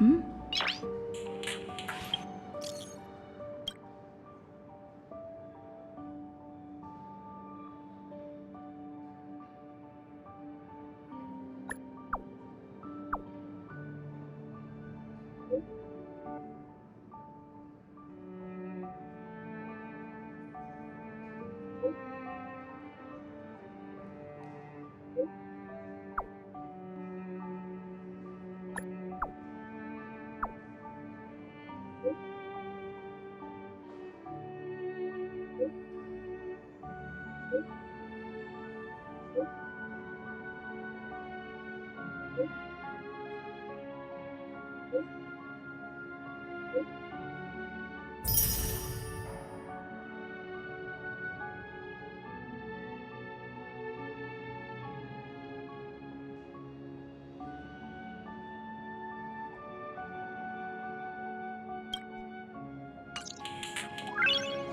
Hmm?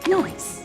Nice.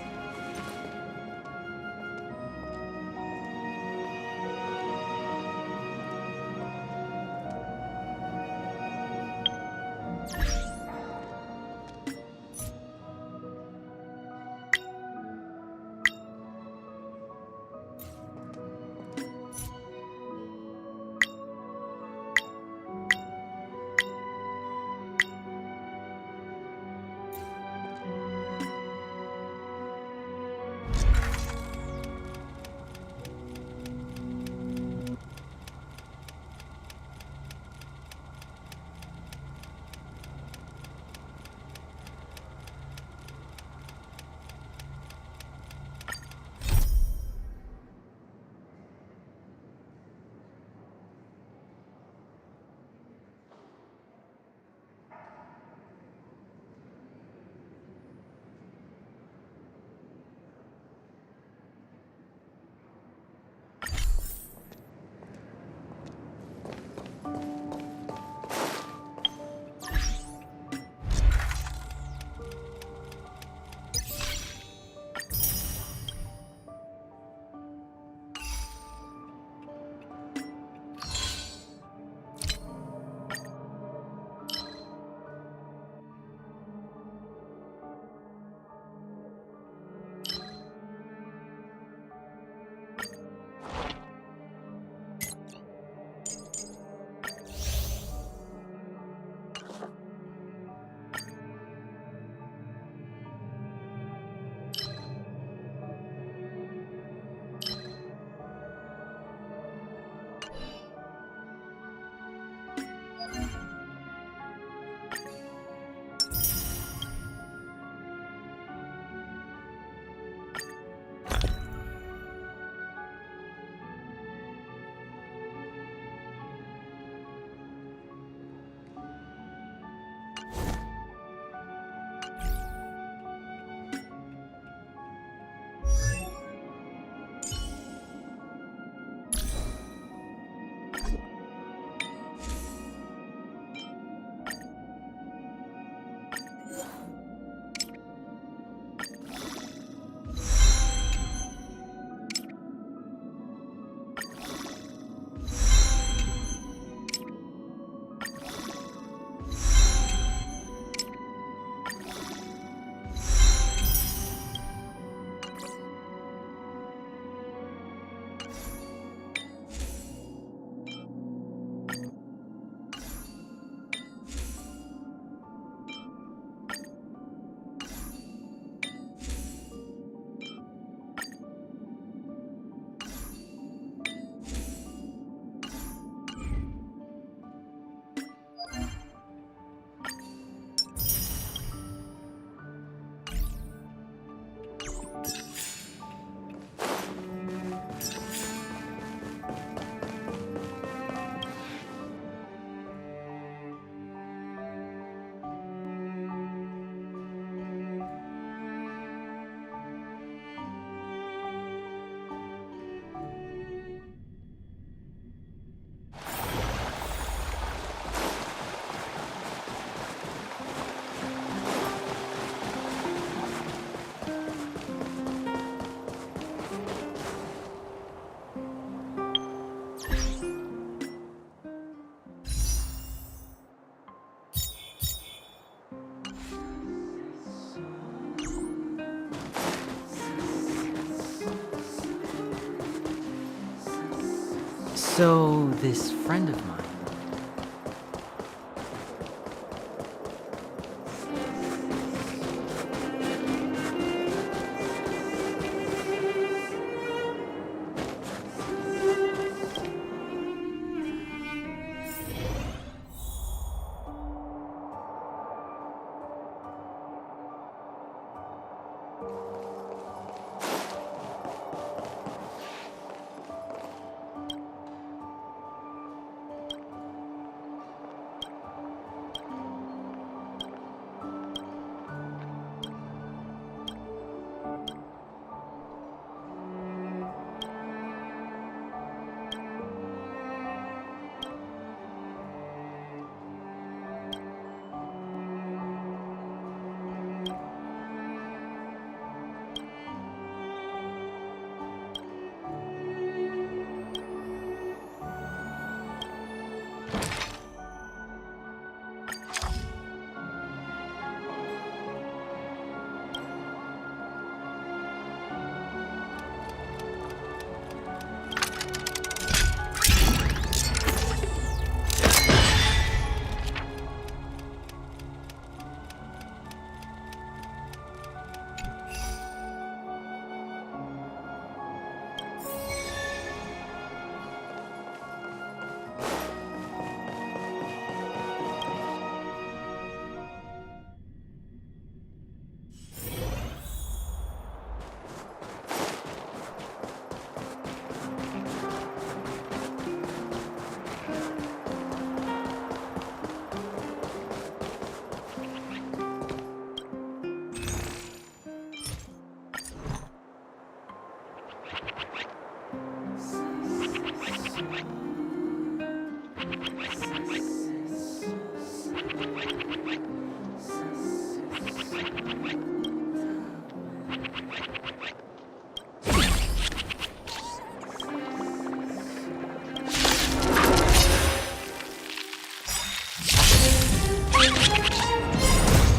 So, this friend of mine.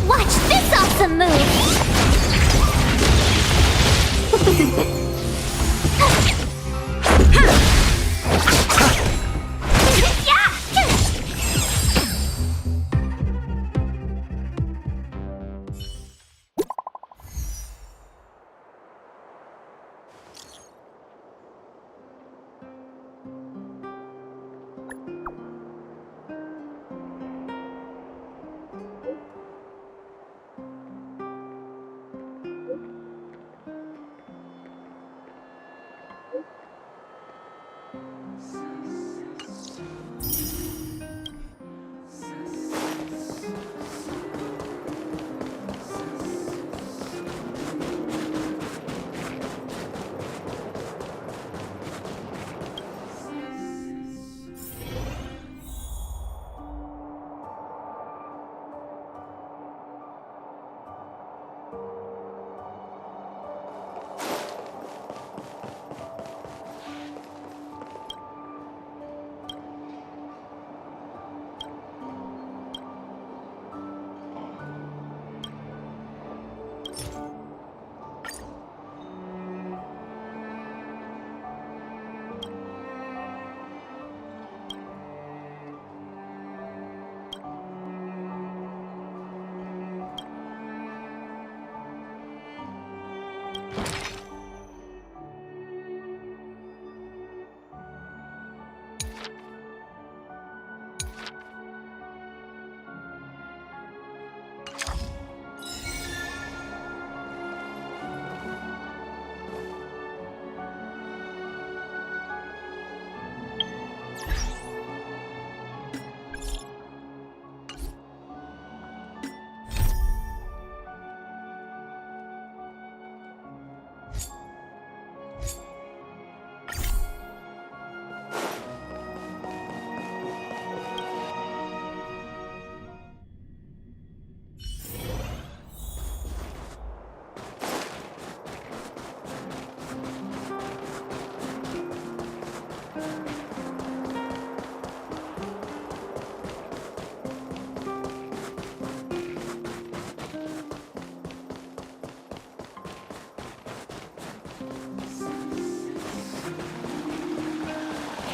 Watch this awesome move!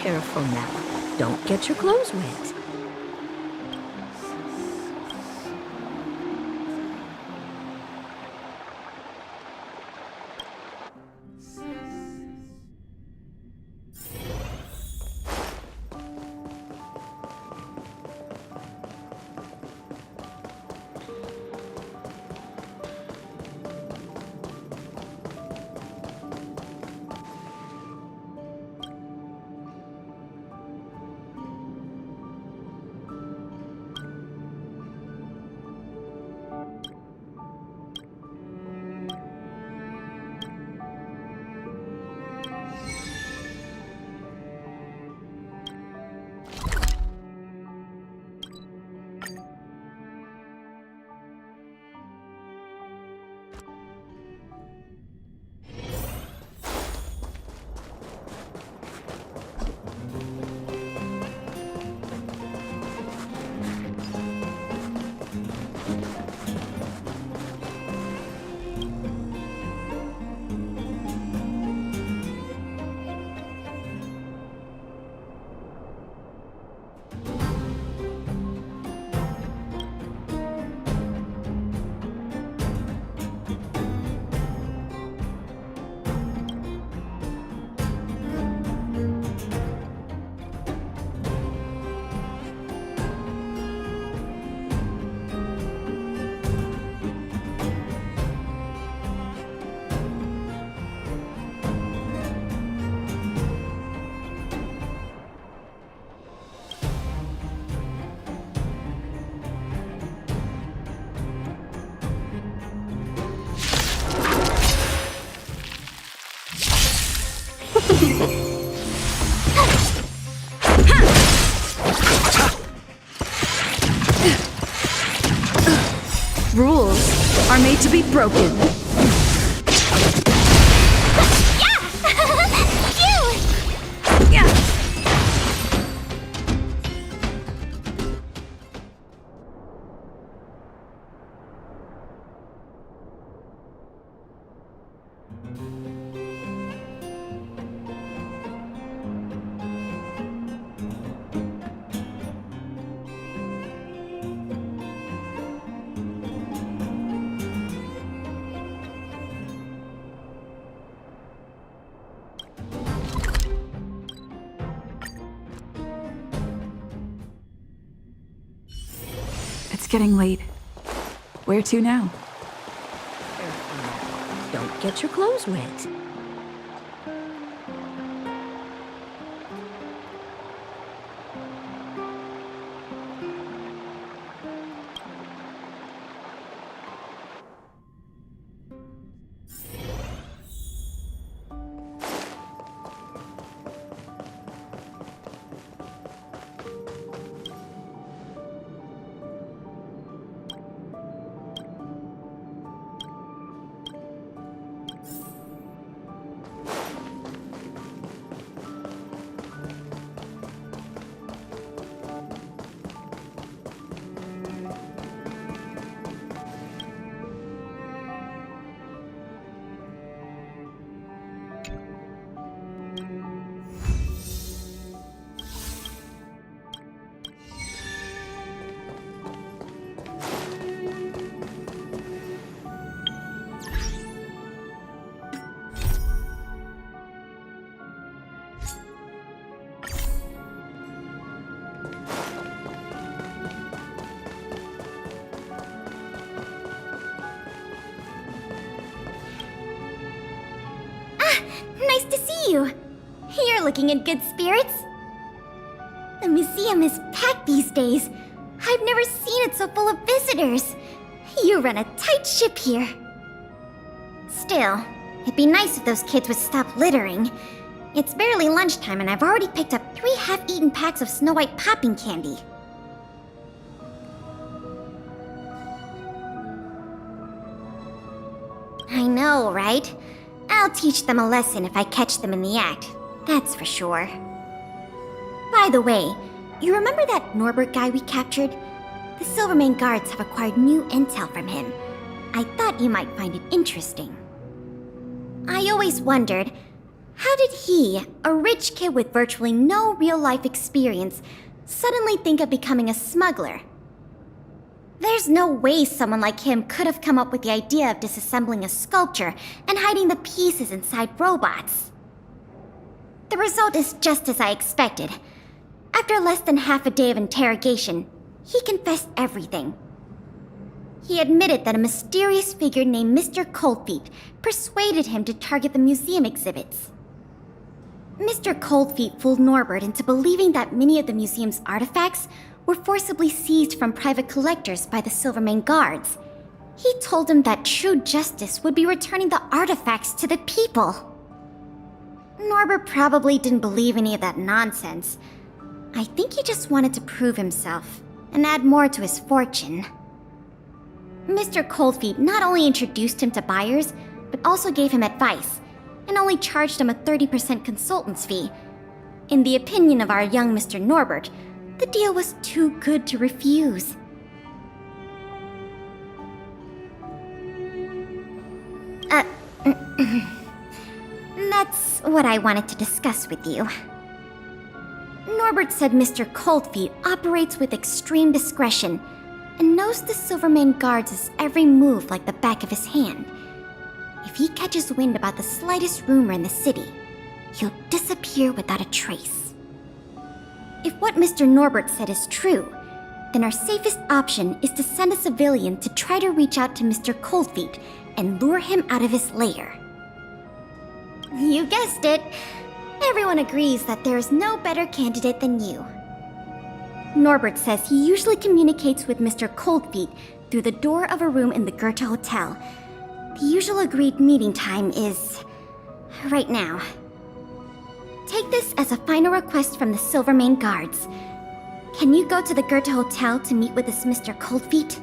Careful now. Don't get your clothes wet. Rules are made to be broken. It's getting late. Where to now? Careful now. Don't get your clothes wet. Nice to see you. You're looking in good spirits. The museum is packed these days. I've never seen it so full of visitors. You run a tight ship here. Still, it'd be nice if those kids would stop littering. It's barely lunchtime and I've already picked up 3 half-eaten packs of Snow White popping candy. I know, right? I'll teach them a lesson if I catch them in the act. That's for sure. By the way, you remember that Norbert guy we captured? The Silvermane guards have acquired new intel from him. I thought you might find it interesting. I always wondered, How did he, a rich kid with virtually no real-life experience, suddenly think of becoming a smuggler? There's no way someone like him could have come up with the idea of disassembling a sculpture and hiding the pieces inside robots. The result is just as I expected. After less than half a day of interrogation, he confessed everything. He admitted that a mysterious figure named Mr. Coldfeet persuaded him to target the museum exhibits. Mr. Coldfeet fooled Norbert into believing that many of the museum's artifacts were forcibly seized from private collectors by the Silvermane guards. He told him that true justice would be returning the artifacts to the people. Norbert probably didn't believe any of that nonsense. I think he just wanted to prove himself and add more to his fortune. Mr. Coldfeet not only introduced him to buyers, but also gave him advice, and only charged him a 30% consultant's fee. In the opinion of our young Mr. Norbert, the deal was too good to refuse. That's what I wanted to discuss with you. Norbert said Mr. Coldfeet operates with extreme discretion and knows the Silvermane guards' every move like the back of his hand. If he catches wind about the slightest rumor in the city, he'll disappear without a trace. If what Mr. Norbert said is true, then our safest option is to send a civilian to try to reach out to Mr. Coldfeet and lure him out of his lair. You guessed it. Everyone agrees that there is no better candidate than you. Norbert says he usually communicates with Mr. Coldfeet through the door of a room in the Goethe Hotel. The usual agreed meeting time is right now. Take this as a final request from the Silvermane guards. Can you go to the Goethe Hotel to meet with this Mr. Coldfeet?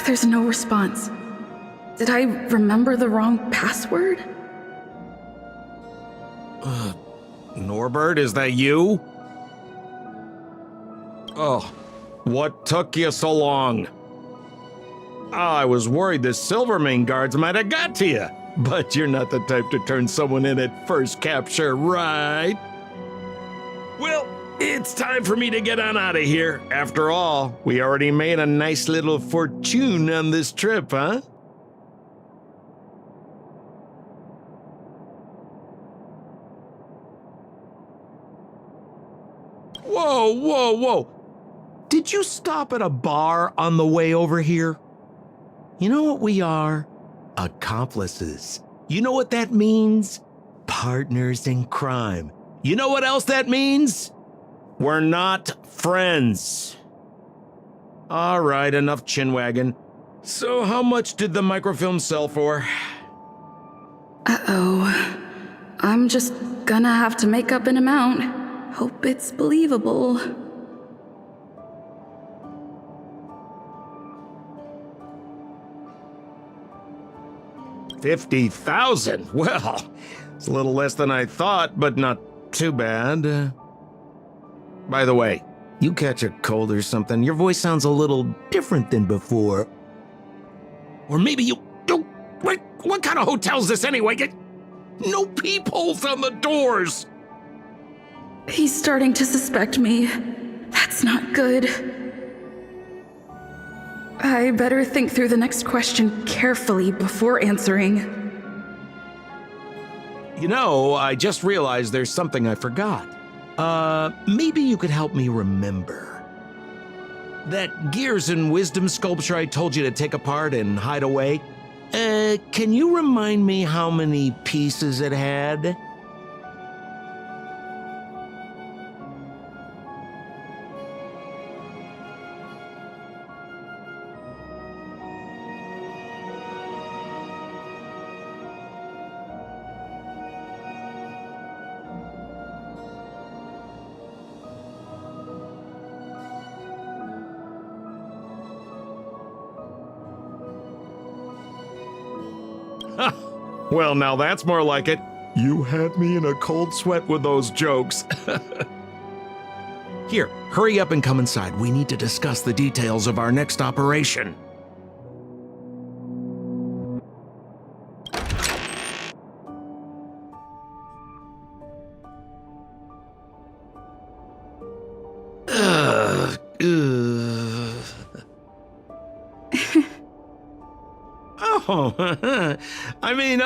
There's no response. Did I remember the wrong password? Norbert, is that you? Oh, what took you so long? I was worried the Silvermane guards might have got to you, but you're not the type to turn someone in at first capture, right? Well, it's time for me to get on out of here. After all, we already made a nice little fortune on this trip, huh? Whoa, whoa, whoa. Did you stop at a bar on the way over here? You know what we are? Accomplices. You know what that means? Partners in crime. You know what else that means? We're not friends. All right, enough chinwagging. So how much did the microfilm sell for? Uh-oh. I'm just gonna have to make up an amount. Hope it's believable. $50,000? Well, it's a little less than I thought, but not too bad. By the way, you catch a cold or something, your voice sounds a little different than before. Or maybe you... What kind of hotel is this anyway? No peepholes on the doors! He's starting to suspect me. That's not good. I better think through the next question carefully before answering. You know, I just realized there's something I forgot. Maybe you could help me remember. That Gears and Wisdom sculpture I told you to take apart and hide away? Can you remind me how many pieces it had? Well, now that's more like it. You had me in a cold sweat with those jokes. Here, hurry up and come inside. We need to discuss the details of our next operation.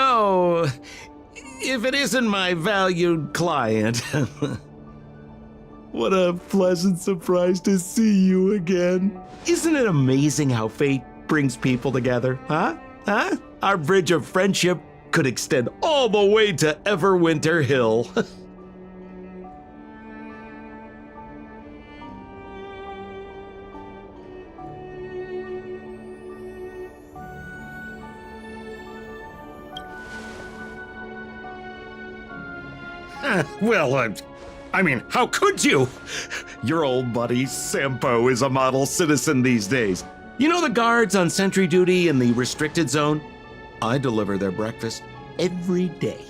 Oh, if it isn't my valued client. What a pleasant surprise to see you again. Isn't it amazing how fate brings people together, huh? Our bridge of friendship could extend all the way to Everwinter Hill. Well, how could you? Your old buddy Sampo is a model citizen these days. You know the guards on sentry duty in the restricted zone? I deliver their breakfast every day.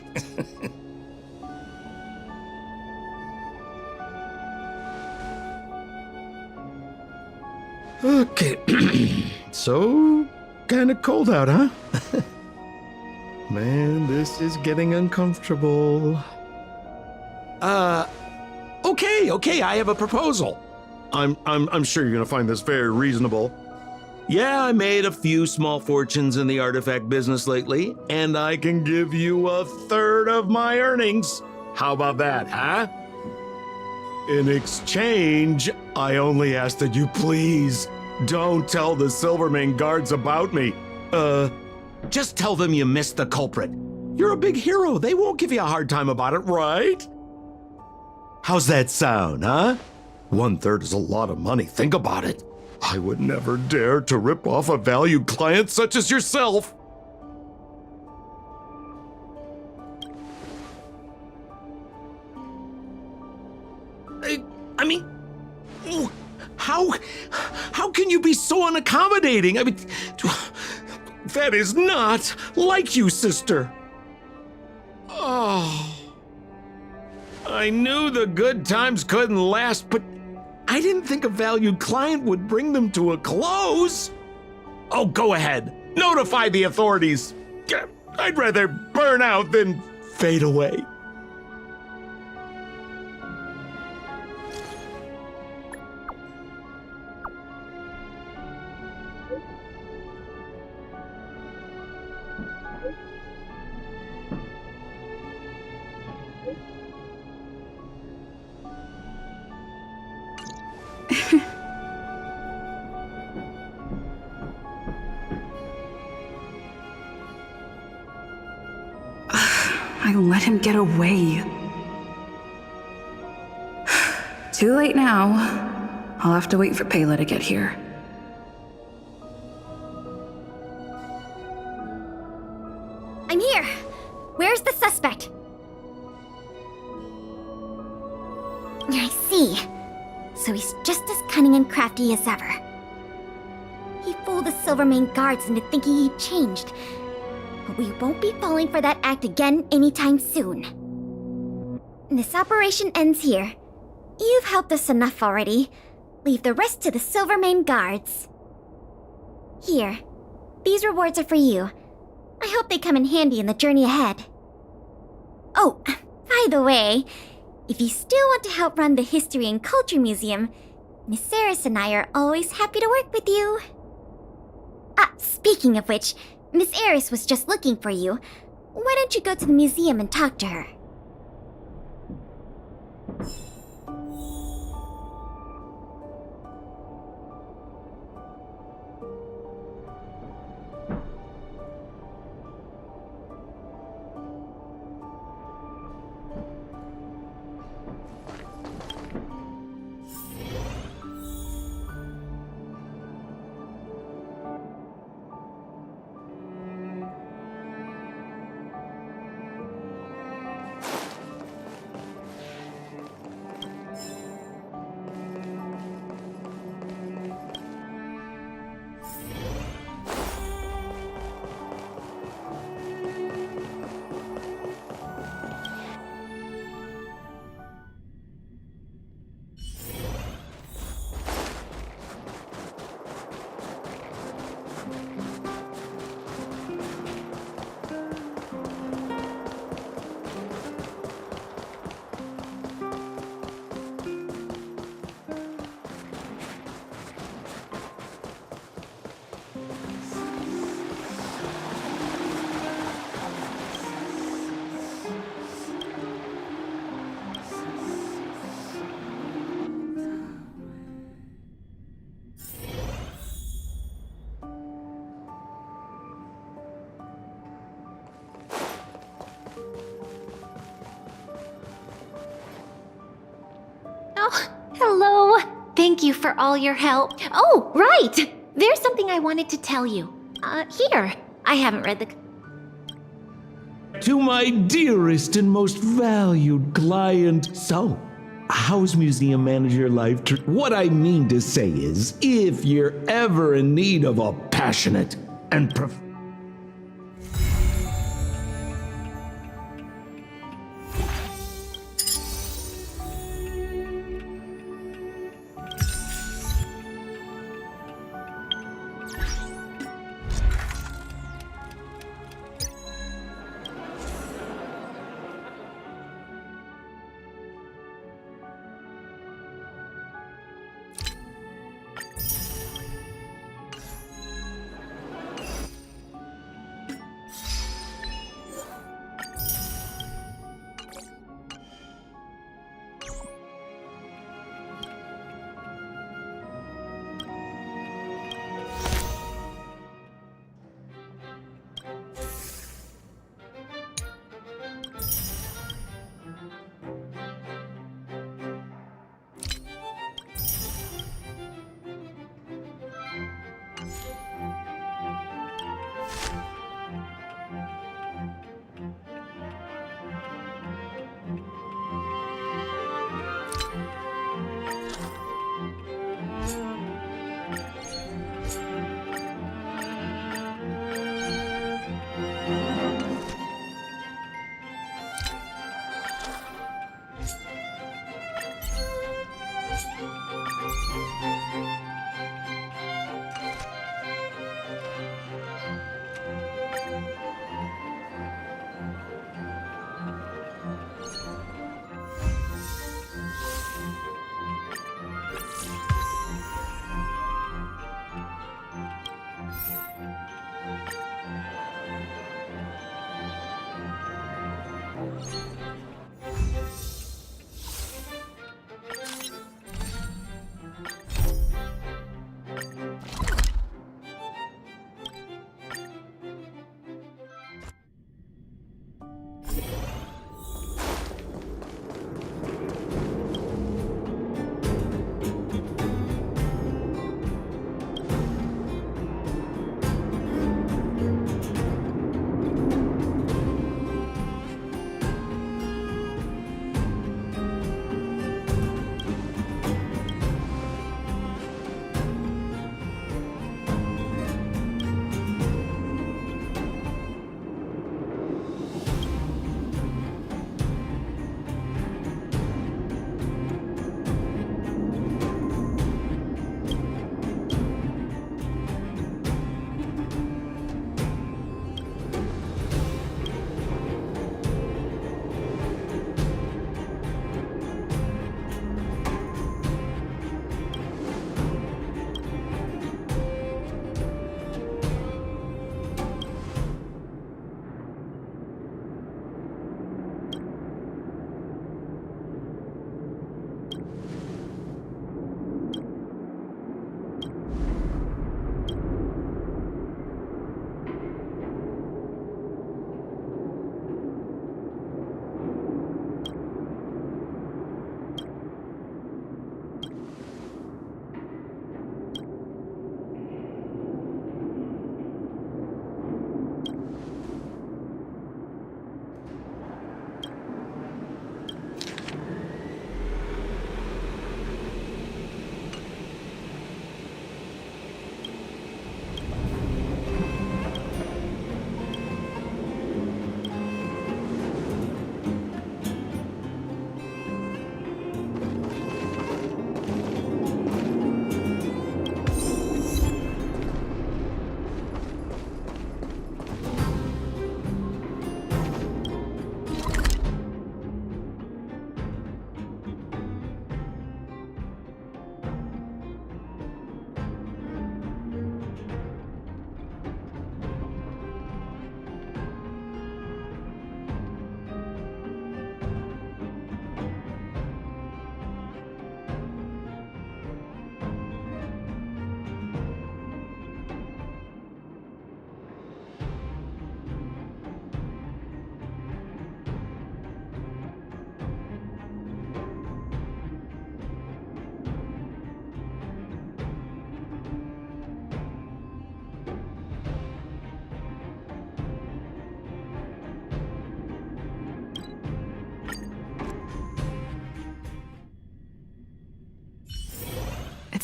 Okay, so kinda cold out, huh? Man, this is getting uncomfortable. Okay, I have a proposal. I'm sure you're gonna find this very reasonable. Yeah, I made a few small fortunes in the artifact business lately, and I can give you 1/3 of my earnings. How about that, huh? In exchange, I only ask that you please don't tell the Silvermane guards about me. Just tell them you missed the culprit. You're a big hero. They won't give you a hard time about it, right? How's that sound, huh? 1/3 is a lot of money. Think about it. I would never dare to rip off a valued client such as yourself. How can you be so unaccommodating? That is not like you, sister. Oh. I knew the good times couldn't last, but I didn't think a valued client would bring them to a close. Oh, go ahead. Notify the authorities. I'd rather burn out than fade away. I let him get away. Too late now. I'll have to wait for Pela to get here. I'm here! Where's the suspect? I see. So he's just as cunning and crafty as ever. He fooled the Silvermane guards into thinking he'd changed. But we won't be falling for that act again anytime soon. This operation ends here. You've helped us enough already. Leave the rest to the Silvermane guards. Here. These rewards are for you. I hope they come in handy in the journey ahead. Oh, by the way, if you still want to help run the History and Culture Museum, Miss Eris and I are always happy to work with you. Speaking of which, Miss Eris was just looking for you. Why don't you go to the museum and talk to her? Hello. Thank you for all your help. Oh, right! There's something I wanted to tell you. Here. I haven't read the... To my dearest and most valued client. So, how's museum manager life? What I mean to say is, if you're ever in need of a passionate and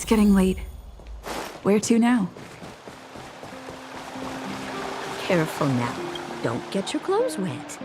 It's getting late. Where to now? Careful now. Don't get your clothes wet.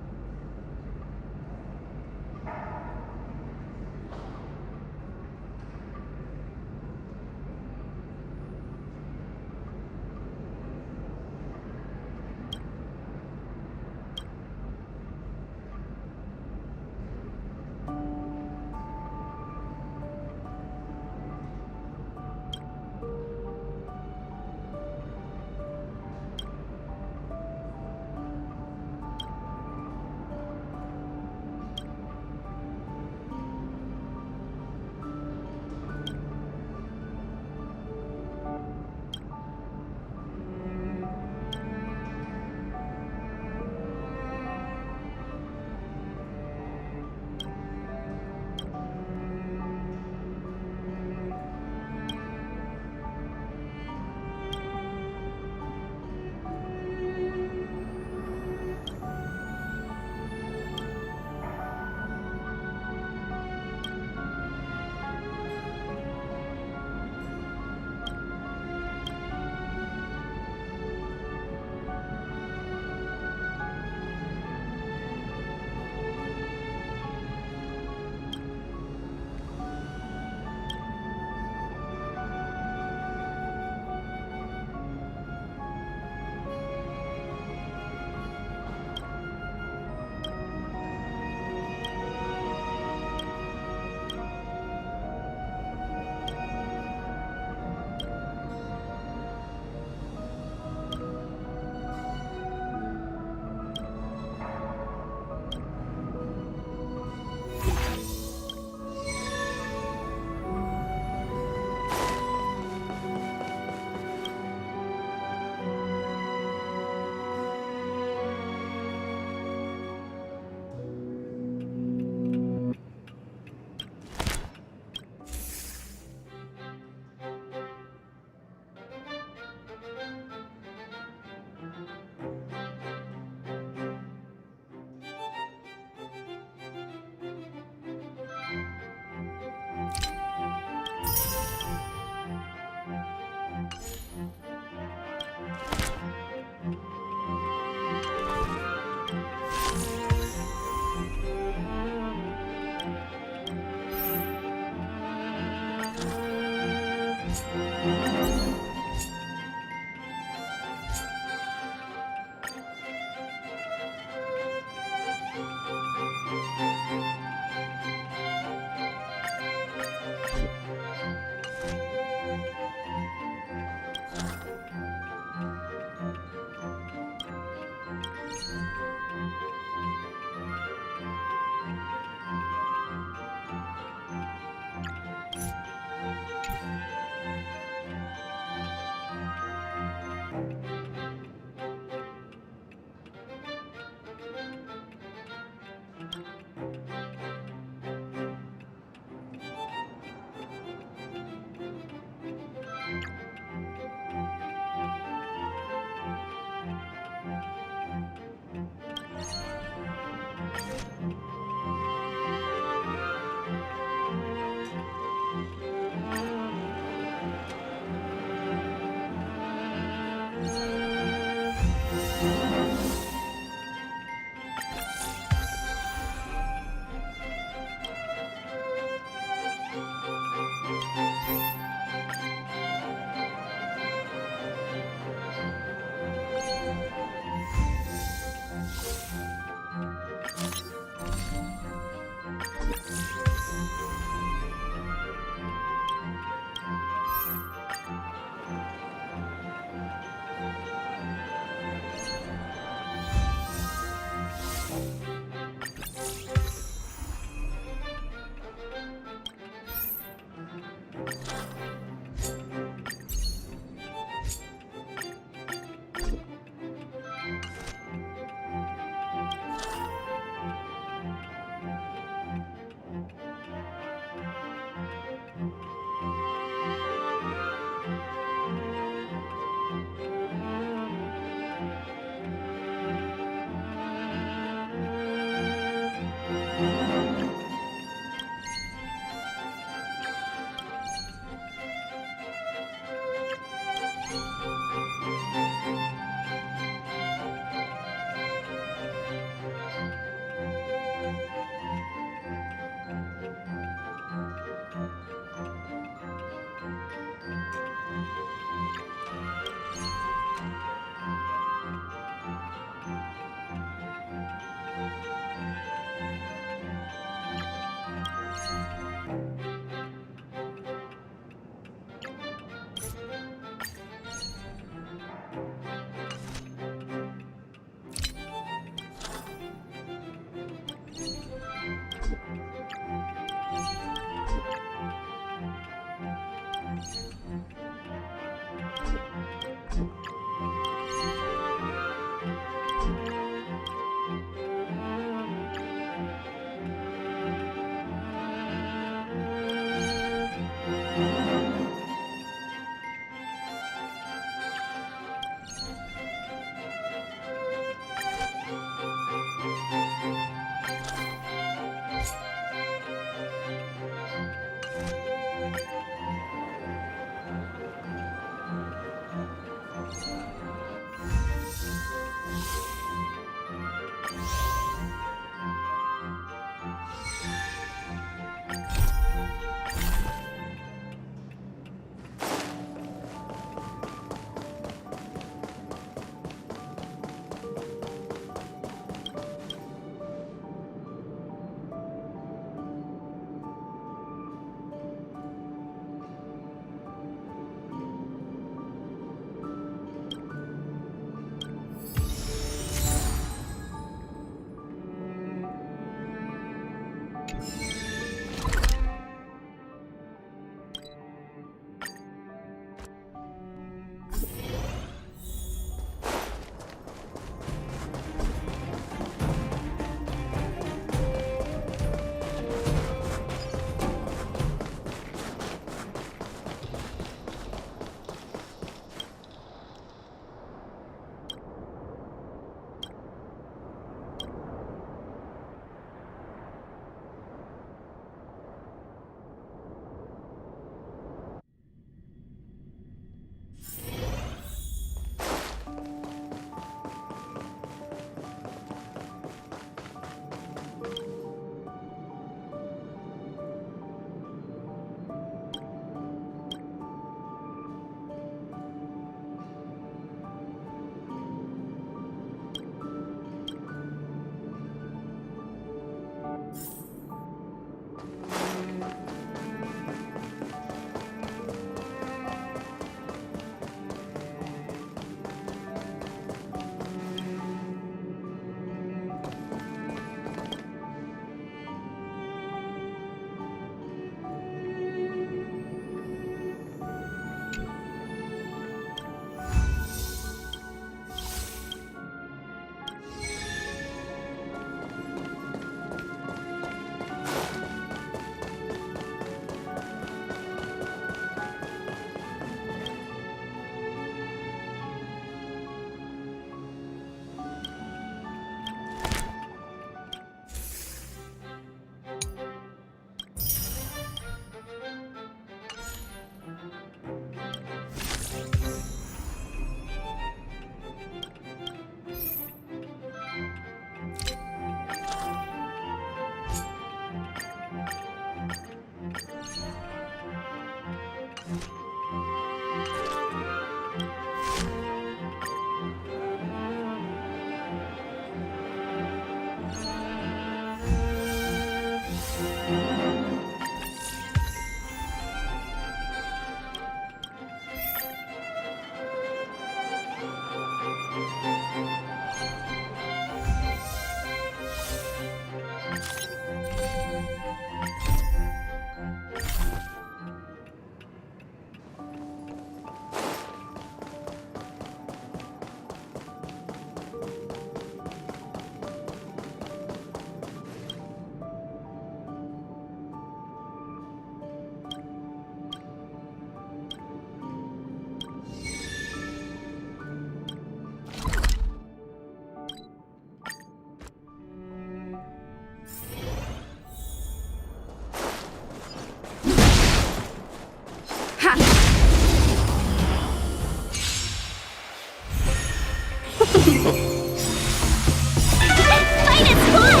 Fight is fun!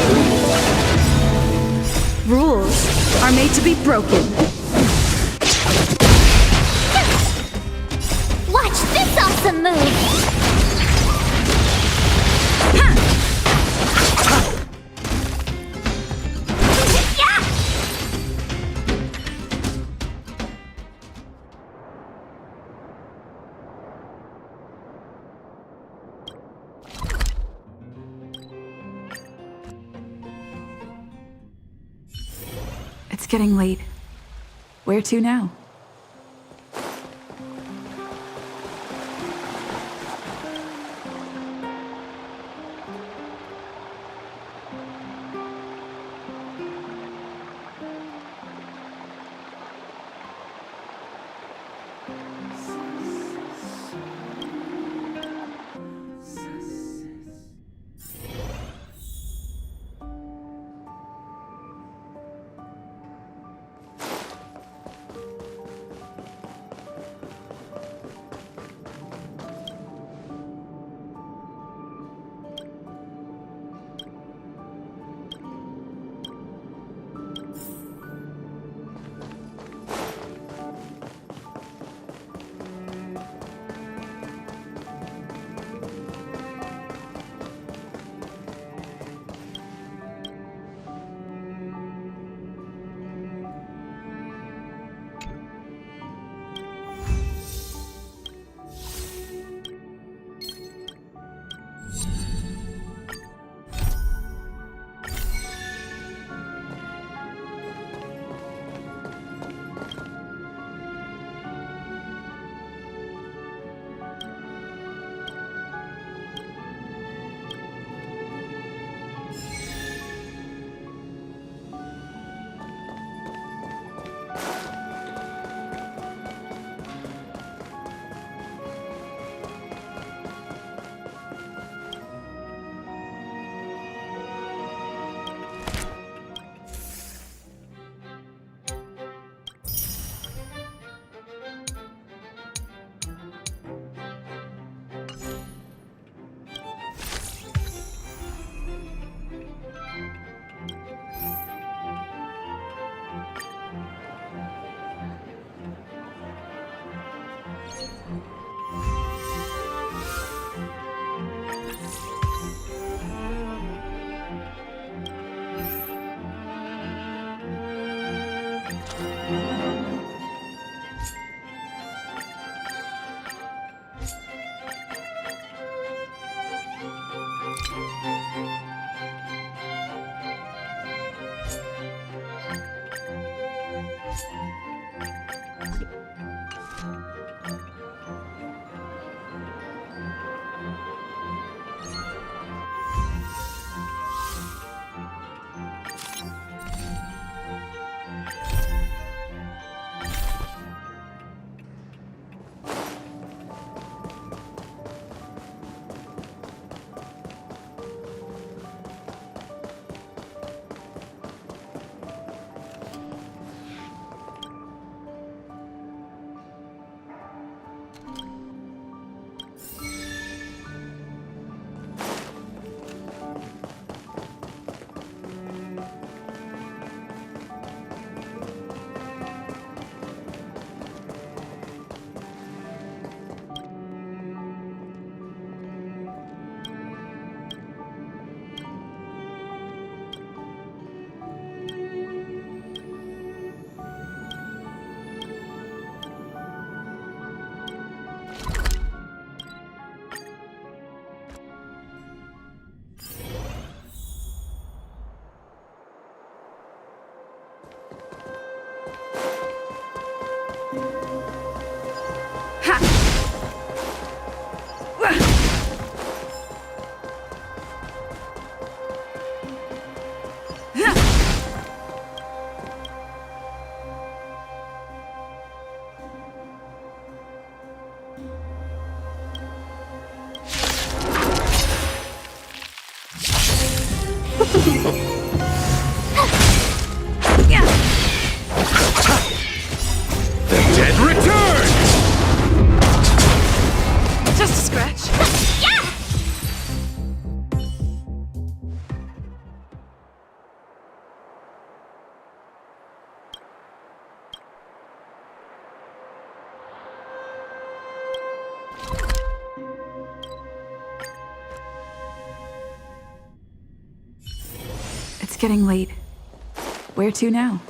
Rules are made to be broken. Watch this awesome move! Yeah! It's getting late. Where to now? getting late. Where to now?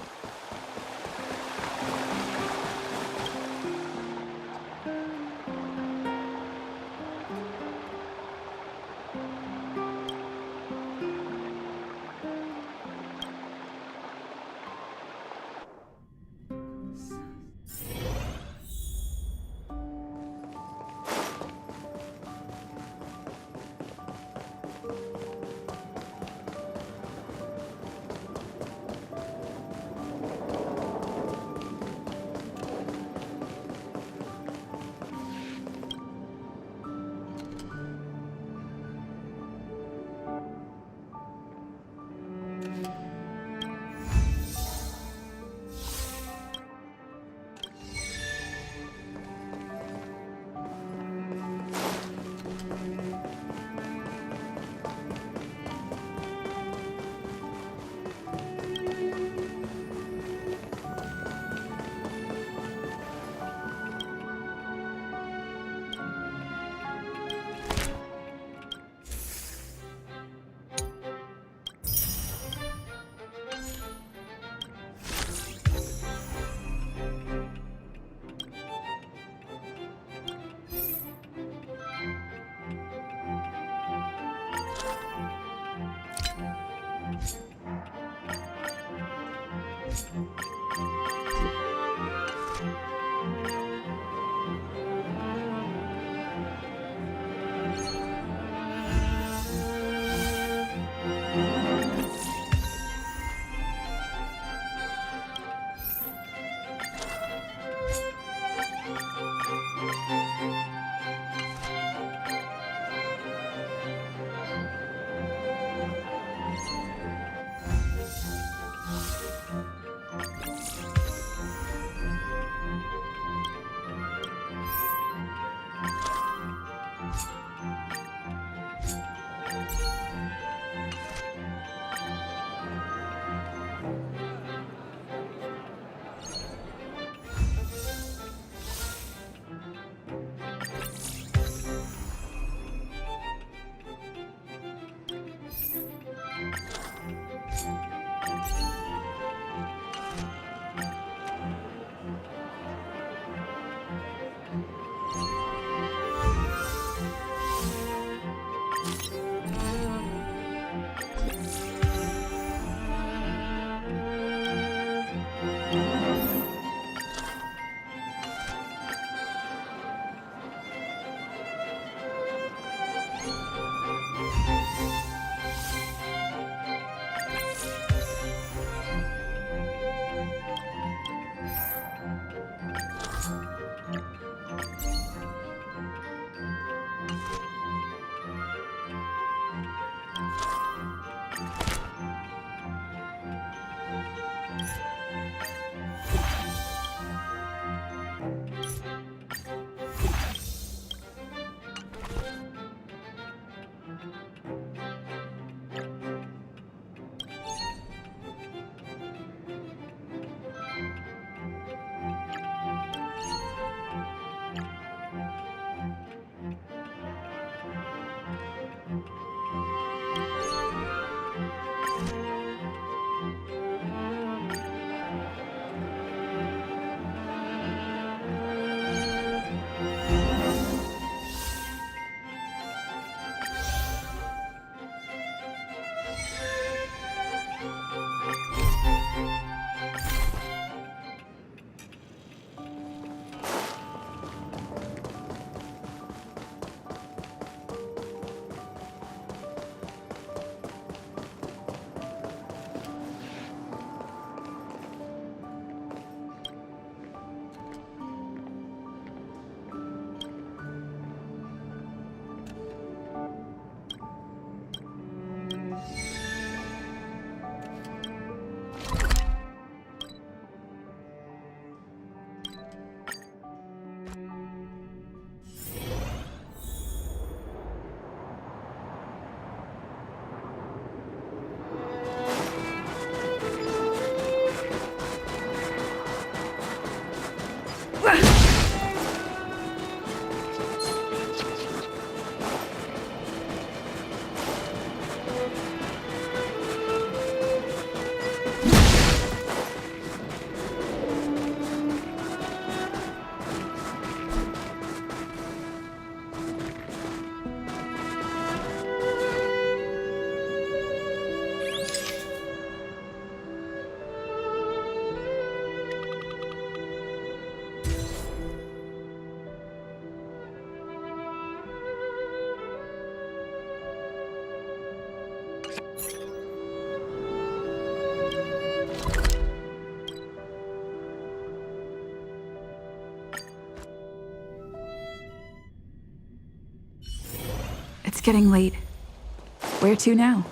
It's getting late. Where to now?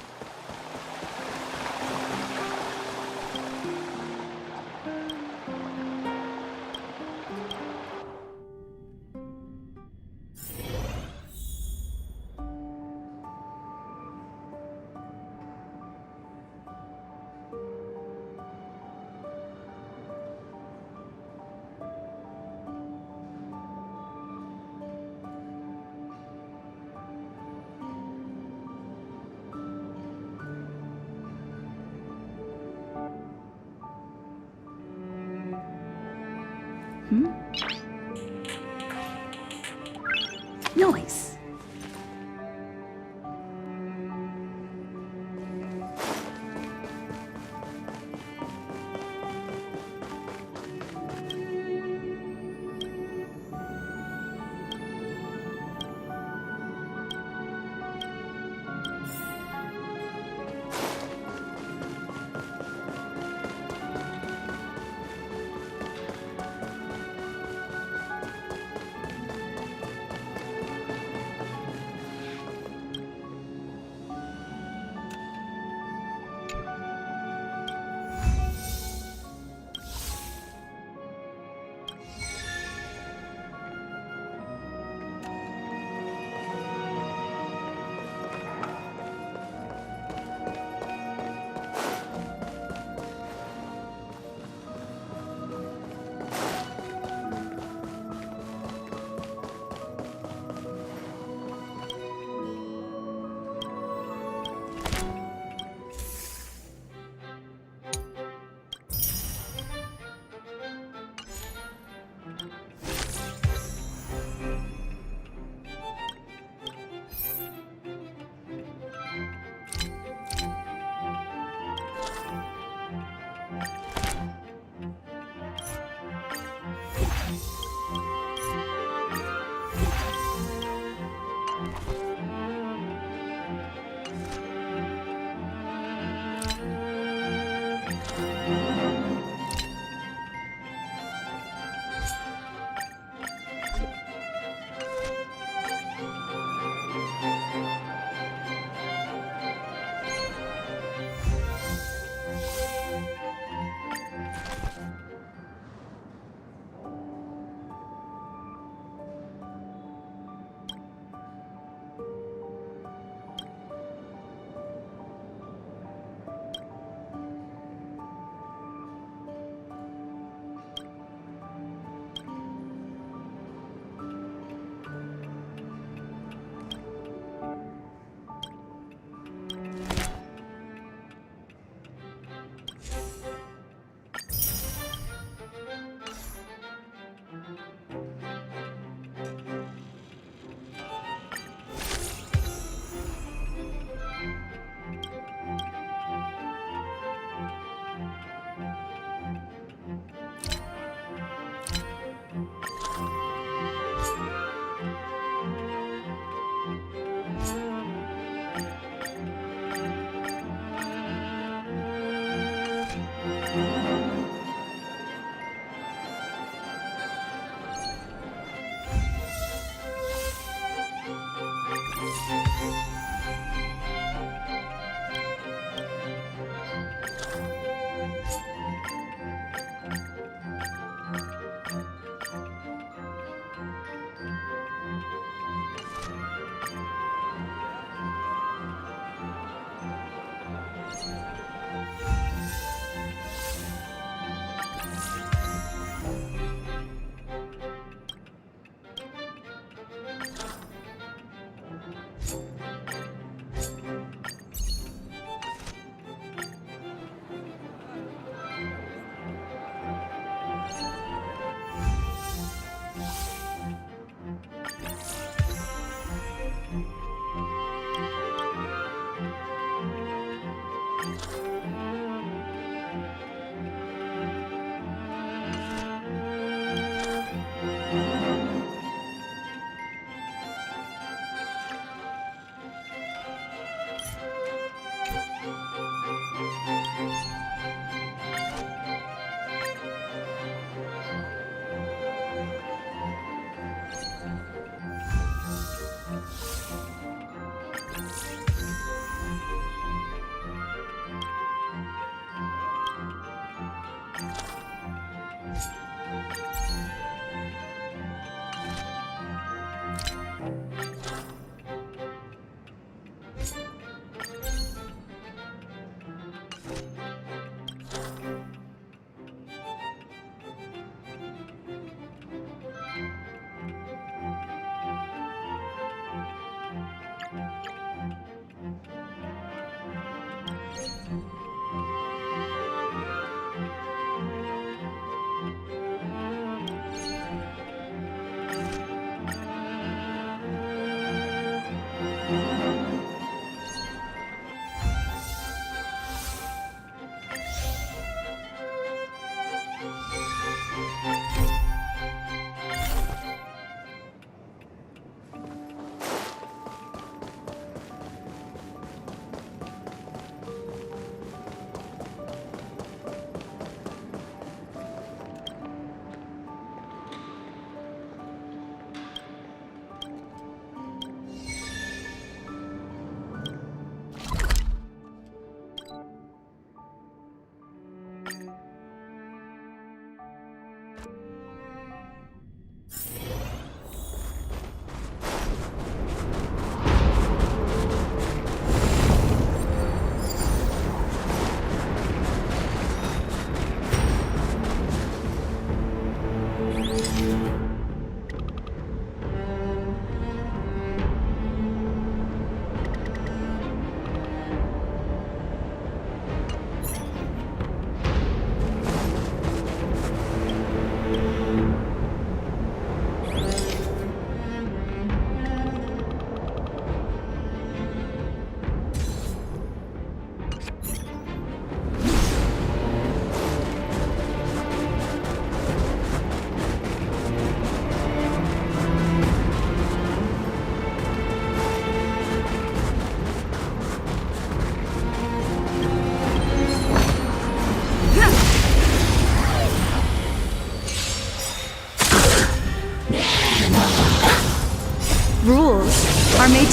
Noise.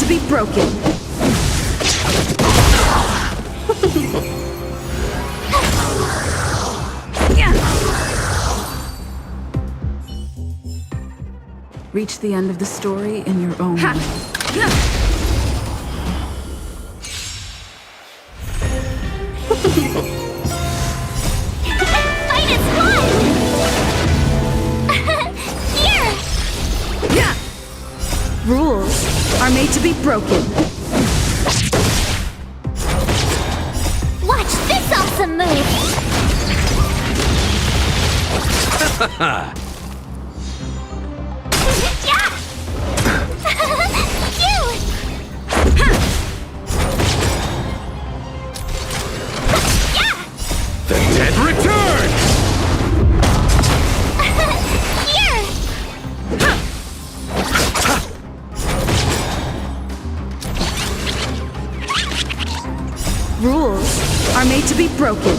to be broken. Reach the end of the story in your own way. Fight is fun! Here! Rules are made to be broken. Watch this awesome move! Yeah! Cute! Yeah! The dead return! Here! Rules are made to be broken.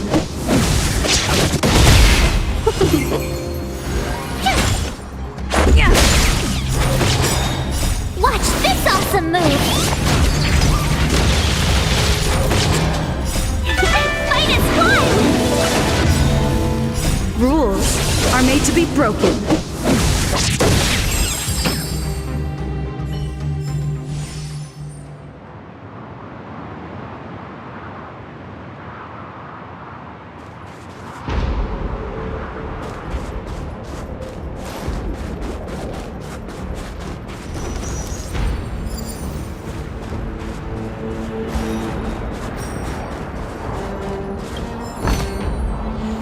Watch this awesome move! Fight is fun! Rules are made to be broken.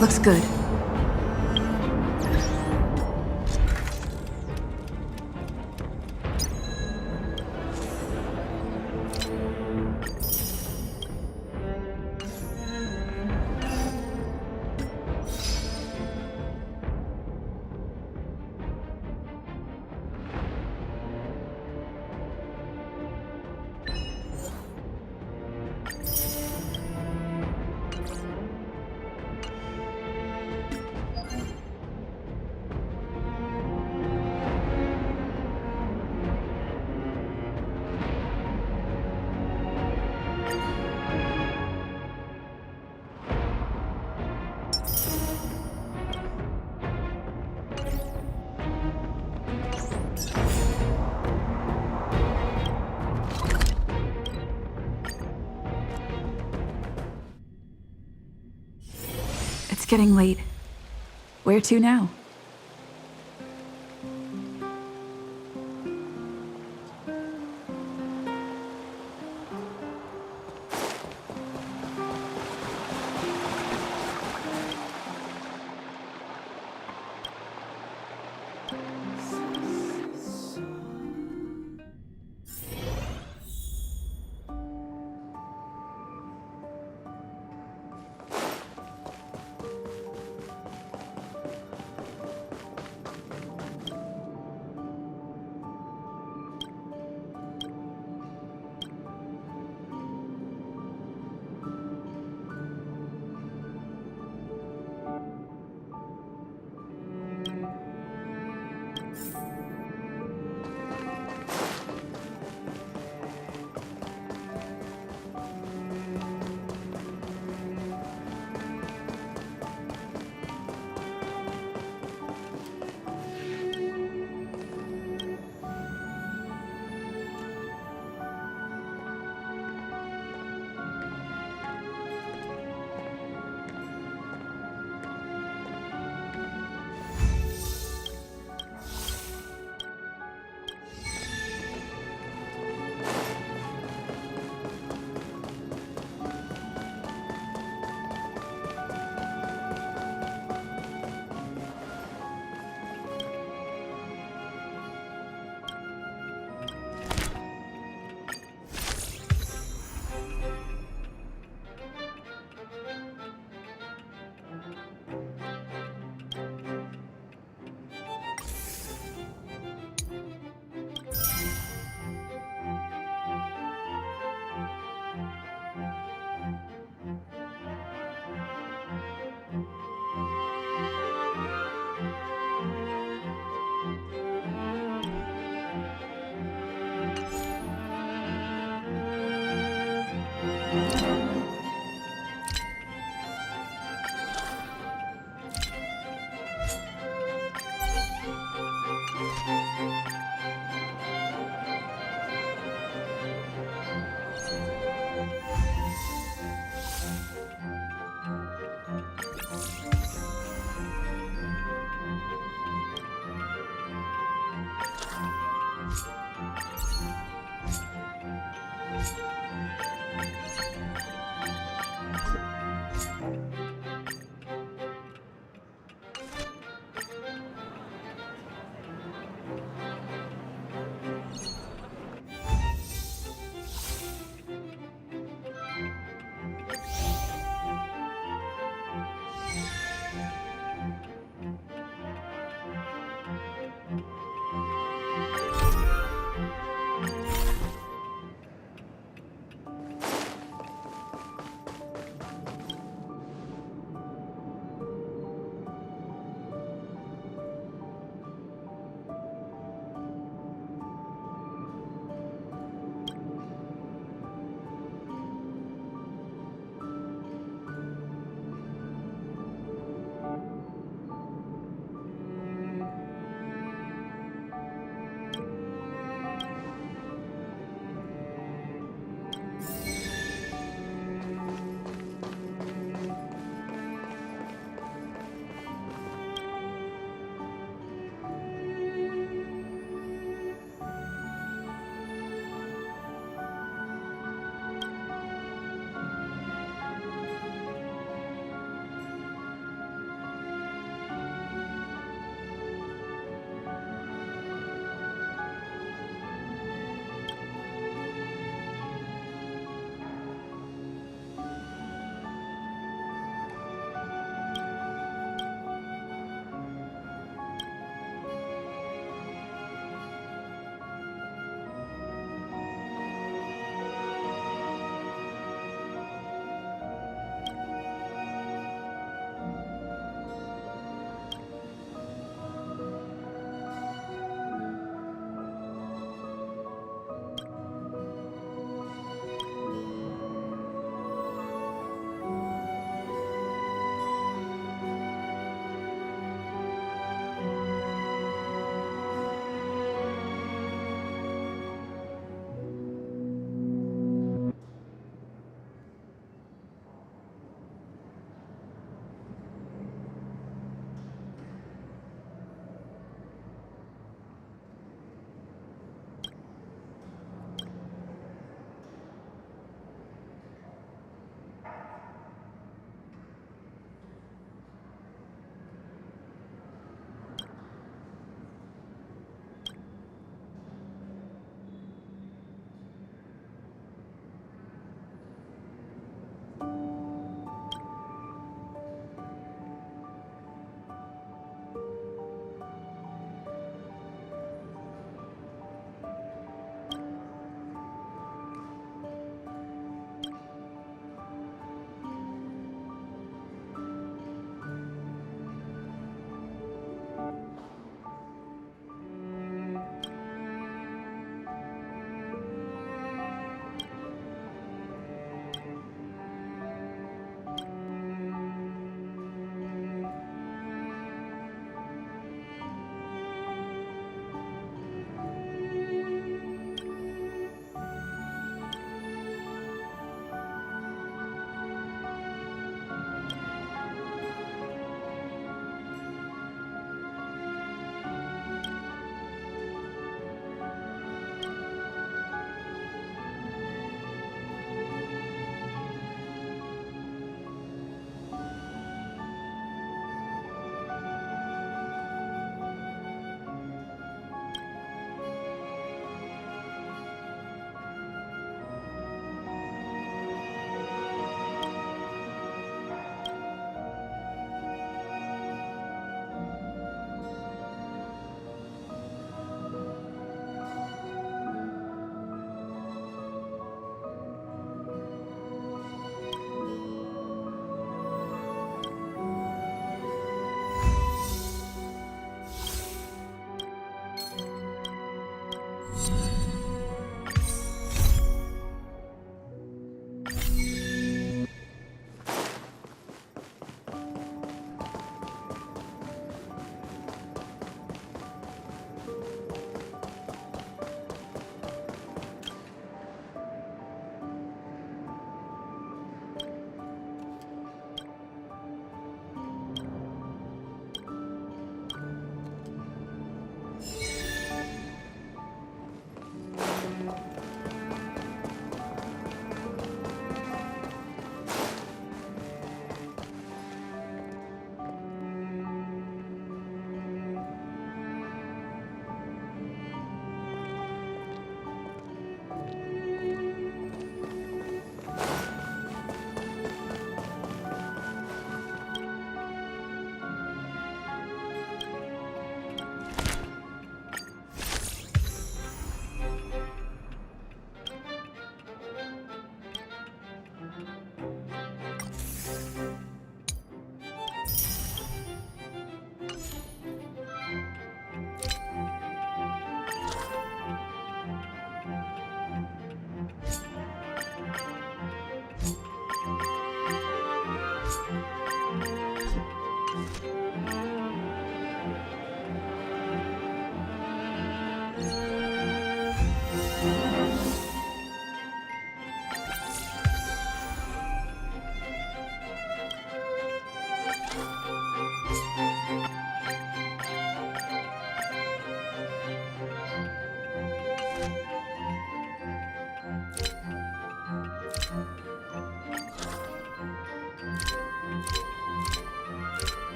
Looks good. It's getting late. Where to now?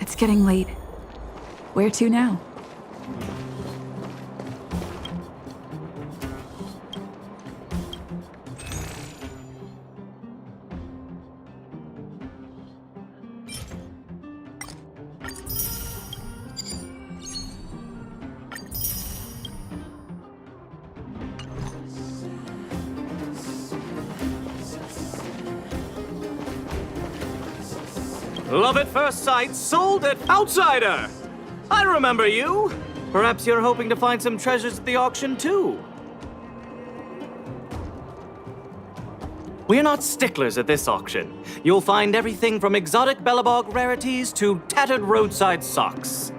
It's getting late. Where to now? Love at first sight, sold at Outsider! I remember you! Perhaps you're hoping to find some treasures at the auction too? We're not sticklers at this auction. You'll find everything from exotic Bellabog rarities to tattered roadside socks.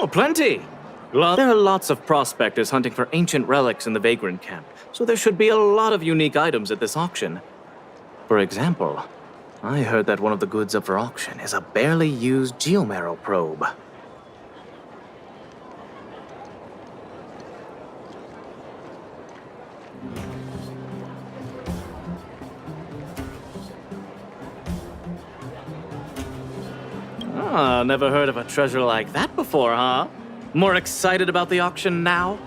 Oh, plenty! There are lots of prospectors hunting for ancient relics in the Vagrant Camp, so there should be a lot of unique items at this auction. For example, I heard that one of the goods up for auction is a barely used geomarrow probe. Ah, never heard of a treasure like that before, huh? More excited about the auction now?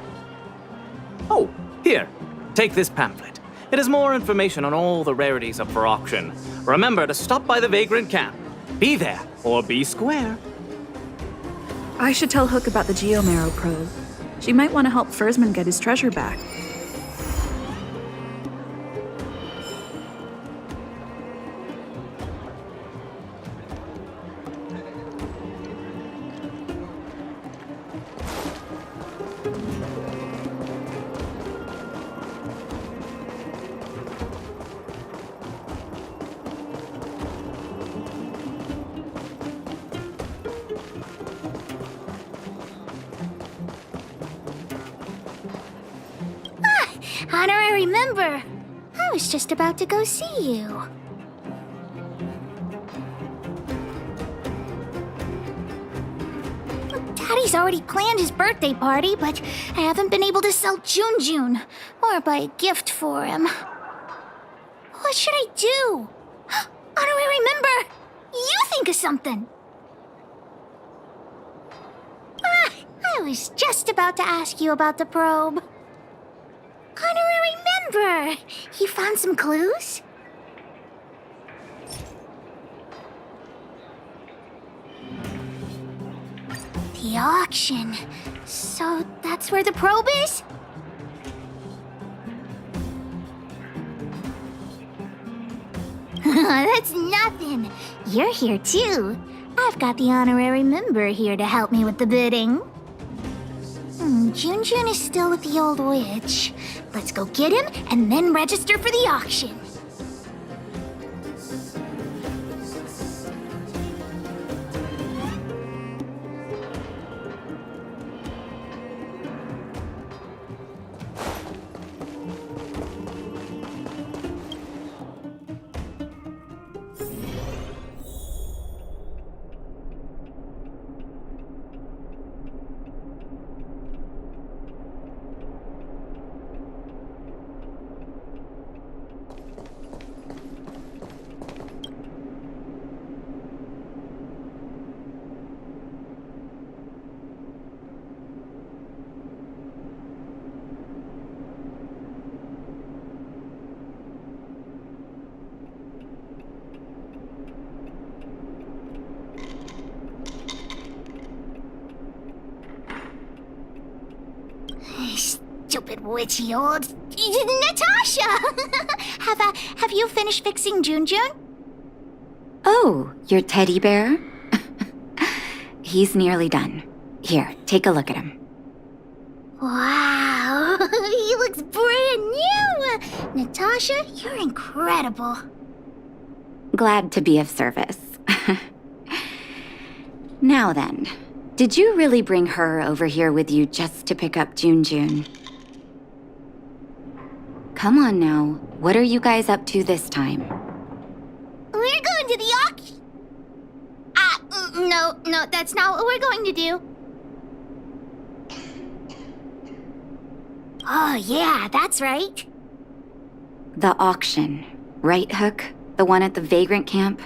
Oh, here, take this pamphlet. It has more information on all the rarities up for auction. Remember to stop by the Vagrant Camp. Be there, or be square. I should tell Hook about the geomarrow probe. She might want to help Fursman get his treasure back. Honorary member! I was just about to go see you. Daddy's already planned his birthday party, but I haven't been able to sell Jun or buy a gift for him. What should I do? Honorary member! You think of something! I was just about to ask you about the probe. Honorary member! You found some clues? The auction. So that's where the probe is? That's nothing. You're here too. I've got the honorary member here to help me with the bidding. Jun is still with the old witch. Let's go get him and then register for the auction. Stupid witchy old... Natasha! Have you finished fixing Jun? Oh, your teddy bear? He's nearly done. Here, take a look at him. Wow, he looks brand new! Natasha, you're incredible. Glad to be of service. Now then, did you really bring her over here with you just to pick up Jun? Come on now, what are you guys up to this time? We're going to the auction. No, that's not what we're going to do. Oh, yeah, that's right. The auction, right, Hook? The one at the vagrant camp?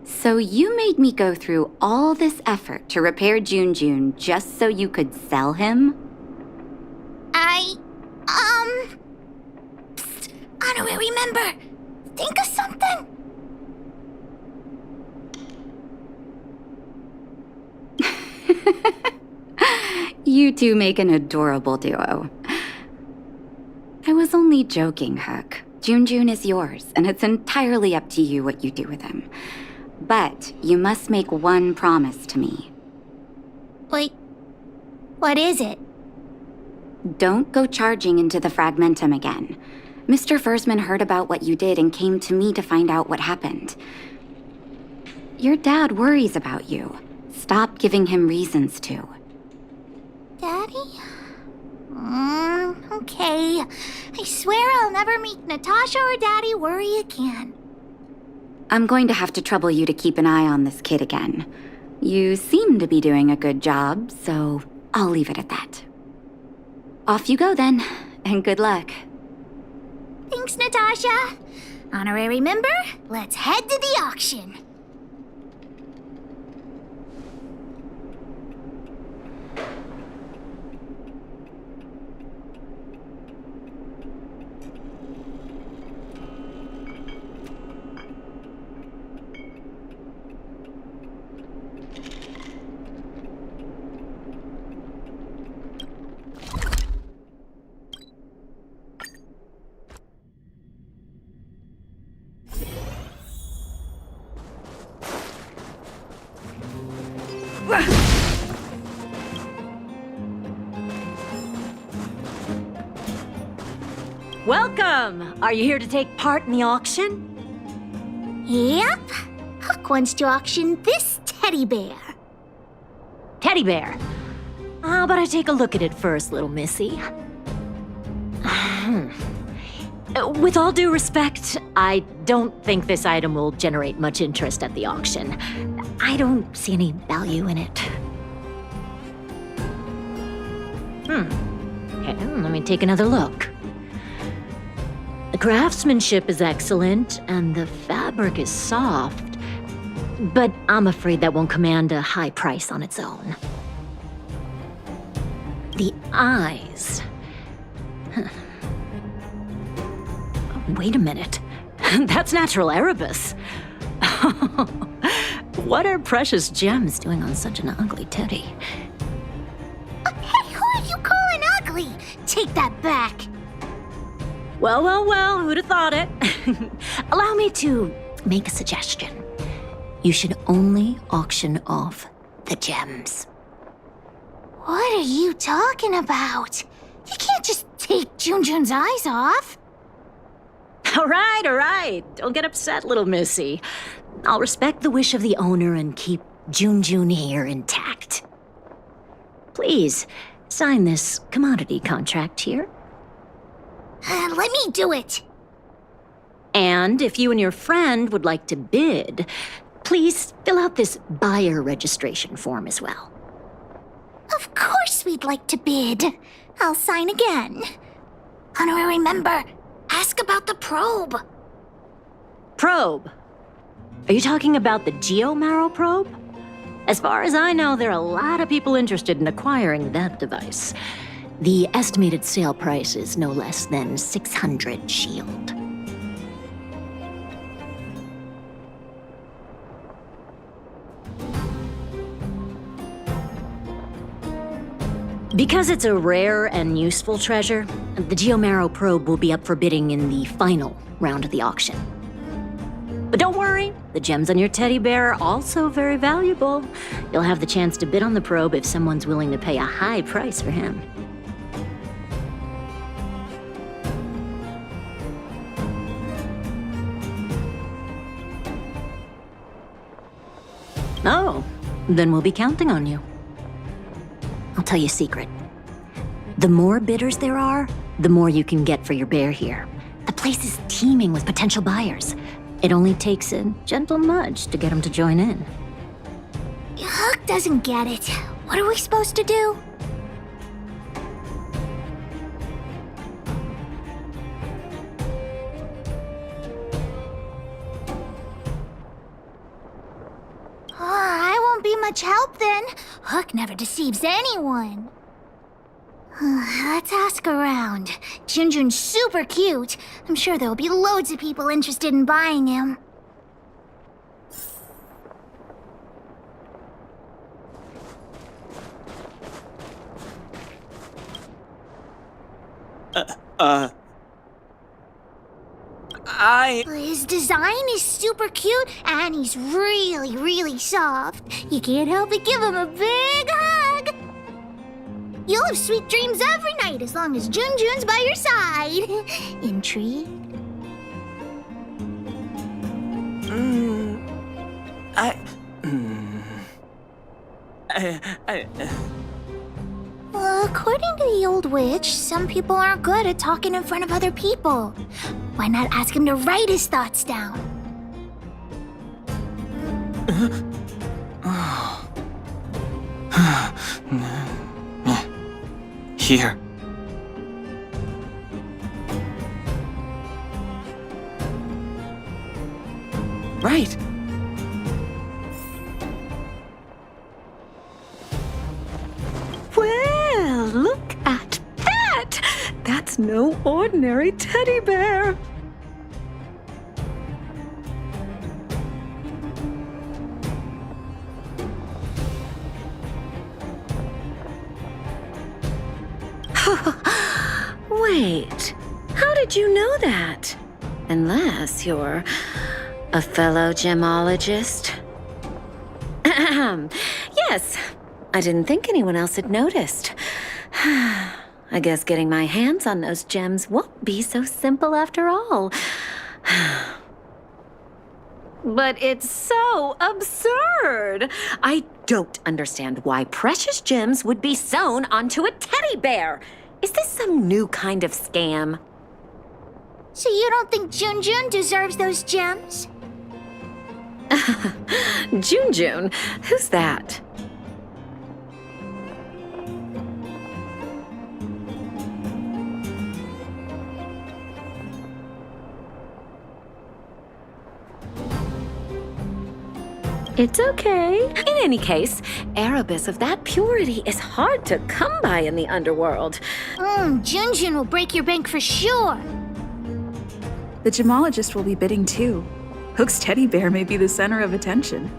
So you made me go through all this effort to repair Jun just so you could sell him? Psst, honorary member, think of something. You two make an adorable duo. I was only joking, Hook. Jun is yours, and it's entirely up to you what you do with him. But you must make one promise to me. Wait, what is it? Don't go charging into the Fragmentum again. Mr. Fursman heard about what you did and came to me to find out what happened. Your dad worries about you. Stop giving him reasons to. Daddy? Okay. I swear I'll never make Natasha or Daddy worry again. I'm going to have to trouble you to keep an eye on this kid again. You seem to be doing a good job, so I'll leave it at that. Off you go then, and good luck. Thanks, Natasha. Honorary member, let's head to the auction. Welcome! Are you here to take part in the auction? Yep. Hook wants to auction this teddy bear. Teddy bear. How about I take a look at it first, little missy? With all due respect, I don't think this item will generate much interest at the auction. I don't see any value in it. Okay, let me take another look. The craftsmanship is excellent, and the fabric is soft, but I'm afraid that won't command a high price on its own. The eyes. Wait a minute. That's natural Erebus. What are precious gems doing on such an ugly teddy? Hey, who are you calling ugly? Take that back. Well, who'd have thought it? Allow me to make a suggestion. You should only auction off the gems. What are you talking about? You can't just take Jun's eyes off. All right. Don't get upset, little missy. I'll respect the wish of the owner and keep Jun here intact. Please, sign this commodity contract here. Let me do it. And if you and your friend would like to bid, please fill out this buyer registration form as well. Of course we'd like to bid. I'll sign again. Honorary member, ask about the probe. Probe? Are you talking about the Geomarrow probe? As far as I know, there are a lot of people interested in acquiring that device. The estimated sale price is no less than 600 shield. Because it's a rare and useful treasure, the Geomarrow probe will be up for bidding in the final round of the auction. But don't worry, the gems on your teddy bear are also very valuable. You'll have the chance to bid on the probe if someone's willing to pay a high price for him. Oh, then we'll be counting on you. I'll tell you a secret. The more bidders there are, the more you can get for your bear here. The place is teeming with potential buyers. It only takes a gentle nudge to get them to join in. Hook doesn't get it. What are we supposed to do? I won't be much help then. Hook never deceives anyone. Let's ask around. Junjun's super cute. I'm sure there'll be loads of people interested in buying him. His design is super cute, and he's really, really soft. You can't help but give him a big hug. You'll have sweet dreams every night as long as Junjun's by your side. Intrigued? According to the old witch, some people aren't good at talking in front of other people. Why not ask him to write his thoughts down? Here. Right. Well, look at that! That's no ordinary teddy bear. Wait, how did you know that? Unless you're a fellow gemologist. Yes, I didn't think anyone else had noticed. I guess getting my hands on those gems won't be so simple after all. But it's so absurd. I don't understand why precious gems would be sewn onto a teddy bear. Is this some new kind of scam? So you don't think Junjun deserves those gems? Junjun? Who's that? It's okay. In any case, Erebus of that purity is hard to come by in the underworld. Junjun will break your bank for sure. The gemologist will be bidding too. Hook's teddy bear may be the center of attention.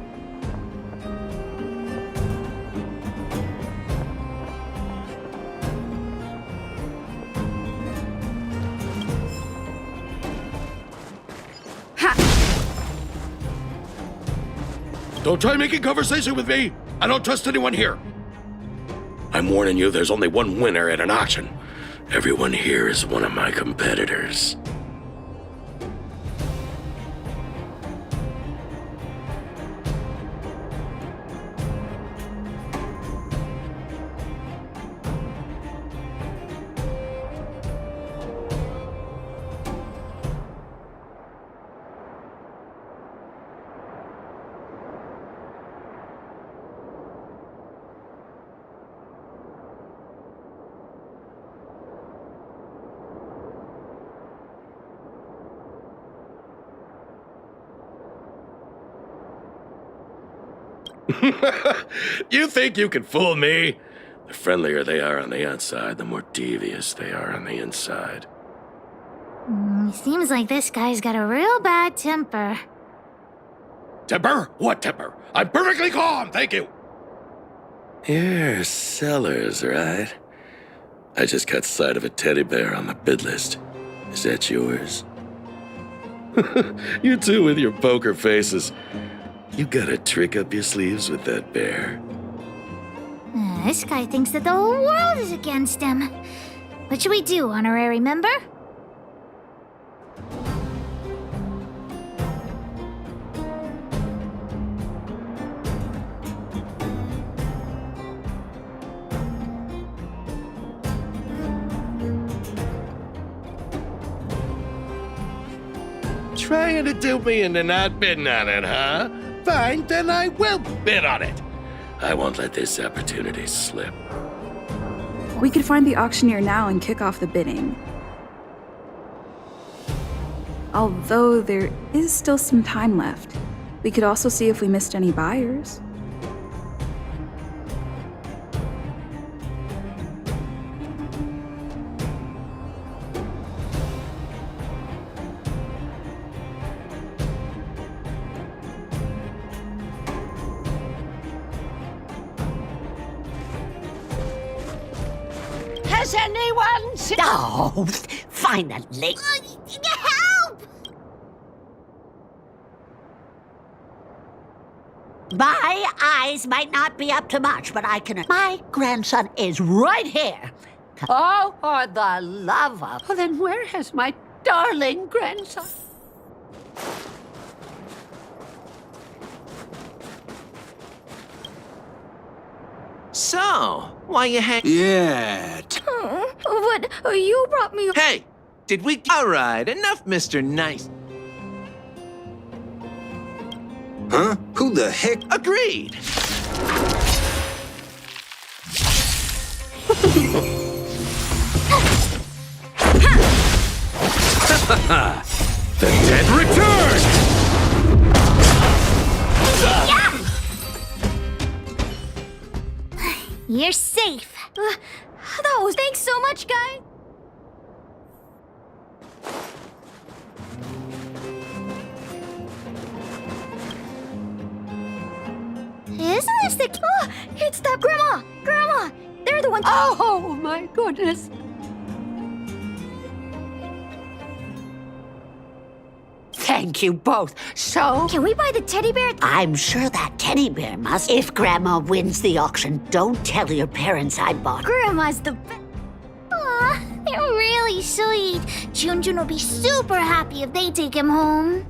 Don't try making conversation with me! I don't trust anyone here! I'm warning you, there's only one winner at an auction. Everyone here is one of my competitors. You think you can fool me? The friendlier they are on the outside, the more devious they are on the inside. Seems like this guy's got a real bad temper. Temper? What temper? I'm perfectly calm, thank you! You're sellers, right? I just caught sight of a teddy bear on the bid list. Is that yours? You two with your poker faces. You got a trick up your sleeves with that bear. This guy thinks that the whole world is against him. What should we do, honorary member? Trying to dupe me into not bidding on it, huh? Fine, then I will bid on it. I won't let this opportunity slip. We could find the auctioneer now and kick off the bidding. Although there is still some time left. We could also see if we missed any buyers. Has anyone seen... Oh, finally. Help! My eyes might not be up to much, but I can... My grandson is right here. Oh, for the love of... Well, then where has my darling grandson? So, why you hang? Yeah. But you brought me... Hey, did we? All right, enough, Mr. Nice. Huh? Who the heck? Agreed. The dead return! You're safe. That was... Thanks so much, guy. Isn't this the... Oh, it's the... Grandma! Grandma! They're the ones... Oh, my goodness. Thank you both. So... Can we buy the teddy bear? I'm sure that teddy bear must. If Grandma wins the auction, don't tell your parents I bought her. Grandma's the... Aw, they're really sweet. Junjun will be super happy if they take him home.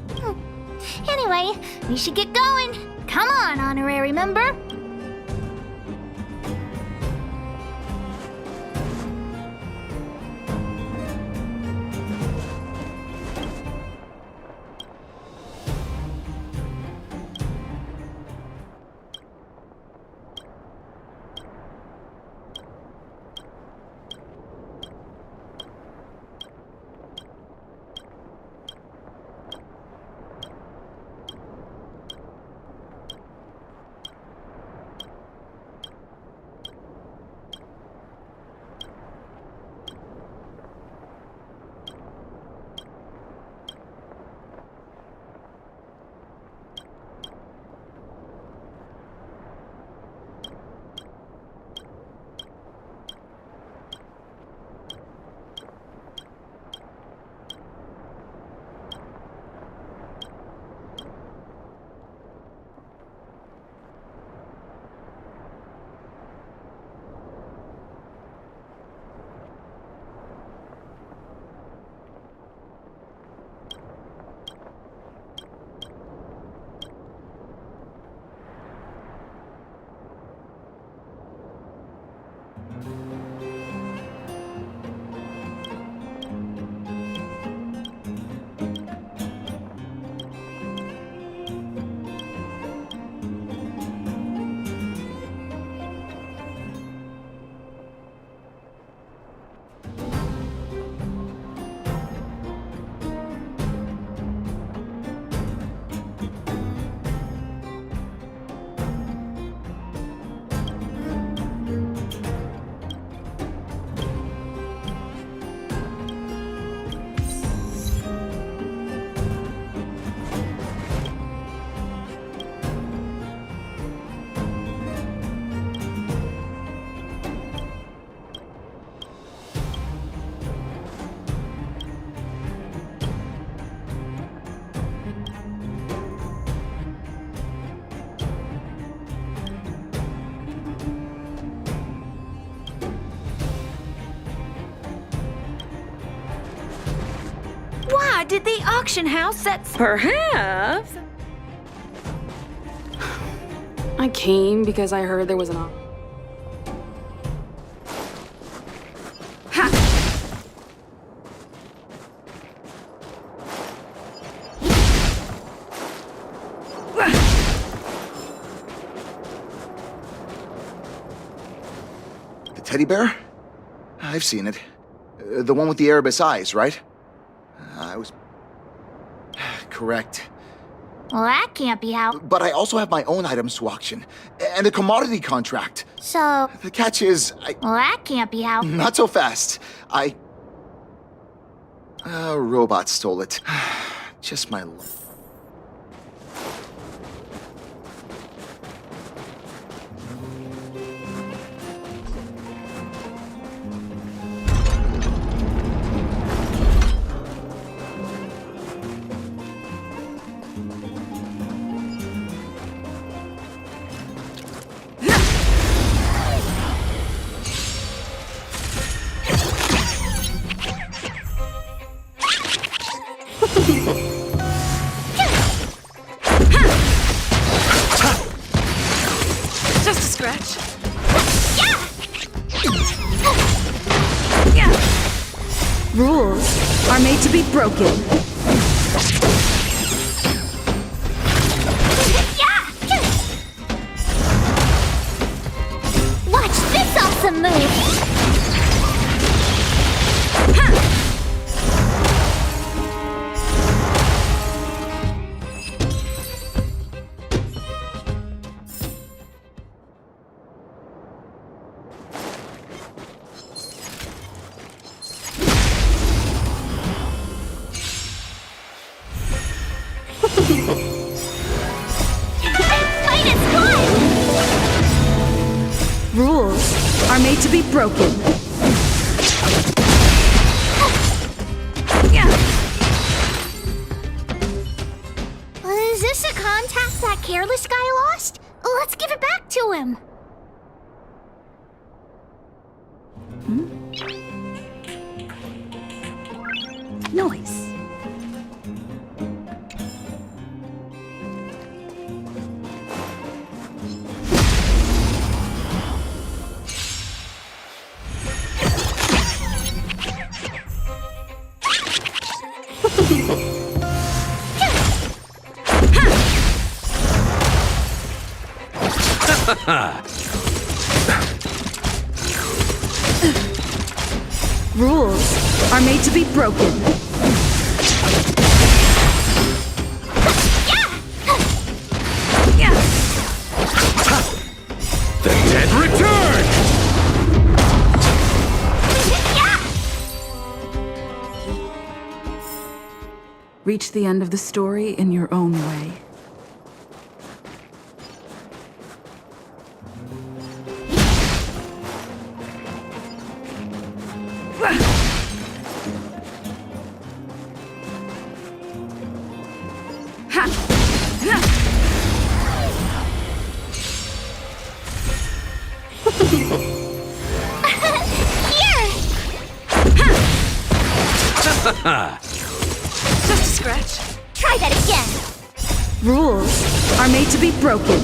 Anyway, we should get going. Come on, honorary member. did the auction house set... Perhaps. I came because I heard there was an The teddy bear? I've seen it. The one with the Erebus eyes, right? I was... correct. Well, that can't be how. But I also have my own items to auction, and a commodity contract. So. The catch is, Well, that can't be how. Not so fast. A robot stole it. Just my luck. Just a scratch. Rules are made to be broken. Watch this awesome move! Rules are made to be broken. Is this a contact that careless guy lost? Let's give it back to him. Noise. Rules are made to be broken. The dead return! Reach the end of the story in your own way. Just a scratch. Try that again. Rules are made to be broken.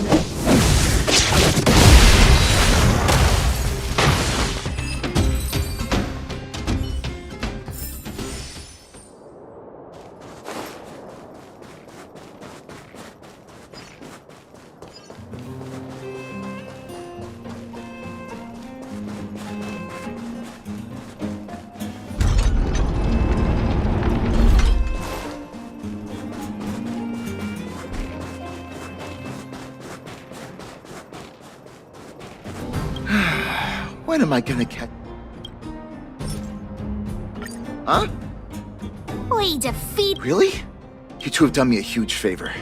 When am I gonna catch... Huh? We defeat. Really? You two have done me a huge favor.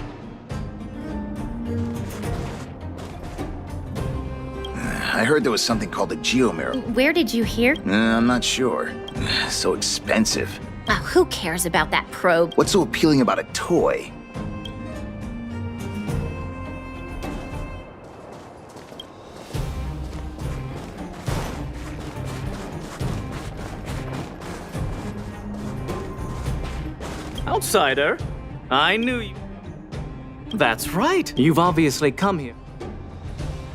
I heard there was something called a Geomarrow. Where did you hear? I'm not sure. So expensive. Oh, who cares about that probe? What's so appealing about a toy? Outsider? I knew you. That's right. You've obviously come here.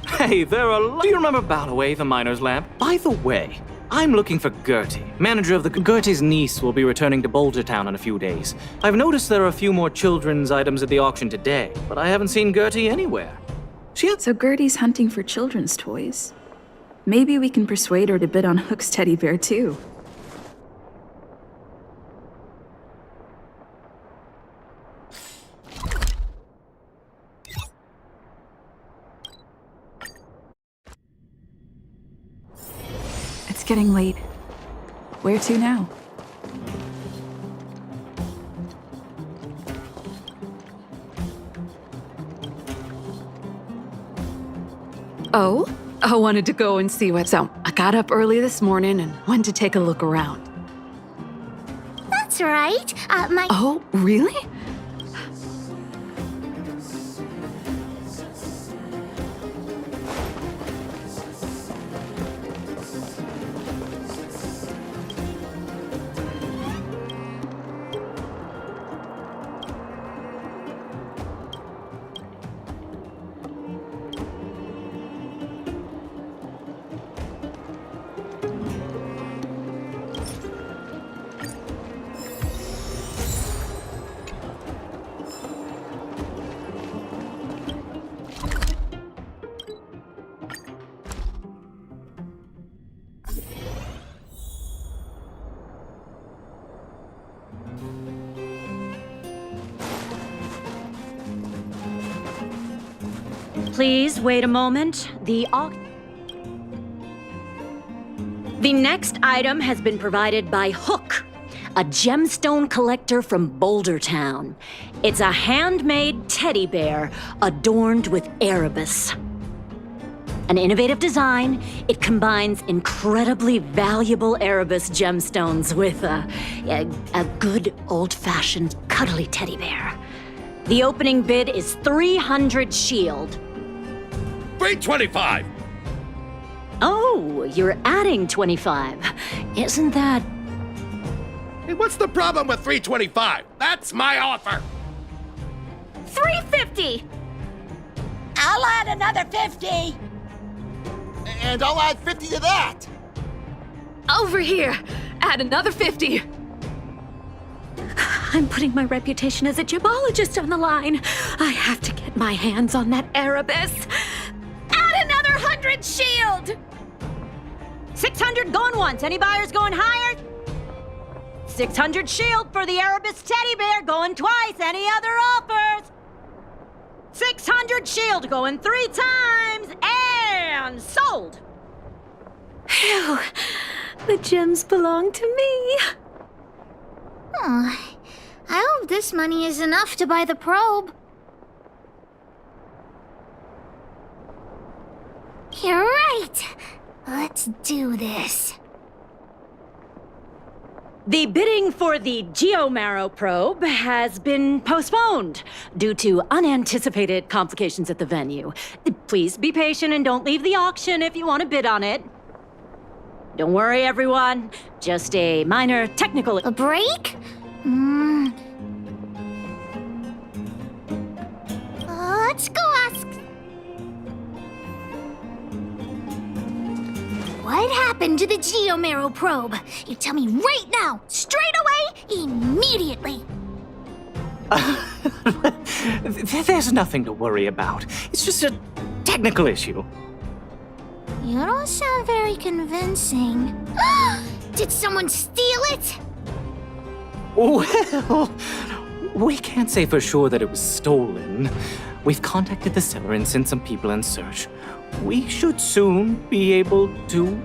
Hey, do you remember Balloway, the miner's lamp? By the way, I'm looking for Gertie, manager of the... Gertie's niece will be returning to Boulder Town in a few days. I've noticed there are a few more children's items at the auction today, but I haven't seen Gertie anywhere. So Gertie's hunting for children's toys. Maybe we can persuade her to bid on Hook's teddy bear too. It's getting late. Where to now? Oh? I wanted to go and see what's out. I got up early this morning and went to take a look around. That's right. Oh, really? Please wait a moment. The next item has been provided by Hook, a gemstone collector from Boulder Town. It's a handmade teddy bear adorned with Erebus. An innovative design, it combines incredibly valuable Erebus gemstones with a good old-fashioned cuddly teddy bear. The opening bid is 300 shield. 325! Oh, you're adding 25. Isn't that... Hey, what's the problem with 325? That's my offer! 350! I'll add another 50! And I'll add 50 to that! Over here! Add another 50! I'm putting my reputation as a gemologist on the line. I have to get my hands on that Erebus. Add another 100 shield! 600 going once. Any buyers going higher? 600 shield for the Erebus teddy bear going twice. Any other offers? 600 shield going 3 times and sold. Phew, the gems belong to me. Oh, I hope this money is enough to buy the probe. You're right. Let's do this. The bidding for the Geomarrow probe has been postponed due to unanticipated complications at the venue. Please be patient and don't leave the auction if you want to bid on it. Don't worry, everyone. Just a minor technical... A break? Let's go ask... What happened to the Geomarrow probe? You tell me right now, straight away, immediately. There's nothing to worry about. It's just a technical issue. You don't sound very convincing. Did someone steal it? Well, we can't say for sure that it was stolen. We've contacted the seller and sent some people in search. We should soon be able to...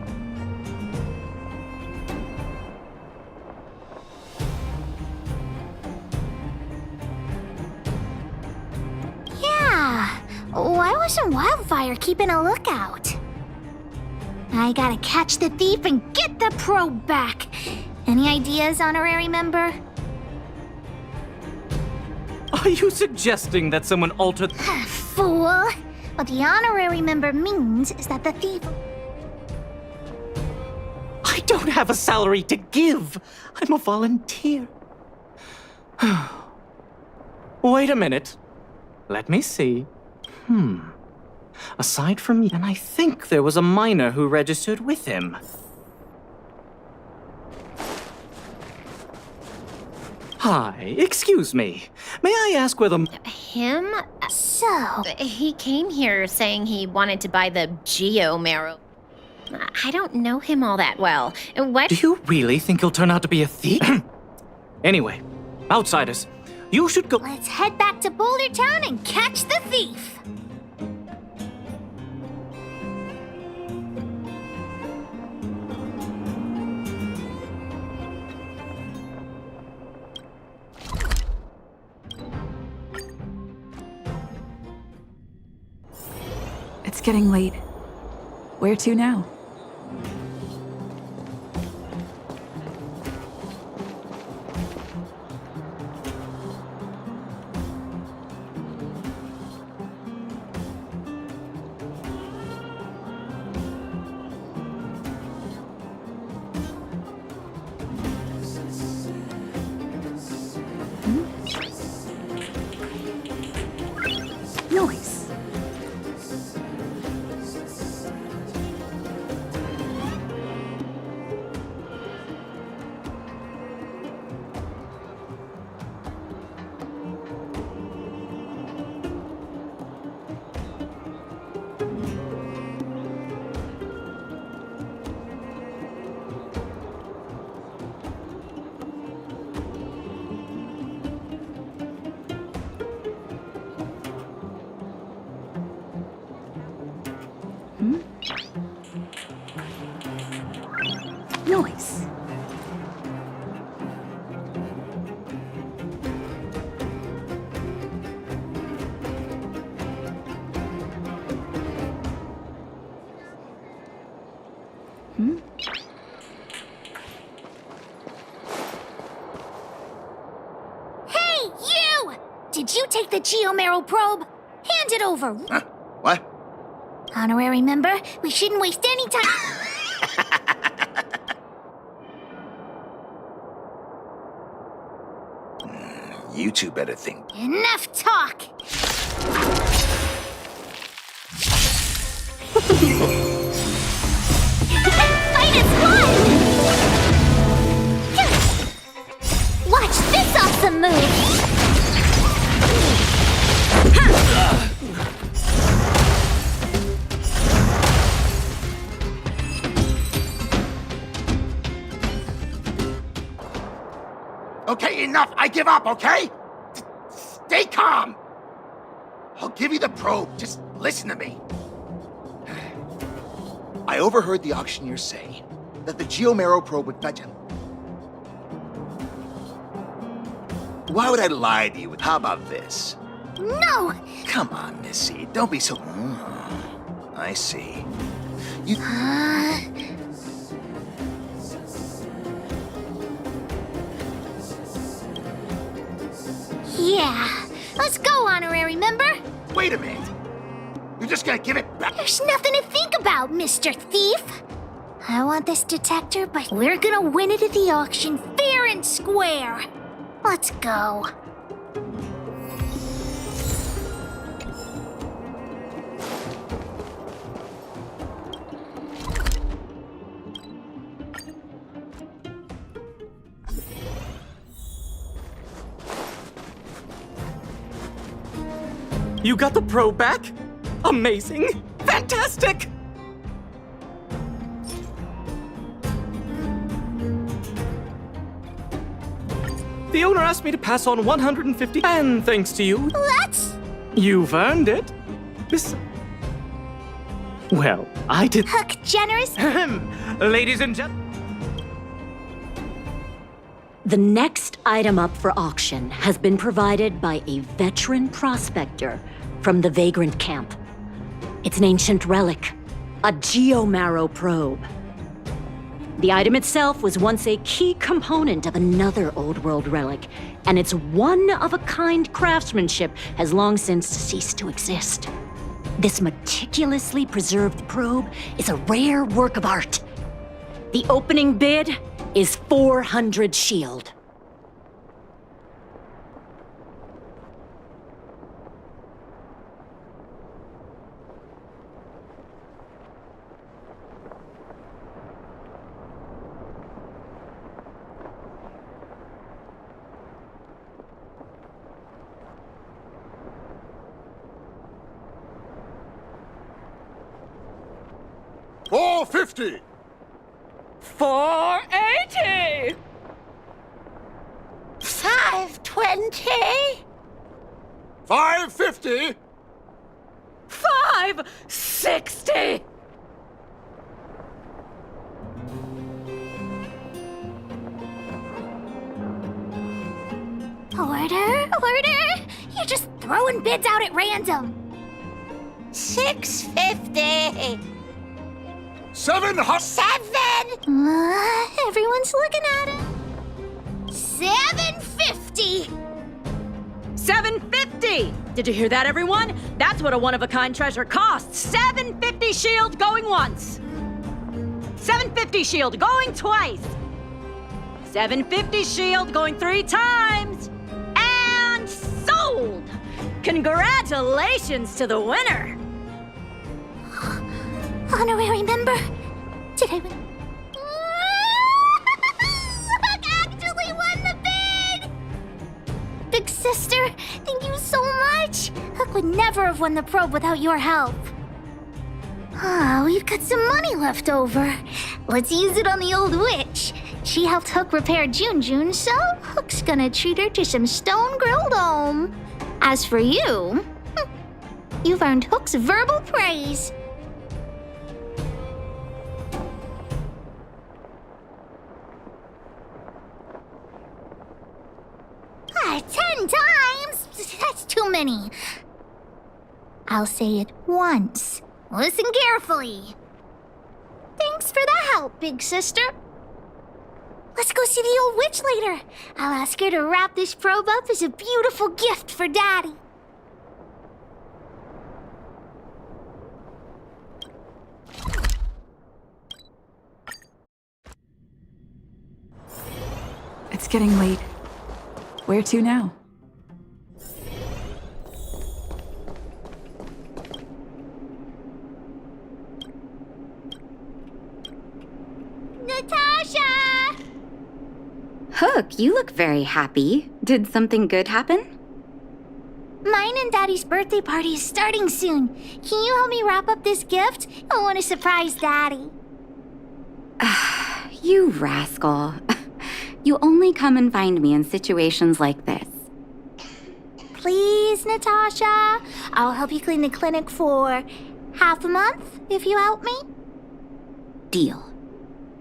Yeah. Why wasn't Wildfire keeping a lookout? I gotta catch the thief and get the probe back. Any ideas, honorary member? Are you suggesting that someone altered... Fool! What the honorary member means is that the thief... I don't have a salary to give. I'm a volunteer. Wait a minute. Let me see. Aside from me, and I think there was a miner who registered with him. Hi, excuse me. May I ask where the... Him? So, he came here saying he wanted to buy the Geo Marrow. I don't know him all that well. What? Do you really think he'll turn out to be a thief? Anyway, outsiders, you should go... Let's head back to Boulder Town and catch the thief. It's getting late. Where to now? Noise. Noise. Hey, you! Did you take the Geomarrow probe? Hand it over. Huh? What? Honorary member, we shouldn't waste any time. You two better think. Enough talk! Fight as one! Watch this awesome move! Okay, enough! I give up, okay? Stay calm! I'll give you the probe, just listen to me. I overheard the auctioneer say that the Geomarrow probe would fetch him. Why would I lie to you? How about this? No! Come on, Missy, don't be so... I see. You... Yeah, let's go, honorary member. Wait a minute. You're just gonna give it back? There's nothing to think about, Mr. Thief. I want this detector, but we're gonna win it at the auction fair and square. Let's go. You got the probe back? Amazing! Fantastic! The owner asked me to pass on 150, and thanks to you... Let's... You've earned it. This... Well, I did... Hook generous... Ladies and gentlemen... The next item up for auction has been provided by a veteran prospector from the Vagrant Camp. It's an ancient relic, a Geomarrow probe. The item itself was once a key component of another old world relic, and its one-of-a-kind craftsmanship has long since ceased to exist. This meticulously preserved probe is a rare work of art. The opening bid is 400 shield. 450. 480. 520. 550. 560. Order? You're just throwing bids out at random. 650. 700. 7! Everyone's looking at it. 750! 750! Did you hear that, everyone? That's what a one-of-a-kind treasure costs. 750 shield going once. 750 shield going twice. 750 shield going 3 times. And sold! Congratulations to the winner. Honorary member? Did I win? Hook actually won the bid! Big sister, thank you so much. Hook would never have won the probe without your help. We've got some money left over. Let's use it on the old witch. She helped Hook repair Jun, so Hook's gonna treat her to some stone-grilled home. As for you, you've earned Hook's verbal praise. 10 times? That's too many. I'll say it once. Listen carefully. Thanks for the help, big sister. Let's go see the old witch later. I'll ask her to wrap this probe up as a beautiful gift for Daddy. It's getting late. Where to now? Natasha! Hook, you look very happy. Did something good happen? Mine and Daddy's birthday party is starting soon. Can you help me wrap up this gift? I want to surprise Daddy. You rascal. You only come and find me in situations like this. Please, Natasha. I'll help you clean the clinic for half a month if you help me. Deal.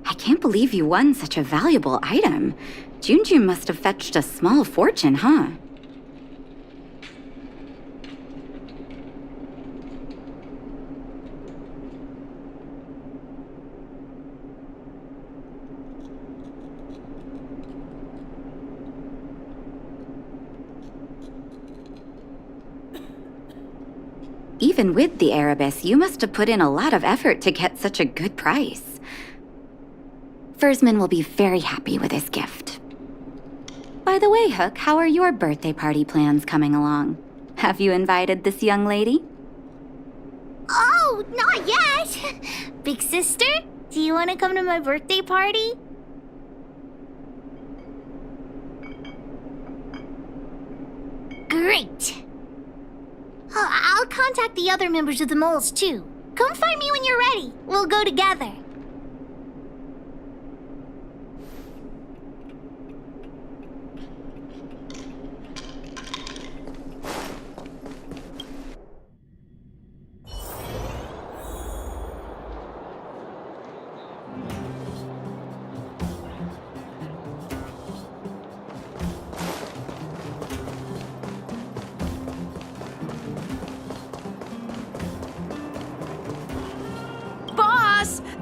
I can't believe you won such a valuable item. Jun must have fetched a small fortune, huh? Even with the Erebus, you must have put in a lot of effort to get such a good price. Fursman will be very happy with his gift. By the way, Hook, how are your birthday party plans coming along? Have you invited this young lady? Oh, not yet. Big sister, do you want to come to my birthday party? Great. I'll contact the other members of the moles, too. Come find me when you're ready. We'll go together.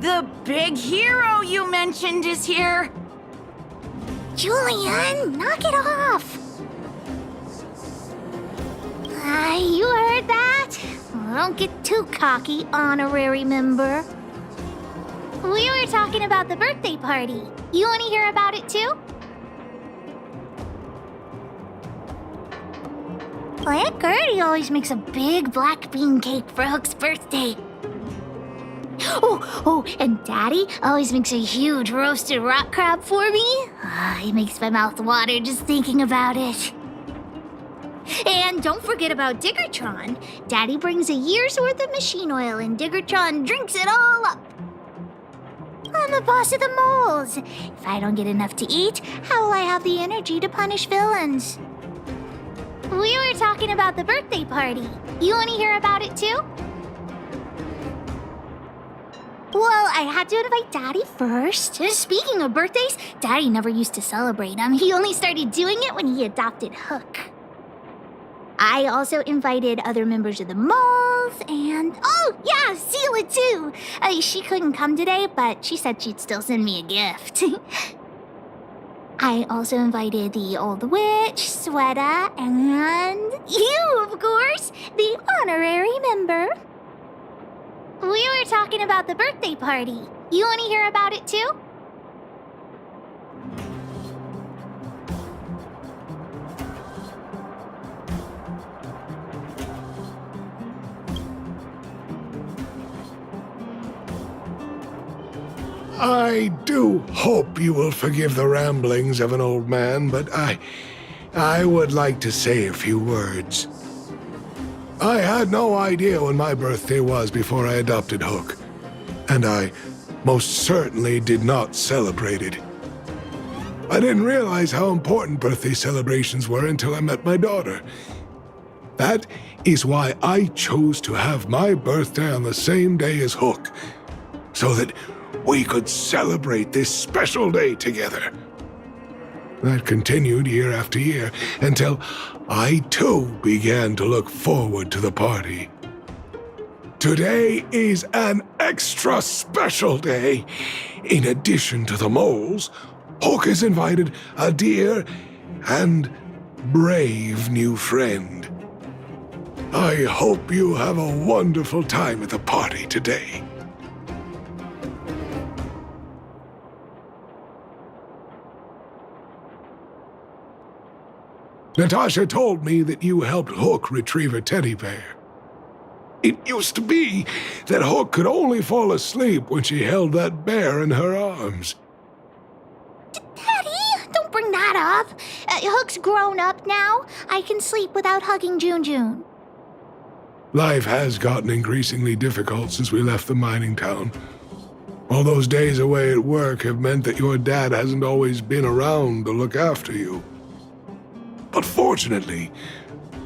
The big hero you mentioned is here. Julian, knock it off. You heard that? Don't get too cocky, honorary member. We were talking about the birthday party. You want to hear about it too? Aunt Gertie always makes a big black bean cake for Hook's birthday. Oh, and Daddy always makes a huge roasted rock crab for me. It makes my mouth water just thinking about it. And don't forget about Diggertron. Daddy brings a year's worth of machine oil and Diggertron drinks it all up. I'm the boss of the moles. If I don't get enough to eat, how will I have the energy to punish villains? We were talking about the birthday party. You want to hear about it too? Well, I had to invite Daddy first. Speaking of birthdays, Daddy never used to celebrate them. He only started doing it when he adopted Hook. I also invited other members of the moles and... Oh, yeah, Seela too! She couldn't come today, but she said she'd still send me a gift. I also invited the old witch, Sweta, and you, of course, the honorary member. We were talking about the birthday party. You want to hear about it too? I do hope you will forgive the ramblings of an old man, but I would like to say a few words. I had no idea when my birthday was before I adopted Hook, and I most certainly did not celebrate it. I didn't realize how important birthday celebrations were until I met my daughter. That is why I chose to have my birthday on the same day as Hook, so that we could celebrate this special day together. That continued year after year until I too began to look forward to the party. Today is an extra special day. In addition to the moles, Hook has invited a dear and brave new friend. I hope you have a wonderful time at the party today. Natasha told me that you helped Hook retrieve a teddy bear. It used to be that Hook could only fall asleep when she held that bear in her arms. Daddy, don't bring that up. Hook's grown up now. I can sleep without hugging June. Life has gotten increasingly difficult since we left the mining town. All those days away at work have meant that your dad hasn't always been around to look after you. But fortunately,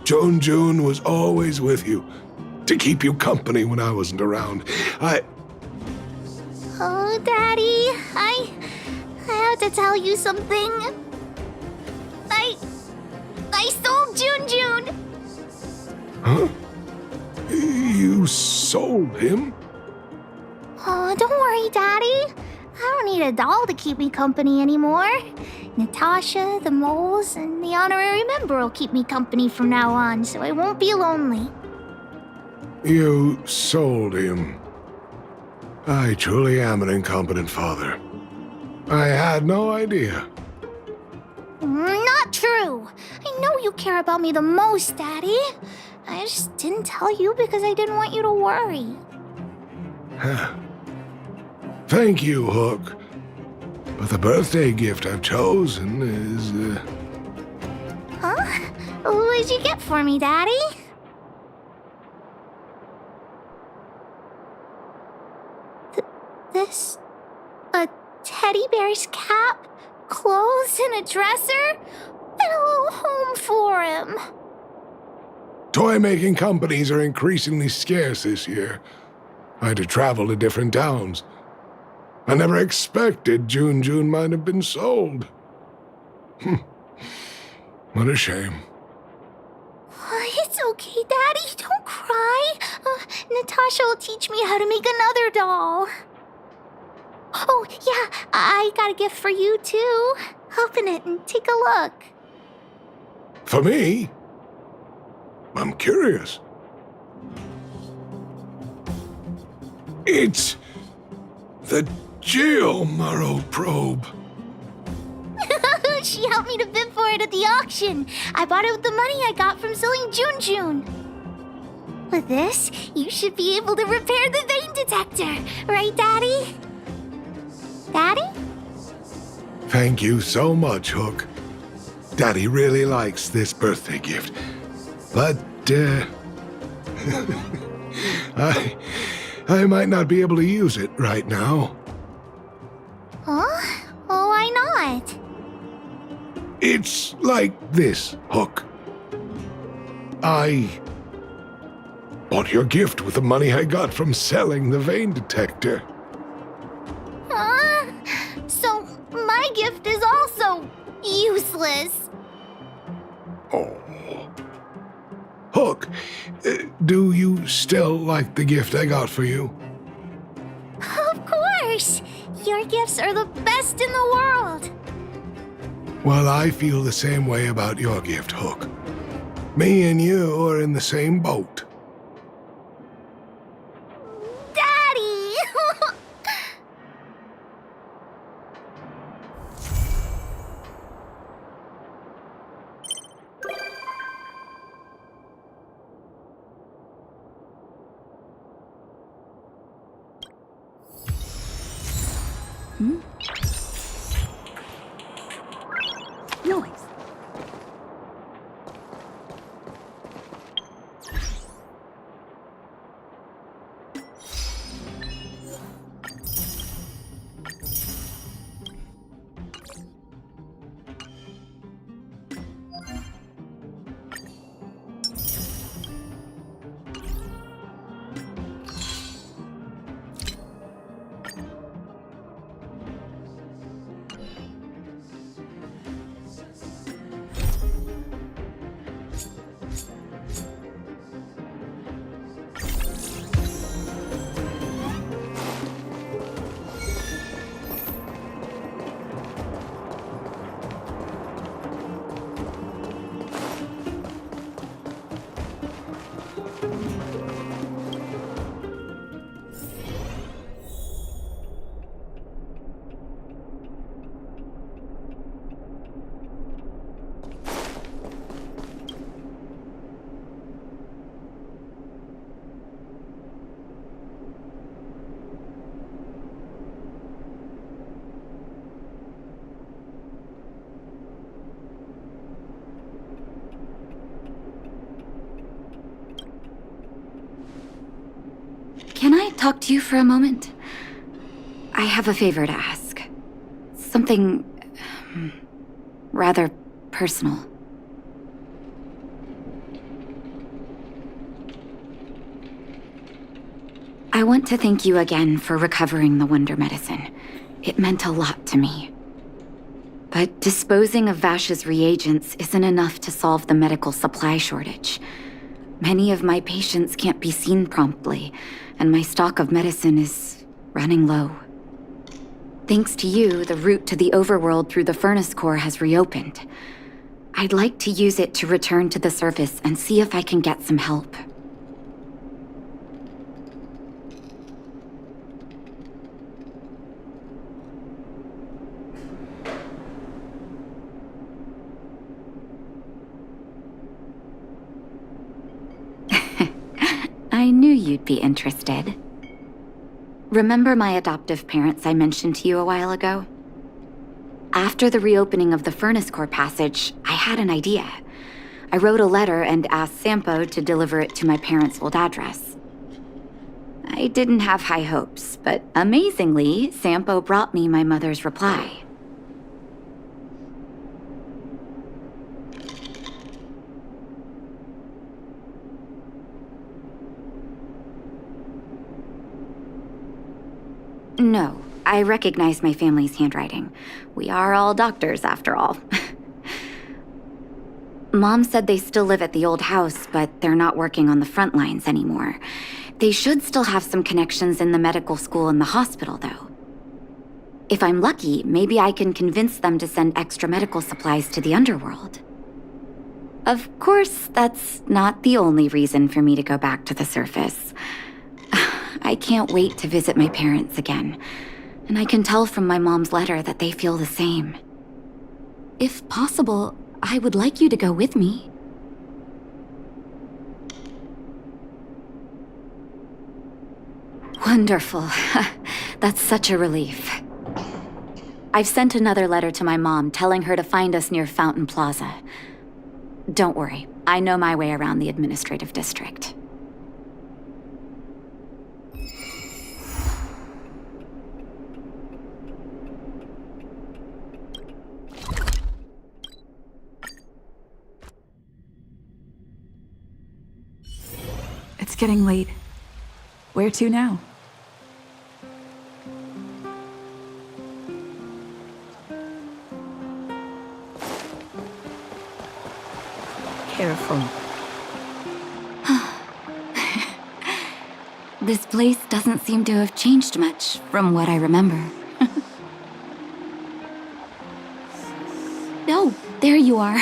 June was always with you, to keep you company when I wasn't around. Oh, Daddy, I have to tell you something. I stole June. Huh? You sold him? Oh, don't worry, Daddy. I don't need a doll to keep me company anymore. Natasha, the moles, and the honorary member will keep me company from now on, so I won't be lonely. You sold him. I truly am an incompetent father. I had no idea. Not true. I know you care about me the most, Daddy. I just didn't tell you because I didn't want you to worry. Thank you, Hook. But the birthday gift I've chosen is, Huh? What did you get for me, Daddy? This... a teddy bear's cap, clothes, and a dresser? And a little home for him. toy-making companies are increasingly scarce this year. I had to travel to different towns. I never expected June might have been sold. What a shame. It's okay, Daddy. Don't cry. Natasha will teach me how to make another doll. Oh, yeah, I got a gift for you, too. Open it and take a look. For me? I'm curious. It's the Geomaro probe. She helped me to bid for it at the auction. I bought it with the money I got from selling June. With this, you should be able to repair the vein detector. Right, Daddy? Daddy? Thank you so much, Hook. Daddy really likes this birthday gift. But, I might not be able to use it right now. It's like this, Hook. I bought your gift with the money I got from selling the vein detector. Huh? So, my gift is also useless. Oh. Hook, do you still like the gift I got for you? Of course! Your gifts are the best in the world! Well, I feel the same way about your gift, Hook. Me and you are in the same boat. Daddy! Noise. Can I talk to you for a moment? I have a favor to ask. Something rather personal. I want to thank you again for recovering the Wonder Medicine. It meant a lot to me. But disposing of Vash's reagents isn't enough to solve the medical supply shortage. Many of my patients can't be seen promptly, and my stock of medicine is running low. Thanks to you, the route to the overworld through the furnace core has reopened. I'd like to use it to return to the surface and see if I can get some help. I knew you'd be interested. Remember my adoptive parents I mentioned to you a while ago? After the reopening of the furnace core passage, I had an idea. I wrote a letter and asked Sampo to deliver it to my parents' old address. I didn't have high hopes, but amazingly, Sampo brought me my mother's reply. No, I recognize my family's handwriting. We are all doctors, after all. Mom said they still live at the old house, but they're not working on the front lines anymore. They should still have some connections in the medical school and the hospital, though. If I'm lucky, maybe I can convince them to send extra medical supplies to the underworld. Of course, that's not the only reason for me to go back to the surface. I can't wait to visit my parents again, and I can tell from my mom's letter that they feel the same. If possible, I would like you to go with me. Wonderful. That's such a relief. I've sent another letter to my mom telling her to find us near Fountain Plaza. Don't worry, I know my way around the administrative district. It's getting late. Where to now? Careful. This place doesn't seem to have changed much from what I remember. Oh, there you are.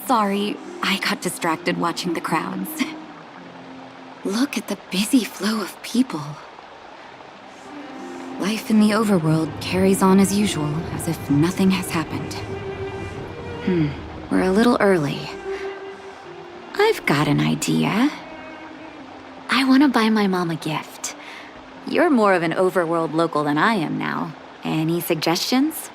Sorry, I got distracted watching the crowds. Look at the busy flow of people. Life in the overworld carries on as usual, as if nothing has happened. We're a little early. I've got an idea. I want to buy my mom a gift. You're more of an overworld local than I am now. Any suggestions?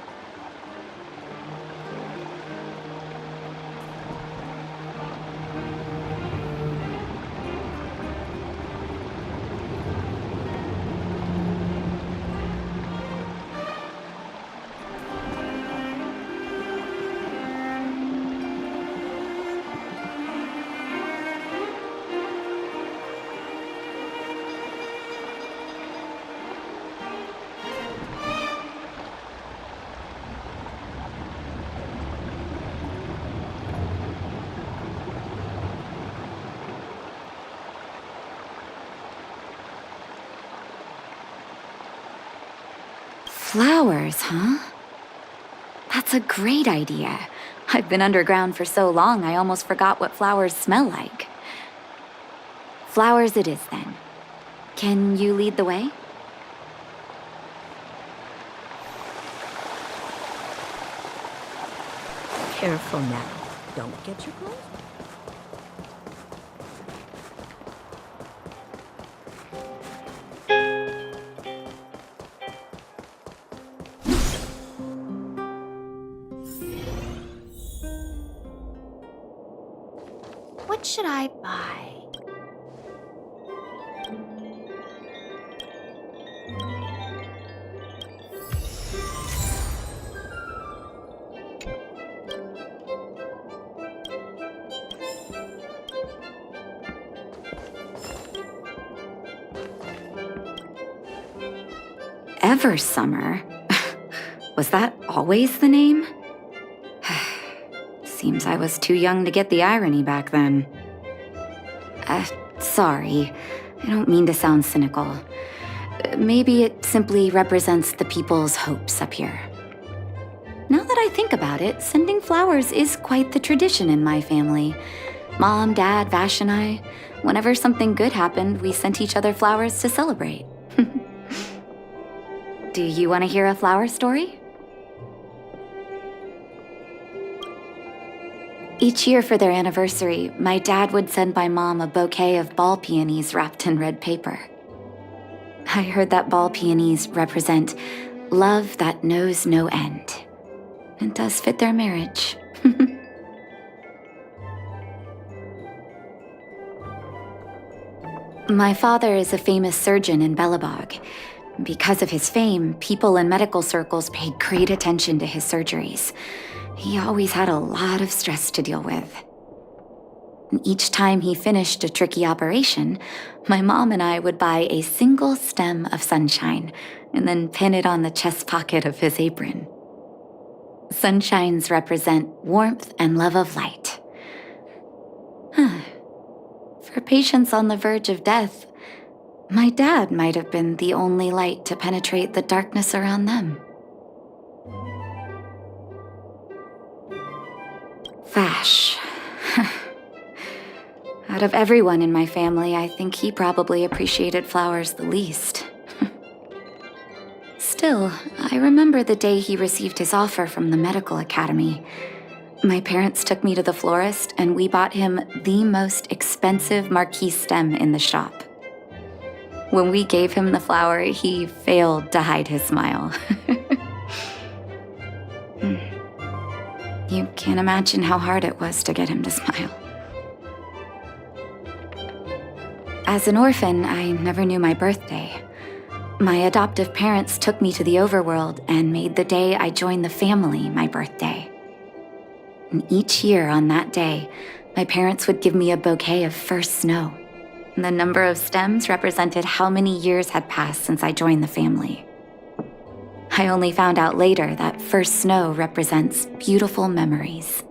Flowers, huh? That's a great idea. I've been underground for so long, I almost forgot what flowers smell like. Flowers it is, then. Can you lead the way? Careful now. Don't get your clothes. What should I buy? Eversummer? Was that always the name? Seems I was too young to get the irony back then. Sorry. I don't mean to sound cynical. Maybe it simply represents the people's hopes up here. Now that I think about it, sending flowers is quite the tradition in my family. Mom, Dad, Vash, and I, whenever something good happened, we sent each other flowers to celebrate. Do you want to hear a flower story? Each year for their anniversary, my dad would send my mom a bouquet of ball peonies wrapped in red paper. I heard that ball peonies represent love that knows no end. It does fit their marriage. My father is a famous surgeon in Belobog. Because of his fame, people in medical circles paid great attention to his surgeries. He always had a lot of stress to deal with. And each time he finished a tricky operation, my mom and I would buy a single stem of sunshine and then pin it on the chest pocket of his apron. Sunshines represent warmth and love of light. For patients on the verge of death, my dad might have been the only light to penetrate the darkness around them. Vash. Out of everyone in my family, I think he probably appreciated flowers the least. Still, I remember the day he received his offer from the medical academy. My parents took me to the florist, and we bought him the most expensive marquise stem in the shop. When we gave him the flower, he failed to hide his smile. You can't imagine how hard it was to get him to smile. As an orphan, I never knew my birthday. My adoptive parents took me to the overworld and made the day I joined the family my birthday. And each year on that day, my parents would give me a bouquet of first snow, The number of stems represented how many years had passed since I joined the family. I only found out later that first snow represents beautiful memories.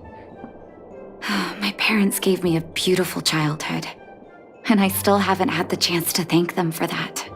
My parents gave me a beautiful childhood, and I still haven't had the chance to thank them for that.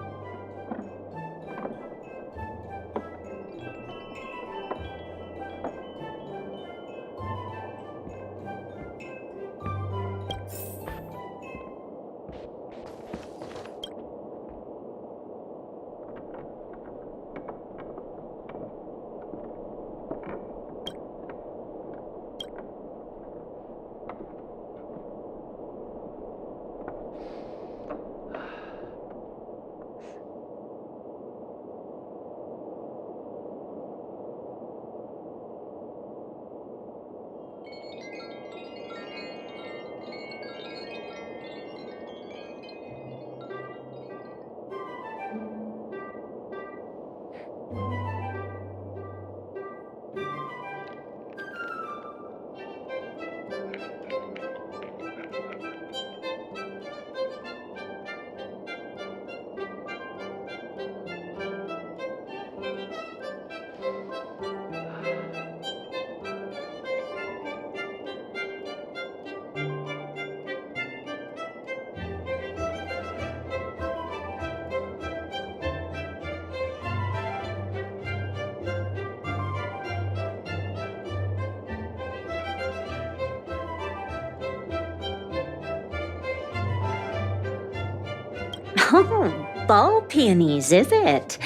Oh, ball peonies, is it?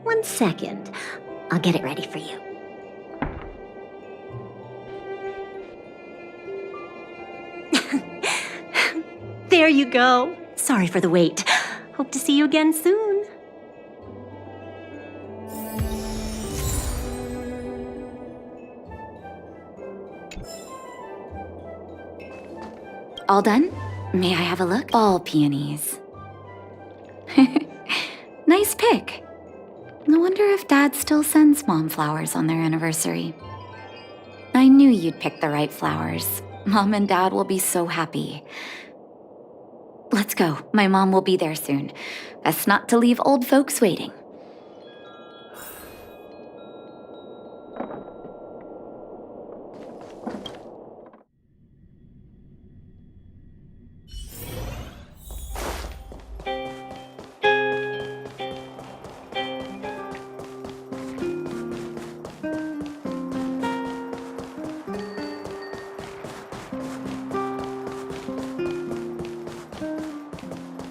1 second. I'll get it ready for you. There you go. Sorry for the wait. Hope to see you again soon. All done? May I have a look? Ball peonies. Nice pick. I wonder if Dad still sends Mom flowers on their anniversary. I knew you'd pick the right flowers. Mom and Dad will be so happy. Let's go. My mom will be there soon. Best not to leave old folks waiting.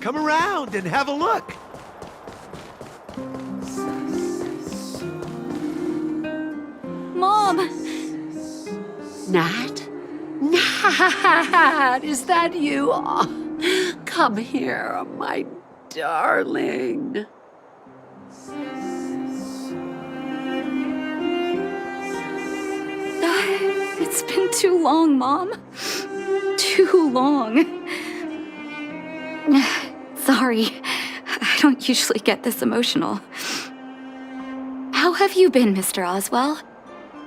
Come around and have a look. Mom! Nat? Nat, is that you? Oh, come here, my darling. It's been too long, Mom. Too long. Sorry, I don't usually get this emotional. How have you been, Mr. Oswell?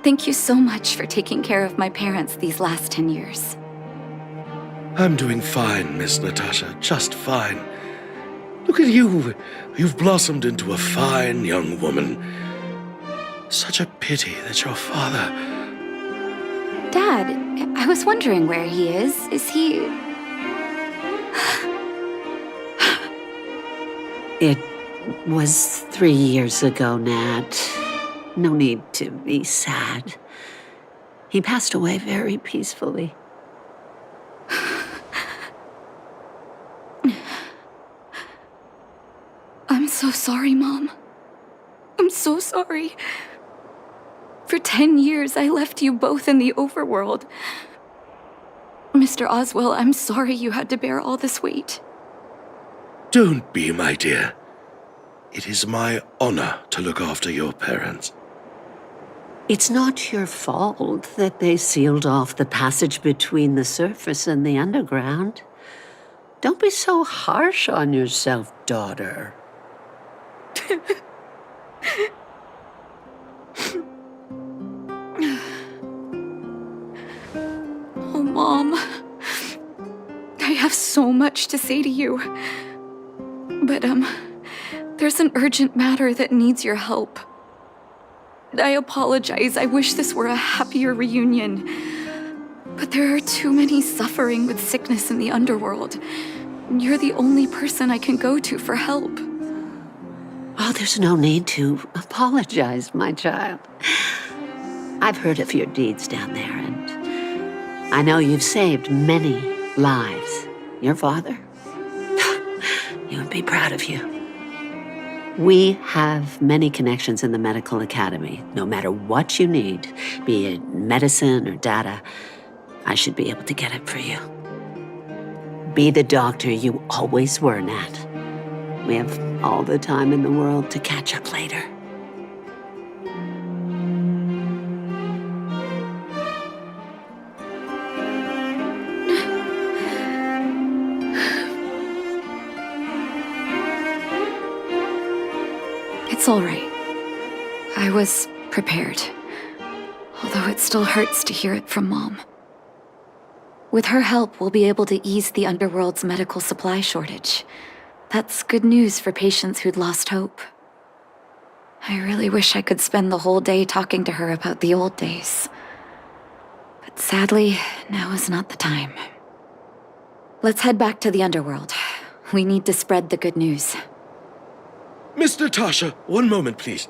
Thank you so much for taking care of my parents these last 10 years. I'm doing fine, Miss Natasha, just fine. Look at you. You've blossomed into a fine young woman. Such a pity that your father... Dad, I was wondering where he is. Is he... It was 3 years ago, Nat. No need to be sad. He passed away very peacefully. I'm so sorry, Mom. I'm so sorry. For 10 years, I left you both in the overworld. Mr. Oswell, I'm sorry you had to bear all this weight. Don't be, my dear. It is my honor to look after your parents. It's not your fault that they sealed off the passage between the surface and the underground. Don't be so harsh on yourself, daughter. Oh, Mom. I have so much to say to you. But, there's an urgent matter that needs your help. I apologize. I wish this were a happier reunion. But there are too many suffering with sickness in the underworld. You're the only person I can go to for help. Oh, there's no need to apologize, my child. I've heard of your deeds down there, and I know you've saved many lives. Your father? He would be proud of you. We have many connections in the medical academy. No matter what you need, be it medicine or data, I should be able to get it for you. Be the doctor you always were, Nat. We have all the time in the world to catch up later. It's all right. I was prepared. Although it still hurts to hear it from Mom. With her help, we'll be able to ease the underworld's medical supply shortage. That's good news for patients who'd lost hope. I really wish I could spend the whole day talking to her about the old days. But sadly, now is not the time. Let's head back to the underworld. We need to spread the good news. Miss Natasha, one moment, please.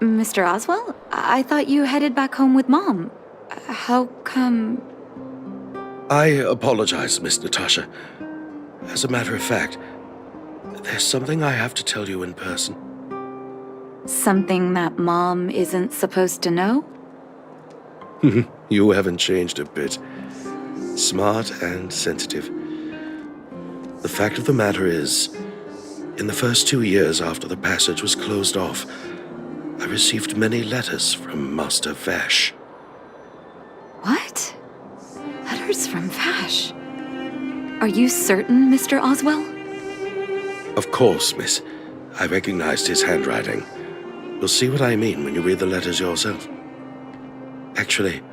Mr. Oswell? I thought you headed back home with Mom. How come... I apologize, Miss Natasha. As a matter of fact, there's something I have to tell you in person. Something that Mom isn't supposed to know? You haven't changed a bit. Smart and sensitive. The fact of the matter is, in the first 2 years after the passage was closed off, I received many letters from Master Vash. What? Letters from Vash? Are you certain, Mr. Oswell? Of course, miss. I recognized his handwriting. You'll see what I mean when you read the letters yourself. Actually,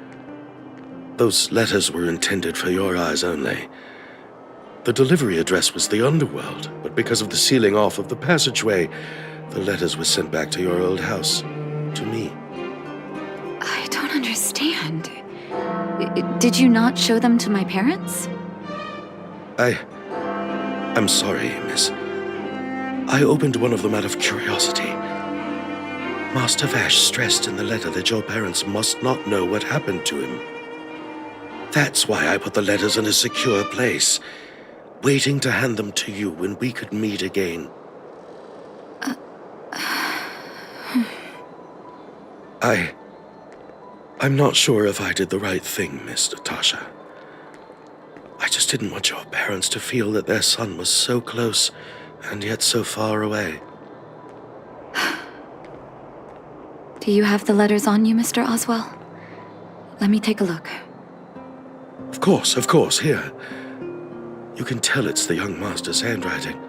those letters were intended for your eyes only. The delivery address was the underworld, but because of the sealing off of the passageway, the letters were sent back to your old house, to me. I don't understand. Did you not show them to my parents? I'm sorry, miss. I opened one of them out of curiosity. Master Vash stressed in the letter that your parents must not know what happened to him. That's why I put the letters in a secure place, waiting to hand them to you when we could meet again. I'm not sure if I did the right thing, Miss Natasha. I just didn't want your parents to feel that their son was so close and yet so far away. Do you have the letters on you, Mr. Oswell? Let me take a look. Of course, here. You can tell it's the young master's handwriting.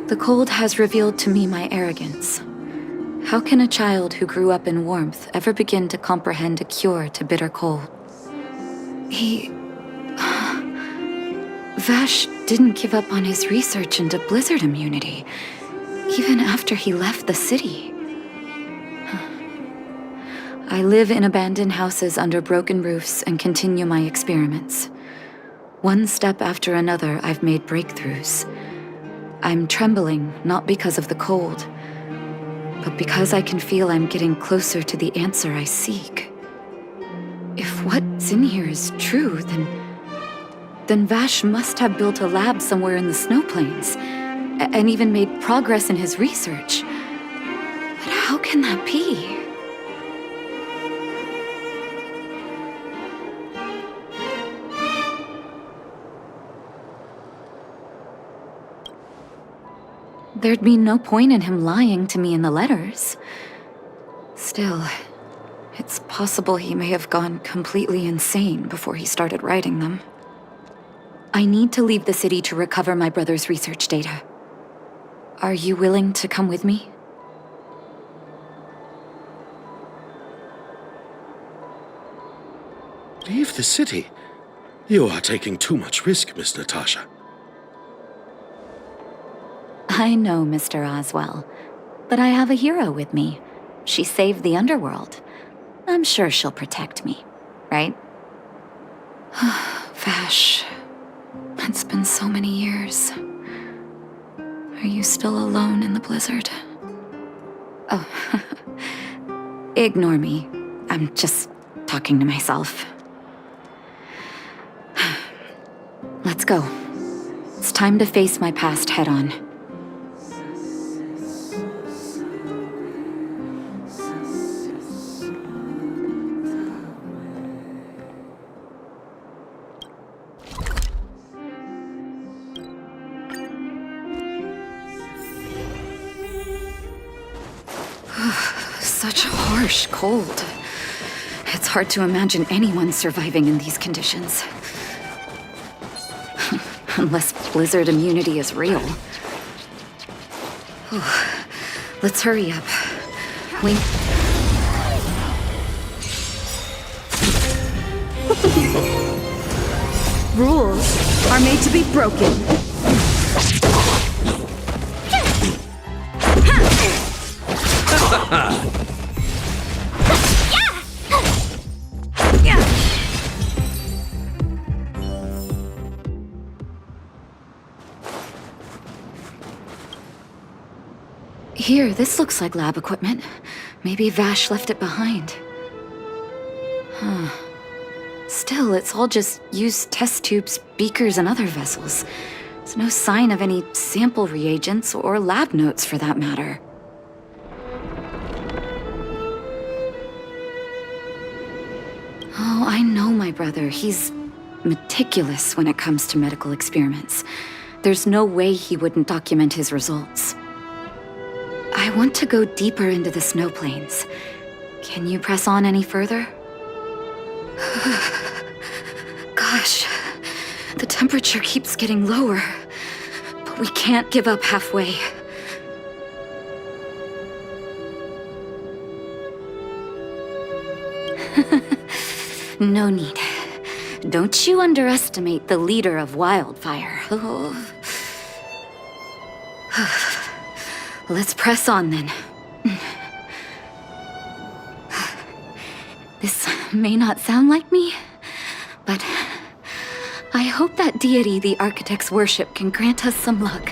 The cold has revealed to me my arrogance. How can a child who grew up in warmth ever begin to comprehend a cure to bitter cold? Vash didn't give up on his research into blizzard immunity, even after he left the city. I live in abandoned houses under broken roofs and continue my experiments. One step after another, I've made breakthroughs. I'm trembling, not because of the cold, but because I can feel I'm getting closer to the answer I seek. If what's in here is true, then Vash must have built a lab somewhere in the snow plains, and even made progress in his research. But how can that be? There'd be no point in him lying to me in the letters. Still, It's possible he may have gone completely insane before he started writing them. I need to leave the city to recover my brother's research data. Are you willing to come with me? Leave the city? You are taking too much risk, Miss Natasha. I know, Mr. Oswell, but I have a hero with me. She saved the underworld. I'm sure she'll protect me, right? Vash, it's been so many years. Are you still alone in the blizzard? Oh, ignore me. I'm just talking to myself. Let's go. It's time to face my past head-on. Such a harsh cold. It's hard to imagine anyone surviving in these conditions. Unless blizzard immunity is real. Let's hurry up. Rules are made to be broken. Here, this looks like lab equipment. Maybe Vash left it behind. Huh. Still, it's all just used test tubes, beakers, and other vessels. There's no sign of any sample reagents or lab notes for that matter. Oh, I know my brother. He's meticulous when it comes to medical experiments. There's no way he wouldn't document his results. I want to go deeper into the snow plains. Can you press on any further? Gosh, the temperature keeps getting lower, but we can't give up halfway. No need. Don't you underestimate the leader of Wildfire. Let's press on then. This may not sound like me, but I hope that deity the architects worship can grant us some luck.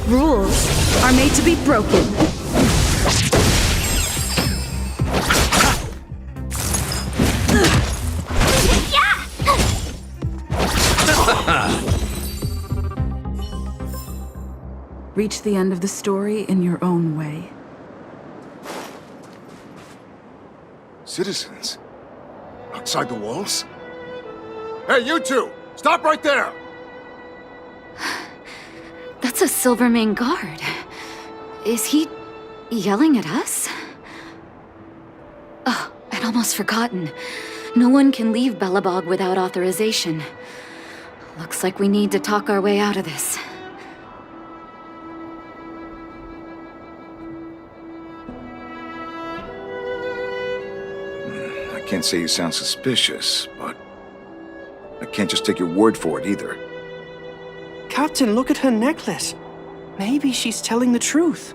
Rules are made to be broken. Reach the end of the story in your own way. Citizens? Outside the walls? Hey, you two! Stop right there! That's a Silvermane guard. Is he yelling at us? Oh, I'd almost forgotten. No one can leave Belobog without authorization. Looks like we need to talk our way out of this. I can't say you sound suspicious, but I can't just take your word for it either. Captain, look at her necklace. Maybe she's telling the truth.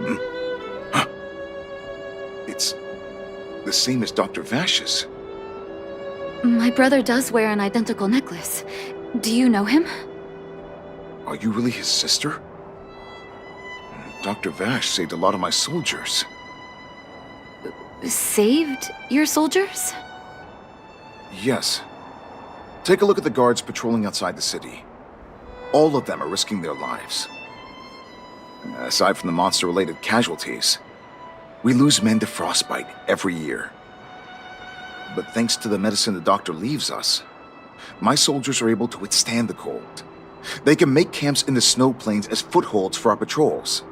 Huh. It's the same as Dr. Vash's. My brother does wear an identical necklace. Do you know him? Are you really his sister? Dr. Vash saved a lot of my soldiers. Saved your soldiers? Yes. Take a look at the guards patrolling outside the city. All of them are risking their lives. Aside from the monster-related casualties, we lose men to frostbite every year. But thanks to the medicine the doctor leaves us, my soldiers are able to withstand the cold. They can make camps in the snow plains as footholds for our patrols.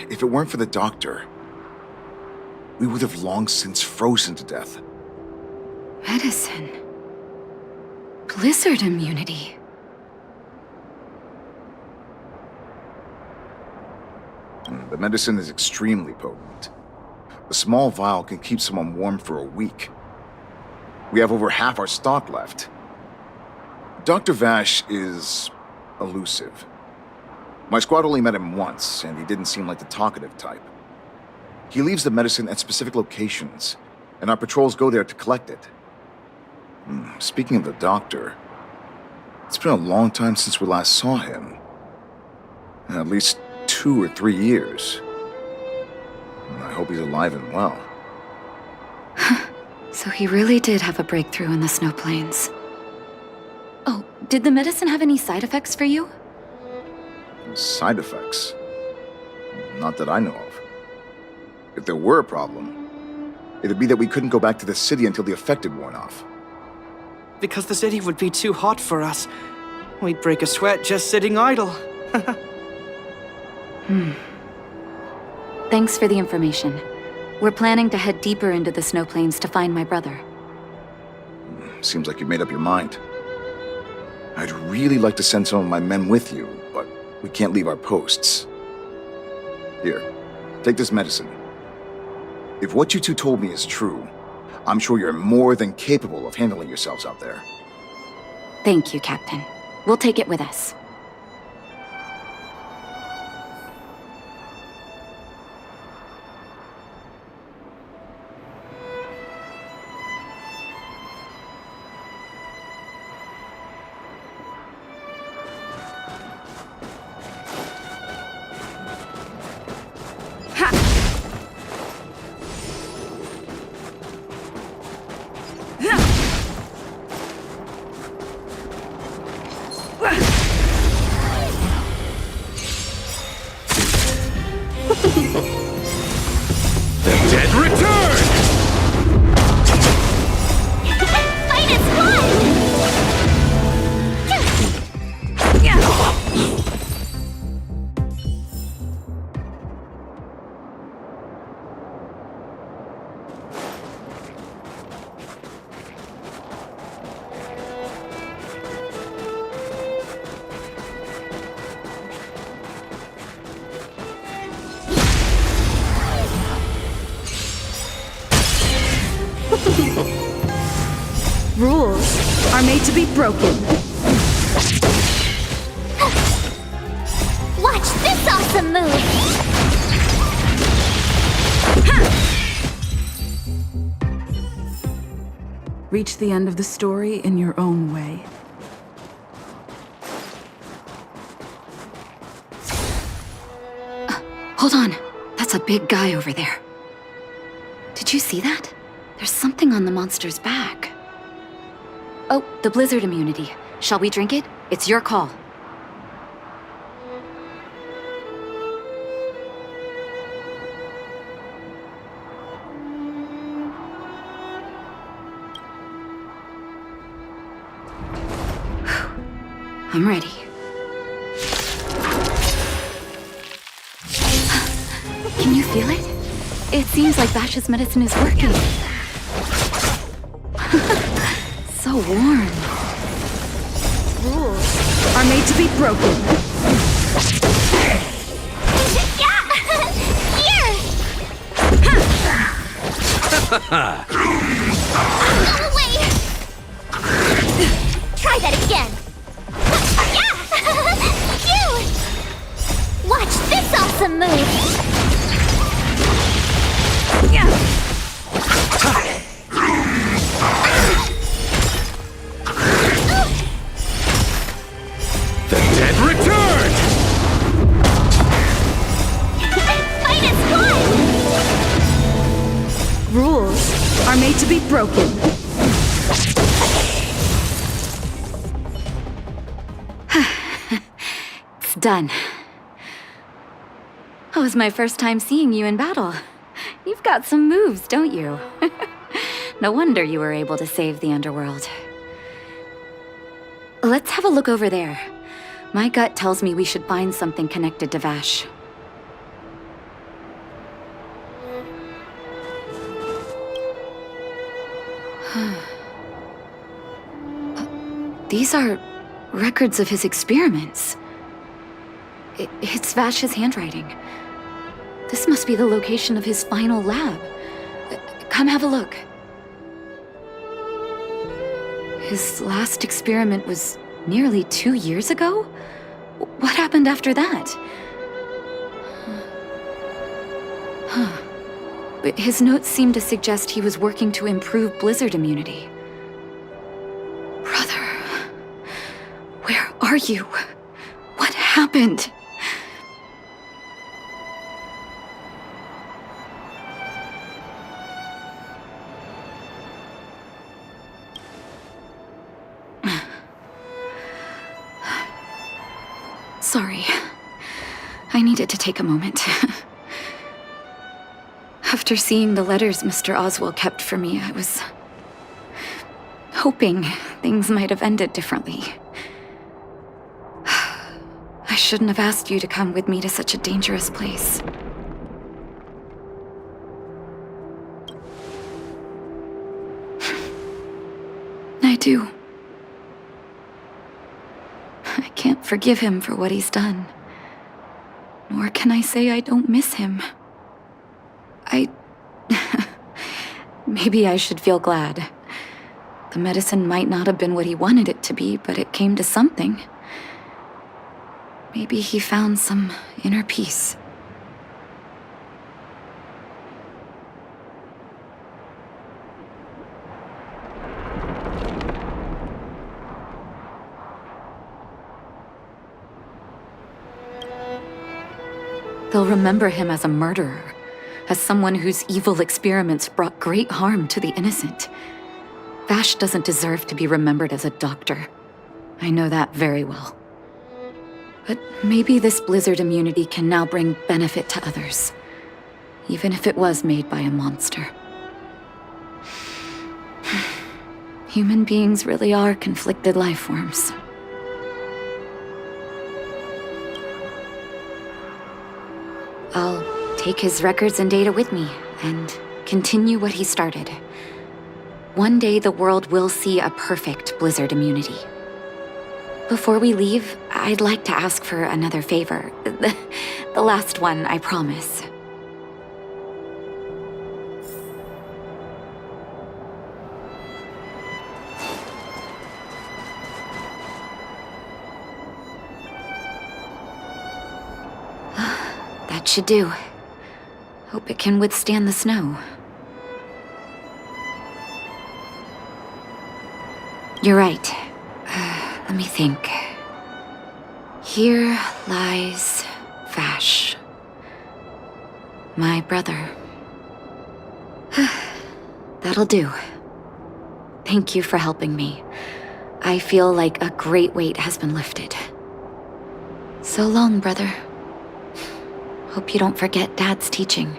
If it weren't for the doctor, we would have long since frozen to death. Medicine. Blizzard immunity. The medicine is extremely potent. A small vial can keep someone warm for a week. We have over half our stock left. Dr. Vash is elusive. My squad only met him once, and he didn't seem like the talkative type. He leaves the medicine at specific locations, and our patrols go there to collect it. Speaking of the doctor, it's been a long time since we last saw him. At least 2 or 3 years. I hope he's alive and well. So he really did have a breakthrough in the snow plains. Oh, did the medicine have any side effects for you? Side effects? Not that I know of. If there were a problem, it'd be that we couldn't go back to the city until the effect had worn off. Because the city would be too hot for us. We'd break a sweat just sitting idle. Thanks for the information. We're planning to head deeper into the snow plains to find my brother. Seems like you've made up your mind. I'd really like to send some of my men with you, but we can't leave our posts. Here, take this medicine. If what you two told me is true, I'm sure you're more than capable of handling yourselves out there. Thank you, Captain. We'll take it with us. Rules are made to be broken. Watch this awesome move! Reach the end of the story in your own way. Hold on. That's a big guy over there. Did you see that? There's something on the monster's back. Oh, the blizzard immunity. Shall we drink it? It's your call. I'm ready. Can you feel it? It seems like Vash's medicine is working. So warm. Rules are made to be broken. Go away! Try that again. Cute! Watch this awesome move! The dead return! Rules are made to be broken. Done. That was my first time seeing you in battle. You've got some moves, don't you? No wonder you were able to save the underworld. Let's have a look over there. My gut tells me we should find something connected to Vash. These are records of his experiments. It's Vash's handwriting. This must be the location of his final lab. Come have a look. His last experiment was nearly 2 years ago? What happened after that? But his notes seem to suggest he was working to improve blizzard immunity. Brother, where are you? What happened? Sorry. I needed to take a moment. After seeing the letters Mr. Oswald kept for me, I was hoping things might have ended differently. I shouldn't have asked you to come with me to such a dangerous place. I do. I can't forgive him for what he's done. Nor can I say I don't miss him. Maybe I should feel glad. The medicine might not have been what he wanted it to be, but it came to something. Maybe he found some inner peace. They'll remember him as a murderer, as someone whose evil experiments brought great harm to the innocent. Vash doesn't deserve to be remembered as a doctor. I know that very well. But maybe this blizzard immunity can now bring benefit to others, even if it was made by a monster. Human beings really are conflicted life forms. I'll take his records and data with me and continue what he started. One day the world will see a perfect blizzard immunity. Before we leave, I'd like to ask for another favor. The last one, I promise. That should do. Hope it can withstand the snow. You're right. Let me think. Here lies Vash. My brother. That'll do. Thank you for helping me. I feel like a great weight has been lifted. So long, brother. Hope you don't forget Dad's teaching.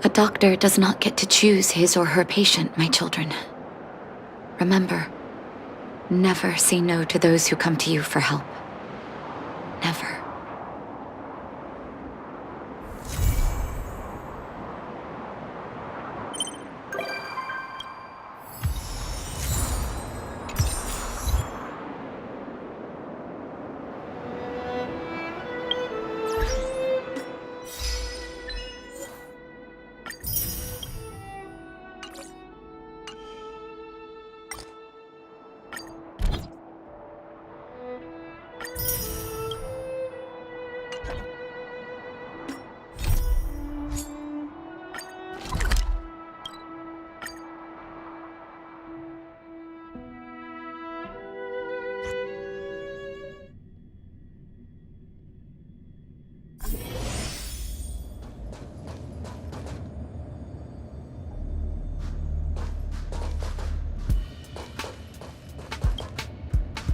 A doctor does not get to choose his or her patient, my children. Remember, never say no to those who come to you for help. Never.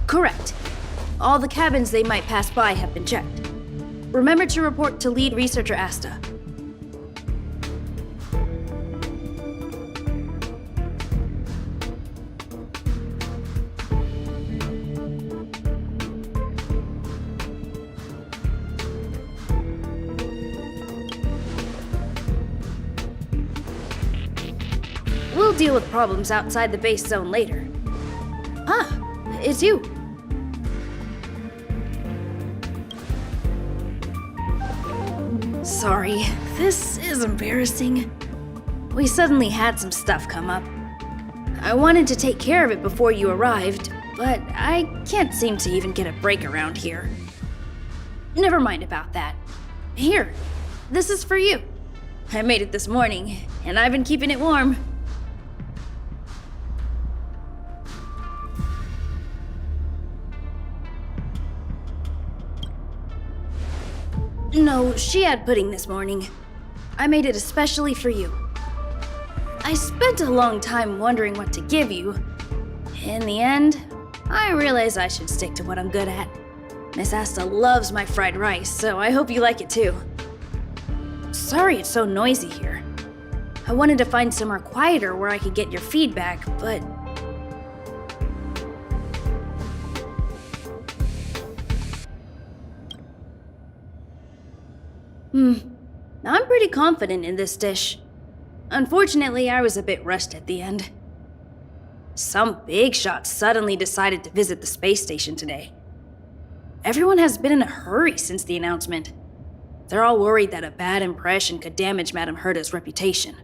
Correct. All the cabins they might pass by have been checked. Remember to report to lead researcher Asta. We'll deal with problems outside the base zone later. Ah, it's you. Sorry, this is embarrassing. We suddenly had some stuff come up. I wanted to take care of it before you arrived, but I can't seem to even get a break around here. Never mind about that. Here, this is for you. I made it this morning, and I've been keeping it warm. No, she had pudding this morning. I made it especially for you. I spent a long time wondering what to give you. In the end, I realized I should stick to what I'm good at. Miss Asta loves my fried rice, so I hope you like it too. Sorry it's so noisy here. I wanted to find somewhere quieter where I could get your feedback, but... I'm pretty confident in this dish. Unfortunately, I was a bit rushed at the end. Some big shot suddenly decided to visit the space station today. Everyone has been in a hurry since the announcement. They're all worried that a bad impression could damage Madame Herta's reputation.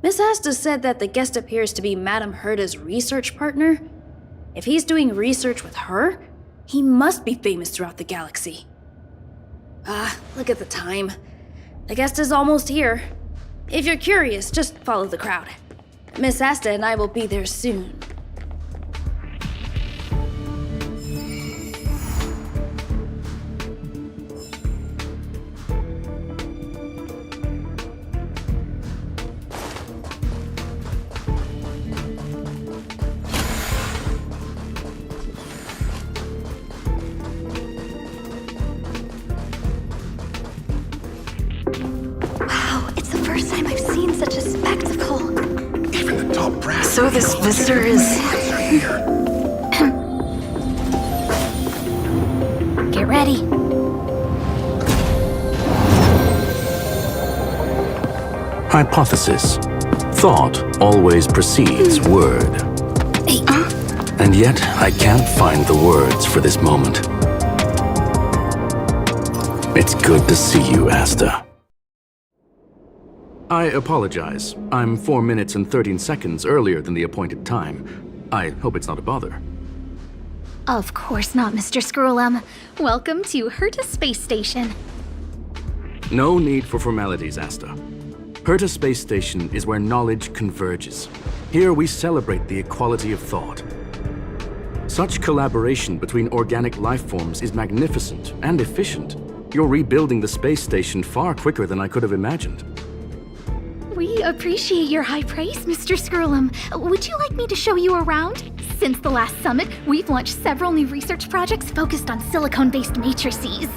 Miss Asta said that the guest appears to be Madame Herta's research partner. If he's doing research with her, he must be famous throughout the galaxy. Look at the time. The guest is almost here. If you're curious, just follow the crowd. Miss Asta and I will be there soon. So this visitor is... Get ready. Hypothesis. Thought always precedes word. And yet, I can't find the words for this moment. It's good to see you, Asta. I apologize. I'm 4 minutes and 13 seconds earlier than the appointed time. I hope it's not a bother. Of course not, Mr. Scrollum. Welcome to Herta Space Station. No need for formalities, Asta. Herta Space Station is where knowledge converges. Here we celebrate the equality of thought. Such collaboration between organic life forms is magnificent and efficient. You're rebuilding the space station far quicker than I could have imagined. We appreciate your high praise, Mr. Scrollum. Would you like me to show you around? Since the last summit, we've launched several new research projects focused on silicone-based matrices.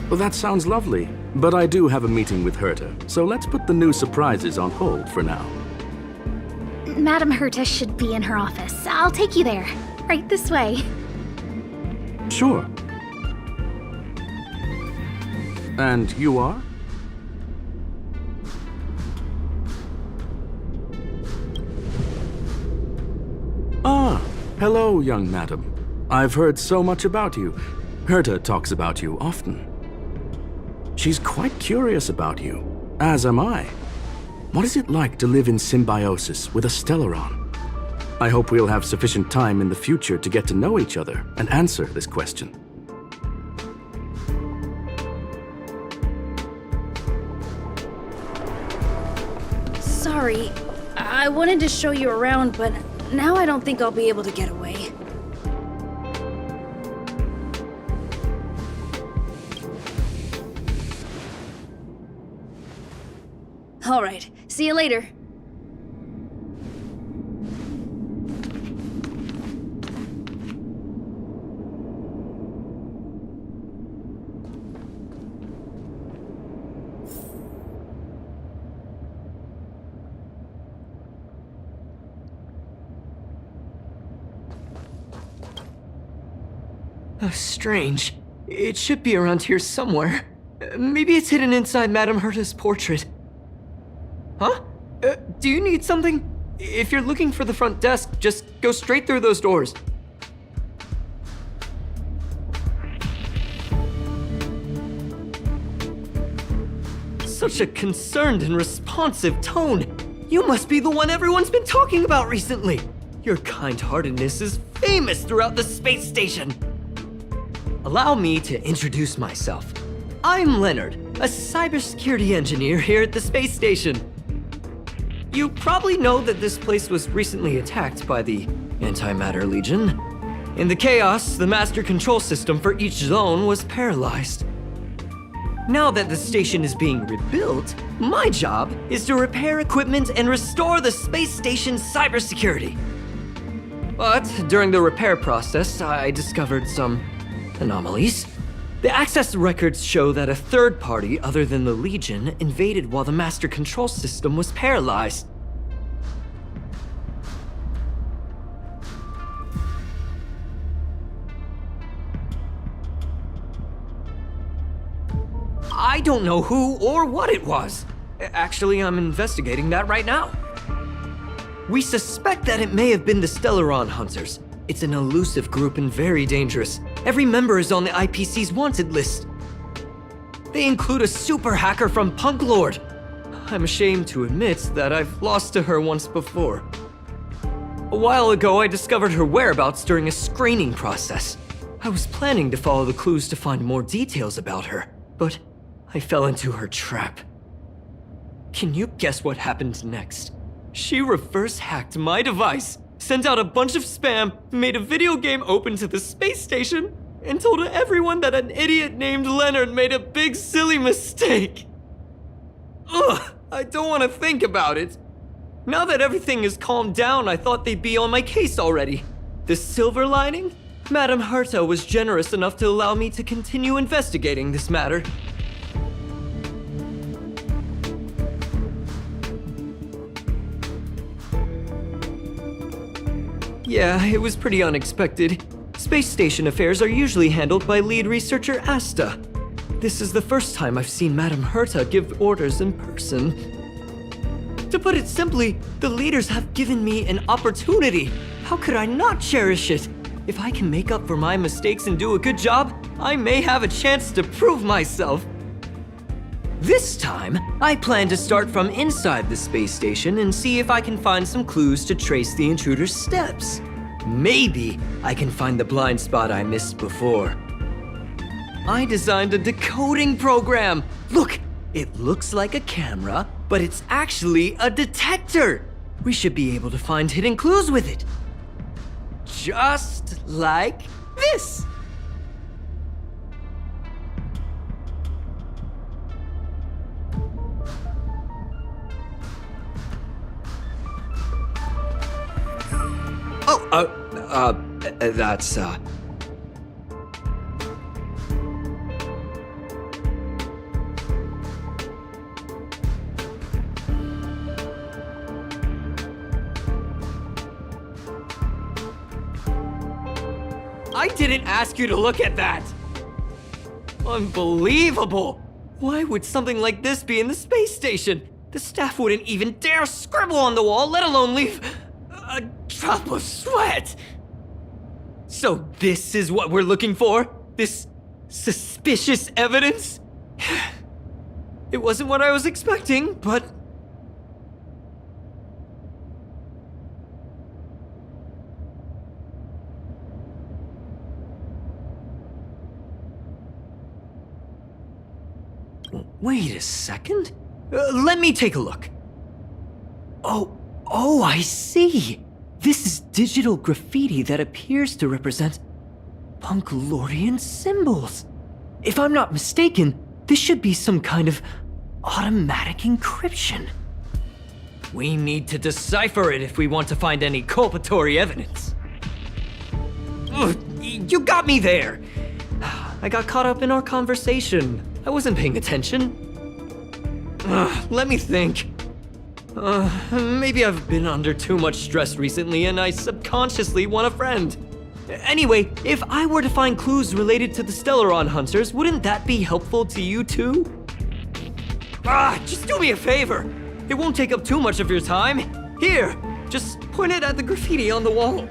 Well, that sounds lovely, but I do have a meeting with Herta, so let's put the new surprises on hold for now. Madame Herta should be in her office. I'll take you there. Right this way. Sure. And you are? Ah, hello, young madam. I've heard so much about you. Herta talks about you often. She's quite curious about you, as am I. What is it like to live in symbiosis with a Stellaron? I hope we'll have sufficient time in the future to get to know each other and answer this question. Sorry, I wanted to show you around, but now I don't think I'll be able to get away. All right, see you later. Strange. It should be around here somewhere. Maybe it's hidden inside Madame Herta's portrait. Huh? Do you need something? If you're looking for the front desk, just go straight through those doors. Such a concerned and responsive tone. You must be the one everyone's been talking about recently. Your kind-heartedness is famous throughout the space station. Allow me to introduce myself. I'm Leonard, a cybersecurity engineer here at the space station. You probably know that this place was recently attacked by the Antimatter Legion. In the chaos, the master control system for each zone was paralyzed. Now that the station is being rebuilt, my job is to repair equipment and restore the space station's cybersecurity. But during the repair process, I discovered some anomalies. The access records show that a third party other than the Legion invaded while the master control system was paralyzed. I don't know who or what it was. Actually, I'm investigating that right now. We suspect that it may have been the Stellaron Hunters. It's an elusive group and very dangerous. Every member is on the IPC's wanted list. They include a super hacker from Punk Lord. I'm ashamed to admit that I've lost to her once before. A while ago, I discovered her whereabouts during a screening process. I was planning to follow the clues to find more details about her, but I fell into her trap. Can you guess what happened next? She reverse hacked my device, sent out a bunch of spam, made a video game open to the space station, and told everyone that an idiot named Leonard made a big silly mistake. Ugh, I don't want to think about it. Now that everything is calmed down, I thought they'd be on my case already. The silver lining? Madame Herta was generous enough to allow me to continue investigating this matter. Yeah, it was pretty unexpected. Space station affairs are usually handled by lead researcher Asta. This is the first time I've seen Madame Herta give orders in person. To put it simply, the leaders have given me an opportunity. How could I not cherish it? If I can make up for my mistakes and do a good job, I may have a chance to prove myself. This time, I plan to start from inside the space station and see if I can find some clues to trace the intruder's steps. Maybe I can find the blind spot I missed before. I designed a decoding program. Look, it looks like a camera, but it's actually a detector. We should be able to find hidden clues with it. Just like this. That's, I didn't ask you to look at that! Unbelievable! Why would something like this be in the space station? The staff wouldn't even dare scribble on the wall, let alone leave a drop of sweat! So this is what we're looking for? This suspicious evidence? It wasn't what I was expecting, but... Wait a second? Let me take a look. Oh, I see. This is digital graffiti that appears to represent Punklorian symbols. If I'm not mistaken, this should be some kind of automatic encryption. We need to decipher it if we want to find any culpatory evidence. Ugh, you got me there. I got caught up in our conversation. I wasn't paying attention. Let me think. Maybe I've been under too much stress recently and I subconsciously want a friend. Anyway, if I were to find clues related to the Stellaron Hunters, wouldn't that be helpful to you too? Just do me a favor. It won't take up too much of your time. Here, just point it at the graffiti on the wall.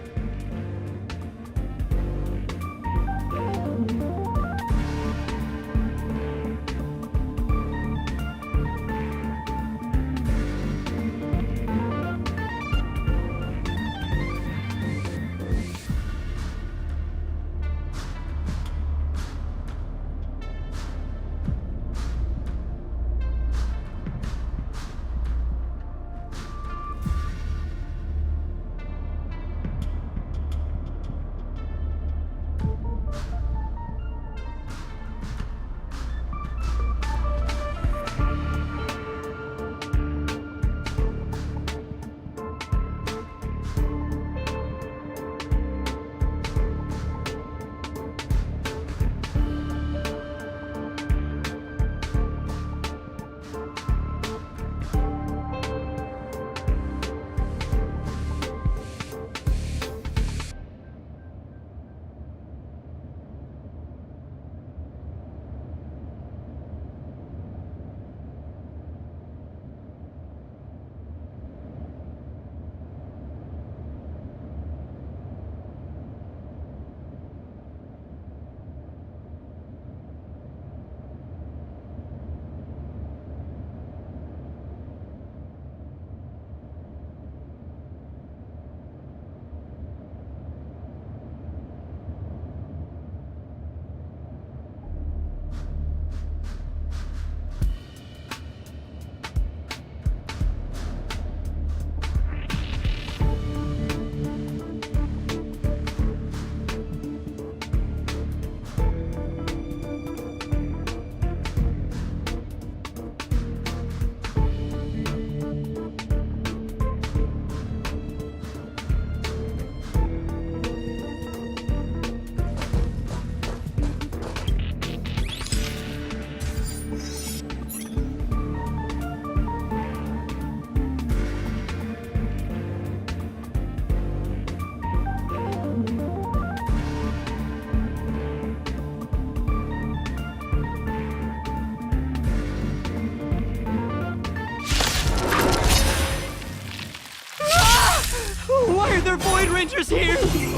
Why are there Void Rangers here? Here!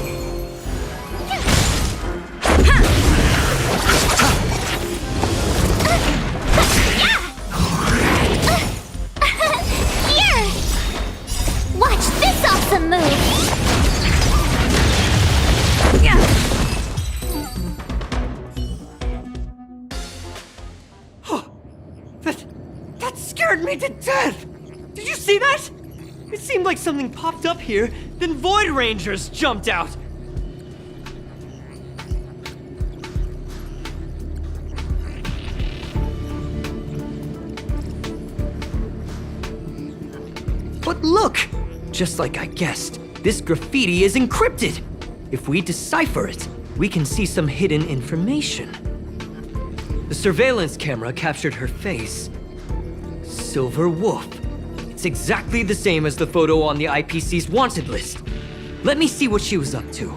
Watch this awesome move! That scared me to death! Did you see that? It seemed like something popped up here, then Void Rangers jumped out. But look! Just like I guessed, this graffiti is encrypted. If we decipher it, we can see some hidden information. The surveillance camera captured her face. Silver Wolf. It's exactly the same as the photo on the IPC's wanted list. Let me see what she was up to.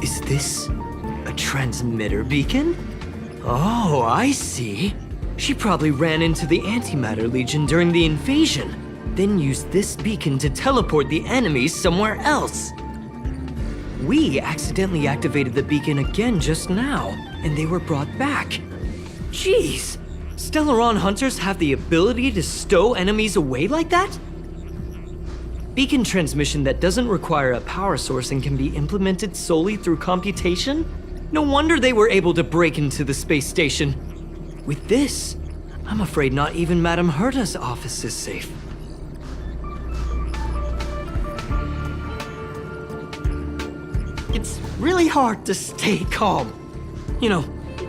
Is this a transmitter beacon? Oh, I see. She probably ran into the Antimatter Legion during the invasion, then used this beacon to teleport the enemies somewhere else. We accidentally activated the beacon again just now, and they were brought back. Jeez, Stellaron Hunters have the ability to stow enemies away like that? Beacon transmission that doesn't require a power source and can be implemented solely through computation? No wonder they were able to break into the space station. With this, I'm afraid not even Madame Herta's office is safe. It's really hard to stay calm. You know,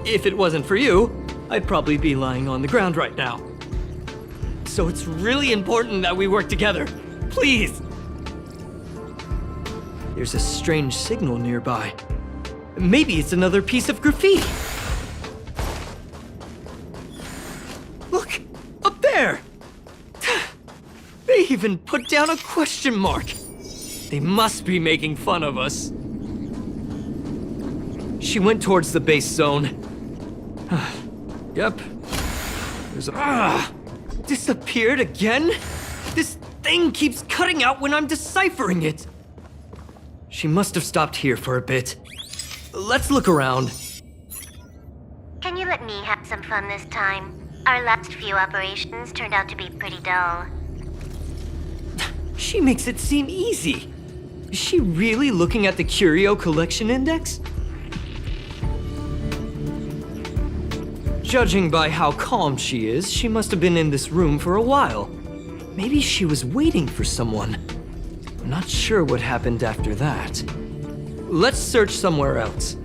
if it wasn't for you, I'd probably be lying on the ground right now. So it's really important that we work together. Please! There's a strange signal nearby. Maybe it's another piece of graffiti. Look! Up there! They even put down a question mark. They must be making fun of us. she went towards the base zone. Yep. Disappeared again? This thing keeps cutting out when I'm deciphering it. She must have stopped here for a bit. Let's look around. Can you let me have some fun this time? Our last few operations turned out to be pretty dull. She makes it seem easy. Is she really looking at the Curio Collection Index? Judging by how calm she is, she must have been in this room for a while. Maybe she was waiting for someone. I'm not sure what happened after that. Let's search somewhere else.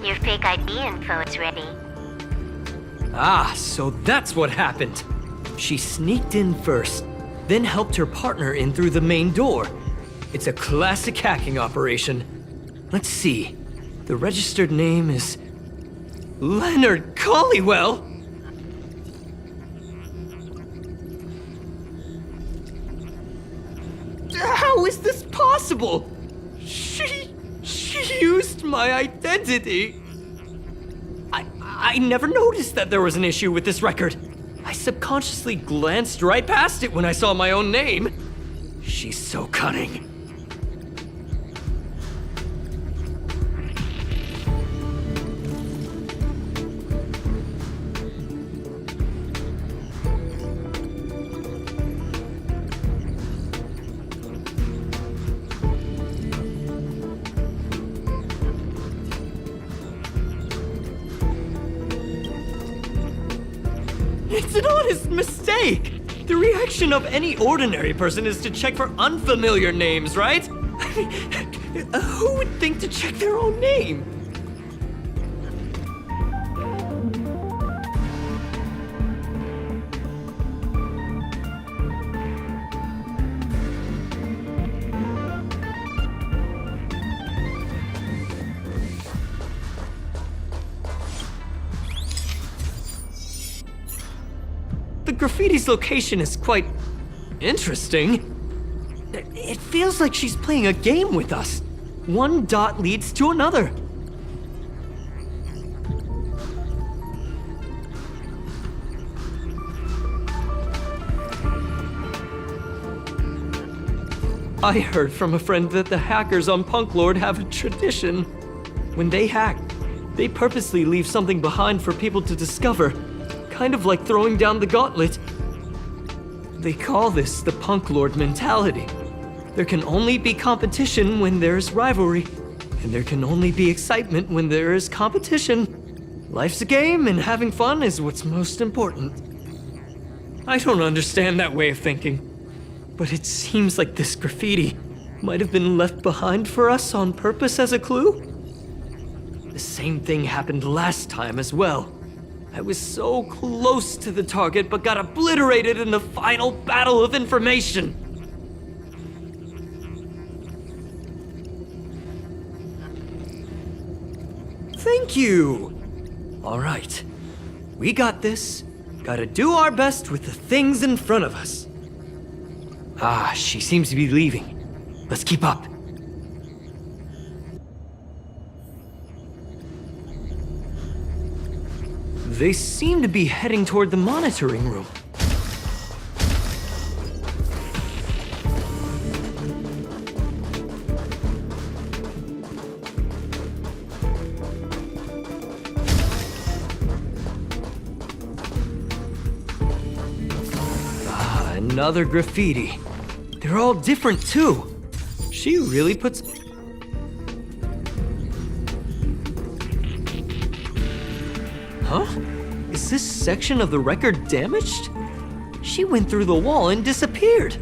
Your fake ID info is ready. Ah, so that's what happened. She sneaked in first, then helped her partner in through the main door. It's a classic hacking operation. Let's see. The registered name is Leonard Collywell. How is this possible? She used my identity. I never noticed that there was an issue with this record. I subconsciously glanced right past it when I saw my own name. She's so cunning. It's an honest mistake! The reaction of any ordinary person is to check for unfamiliar names, right? Who would think to check their own name? The graffiti's location is quite interesting. It feels like she's playing a game with us. One dot leads to another. I heard from a friend that the hackers on Punk Lord have a tradition. When they hack, they purposely leave something behind for people to discover. Kind of like throwing down the gauntlet. They call this the Punk Lord mentality. There can only be competition when there's rivalry, and there can only be excitement when there is competition. Life's a game, and having fun is what's most important. I don't understand that way of thinking, but it seems like this graffiti might have been left behind for us on purpose as a clue. The same thing happened last time as well. I was so close to the target, but got obliterated in the final battle of information. Thank you. All right, we got this. Gotta do our best with the things in front of us. Ah, she seems to be leaving. Let's keep up. They seem to be heading toward the monitoring room. Another graffiti. They're all different too. She really puts... Huh? Is this section of the record damaged? She went through the wall and disappeared.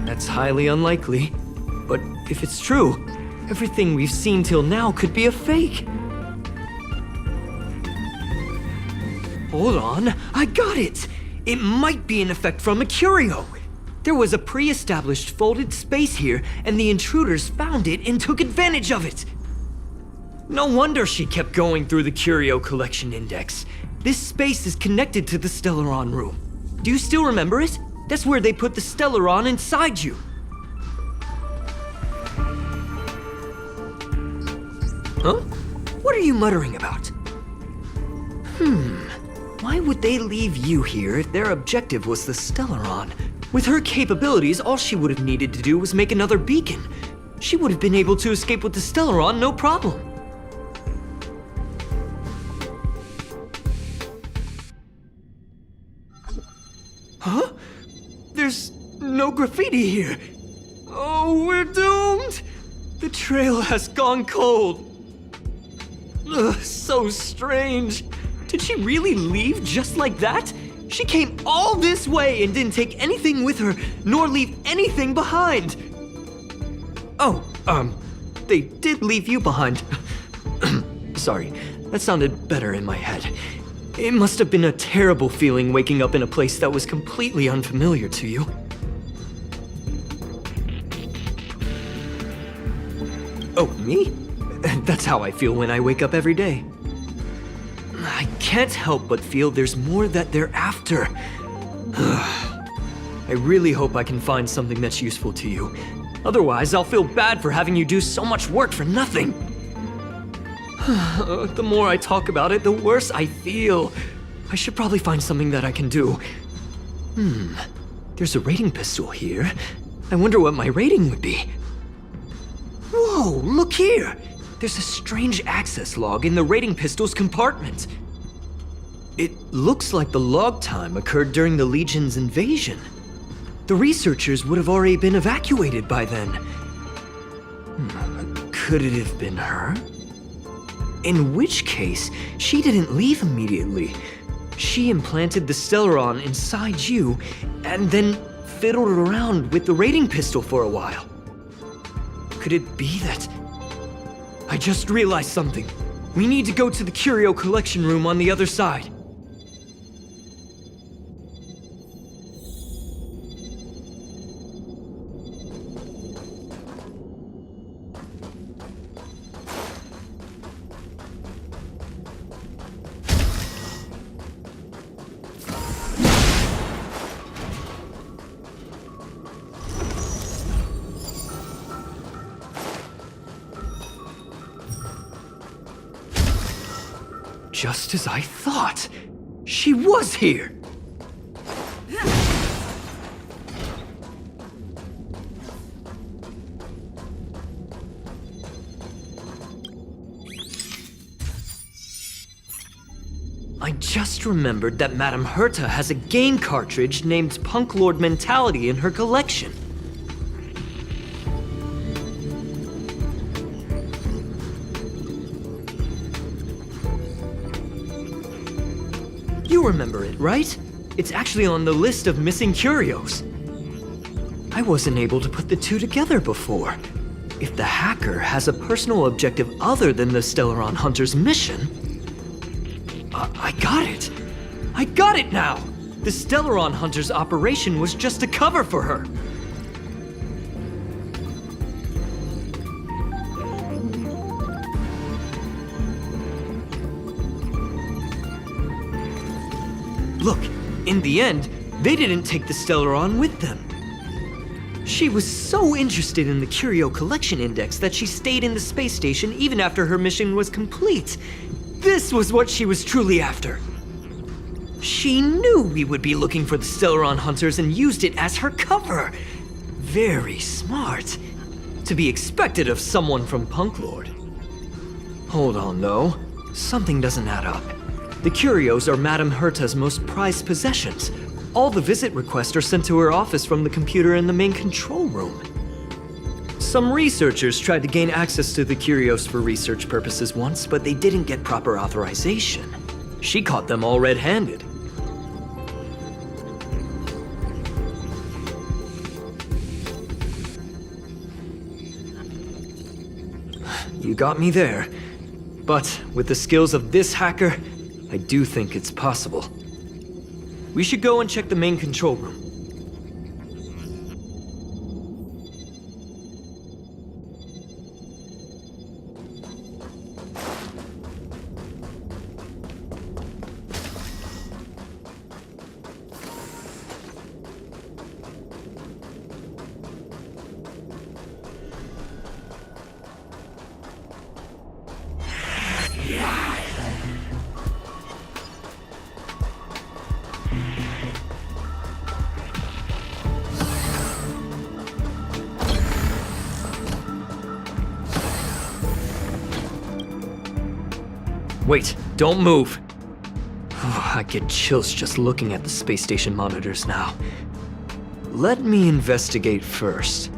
That's highly unlikely. But if it's true, everything we've seen till now could be a fake. Hold on, I got it! It might be an effect from a curio. There was a pre-established folded space here, and the intruders found it and took advantage of it. No wonder she kept going through the curio collection index. This space is connected to the Stellaron room. Do you still remember it? That's where they put the Stellaron inside you. Huh? What are you muttering about? Why would they leave you here if their objective was the Stellaron? With her capabilities, all she would have needed to do was make another beacon. She would have been able to escape with the Stellaron, no problem. Huh? There's no graffiti here. Oh, we're doomed! The trail has gone cold. Ugh, so strange. Did she really leave just like that? She came all this way and didn't take anything with her, nor leave anything behind. Oh, they did leave you behind. Sorry, that sounded better in my head. It must have been a terrible feeling waking up in a place that was completely unfamiliar to you. Oh, me? That's how I feel when I wake up every day. I can't help but feel there's more that they're after. I really hope I can find something that's useful to you. Otherwise, I'll feel bad for having you do so much work for nothing. The more I talk about it, the worse I feel. I should probably find something that I can do. There's a rating pistol here. I wonder what my rating would be. Whoa, look here! There's a strange access log in the rating pistol's compartment. It looks like the log time occurred during the Legion's invasion. The researchers would have already been evacuated by then. Could it have been her? In which case, she didn't leave immediately. She implanted the Stellaron inside you, and then fiddled around with the rating pistol for a while. Could it be that... I just realized something. We need to go to the curio collection room on the other side. Just as I thought. She was here! I just remembered that Madame Herta has a game cartridge named Punk Lord Mentality in her collection. You remember it, right? It's actually on the list of missing curios. I wasn't able to put the two together before. If the hacker has a personal objective other than the Stellaron Hunter's mission... I got it! I got it now! The Stellaron Hunter's operation was just a cover for her. Look, in the end, they didn't take the Stellaron with them. She was so interested in the Curio Collection Index that she stayed in the space station even after her mission was complete. This was what she was truly after. She knew we would be looking for the Stellaron Hunters and used it as her cover. Very smart. To be expected of someone from Punk Lord. Hold on, though. Something doesn't add up. The curios are Madame Herta's most prized possessions. All the visit requests are sent to her office from the computer in the main control room. Some researchers tried to gain access to the curios for research purposes once, but they didn't get proper authorization. She caught them all red-handed. You got me there. But with the skills of this hacker, I do think it's possible. We should go and check the main control room. Wait, don't move. Oh, I get chills just looking at the space station monitors now. Let me investigate first.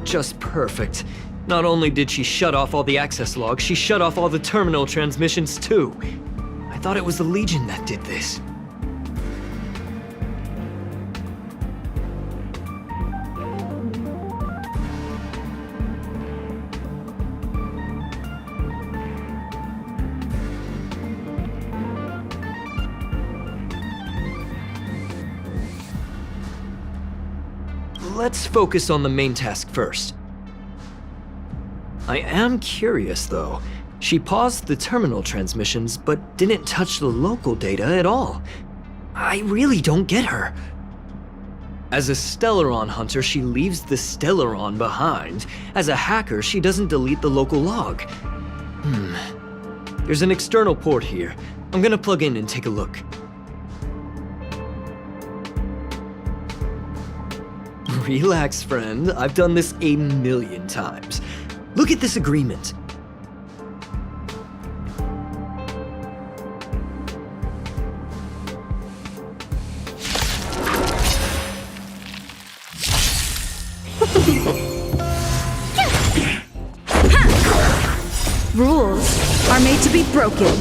Just perfect. Not only did she shut off all the access logs, she shut off all the terminal transmissions too. I thought it was the Legion that did this. Let's focus on the main task first. I am curious, though. She paused the terminal transmissions, but didn't touch the local data at all. I really don't get her. As a Stellaron hunter, she leaves the Stellaron behind. As a hacker, she doesn't delete the local log. There's an external port here. I'm gonna plug in and take a look. Relax, friend. I've done this 1,000,000 times. Look at this agreement. Rules are made to be broken.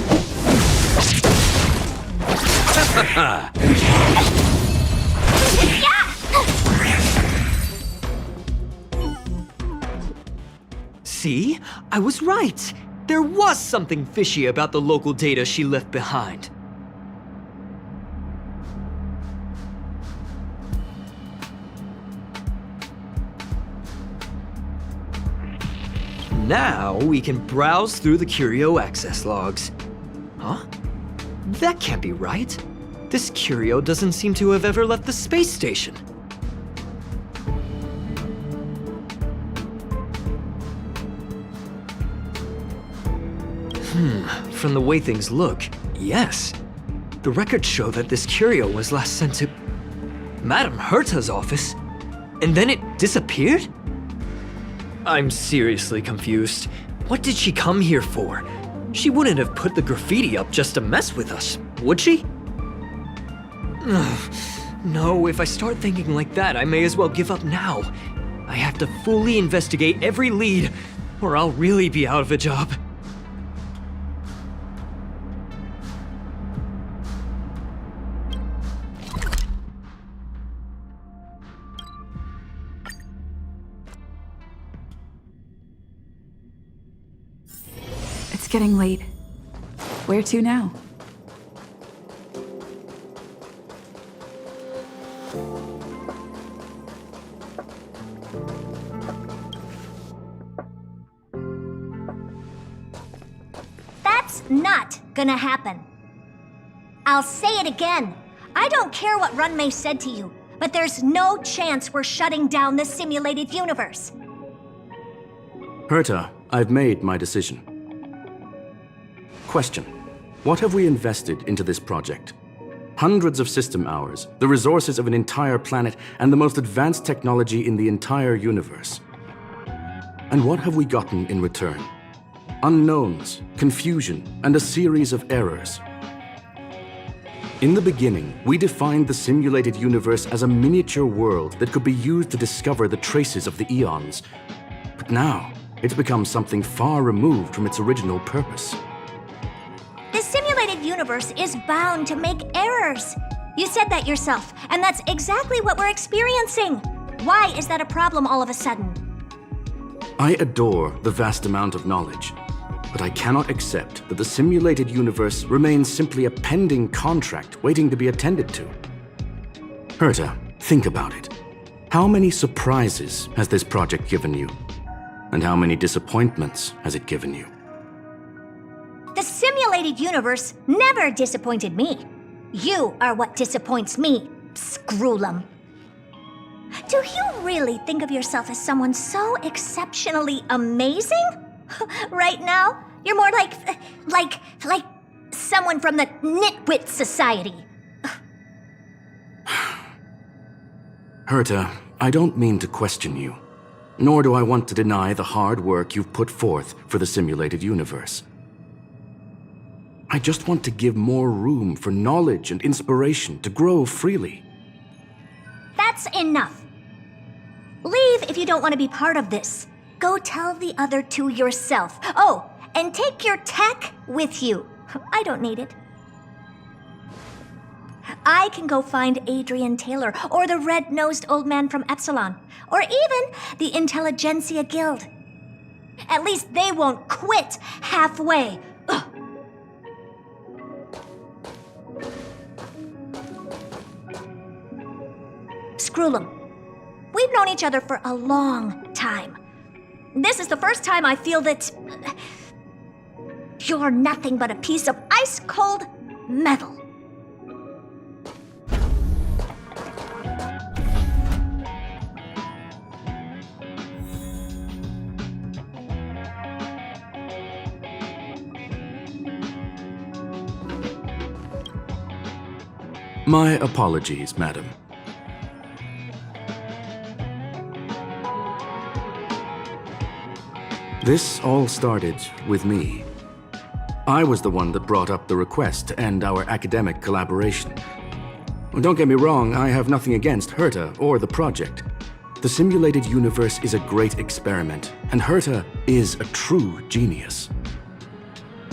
See? I was right. There was something fishy about the local data she left behind. Now we can browse through the curio access logs. Huh? That can't be right. This curio doesn't seem to have ever left the space station. From the way things look, yes. The records show that this curio was last sent to Madame Herta's office, and then it disappeared? I'm seriously confused. What did she come here for? She wouldn't have put the graffiti up just to mess with us, would she? No, if I start thinking like that, I may as well give up now. I have to fully investigate every lead, or I'll really be out of a job. It's getting late. Where to now? That's not gonna happen. I'll say it again. I don't care what Runmei said to you, but there's no chance we're shutting down the simulated universe. Herta, I've made my decision. Question. What have we invested into this project? Hundreds of system hours, the resources of an entire planet, and the most advanced technology in the entire universe. And what have we gotten in return? unknowns, confusion, and a series of errors. In the beginning, we defined the simulated universe as a miniature world that could be used to discover the traces of the eons. But now, it's become something far removed from its original purpose. The simulated universe is bound to make errors. You said that yourself, and that's exactly what we're experiencing. Why is that a problem all of a sudden? I adore the vast amount of knowledge, but I cannot accept that the simulated universe remains simply a pending contract waiting to be attended to. Herta, think about it. How many surprises has this project given you? And how many disappointments has it given you? The simulated universe never disappointed me. You are what disappoints me, Scroolum. Do you really think of yourself as someone so exceptionally amazing? Right now, you're more like someone from the Nitwit Society. Herta, I don't mean to question you, nor do I want to deny the hard work you've put forth for the simulated universe. I just want to give more room for knowledge and inspiration to grow freely. That's enough. Leave if you don't want to be part of this. Go tell the other two yourself. Oh, and take your tech with you. I don't need it. I can go find Adrian Taylor, or the red-nosed old man from Epsilon, or even the Intelligentsia Guild. At least they won't quit halfway. Ugh. Scroolum, we've known each other for a long time. This is the first time I feel that you're nothing but a piece of ice-cold metal. My apologies, madam. This all started with me. I was the one that brought up the request to end our academic collaboration. Don't get me wrong, I have nothing against Herta or the project. The simulated universe is a great experiment, and Herta is a true genius.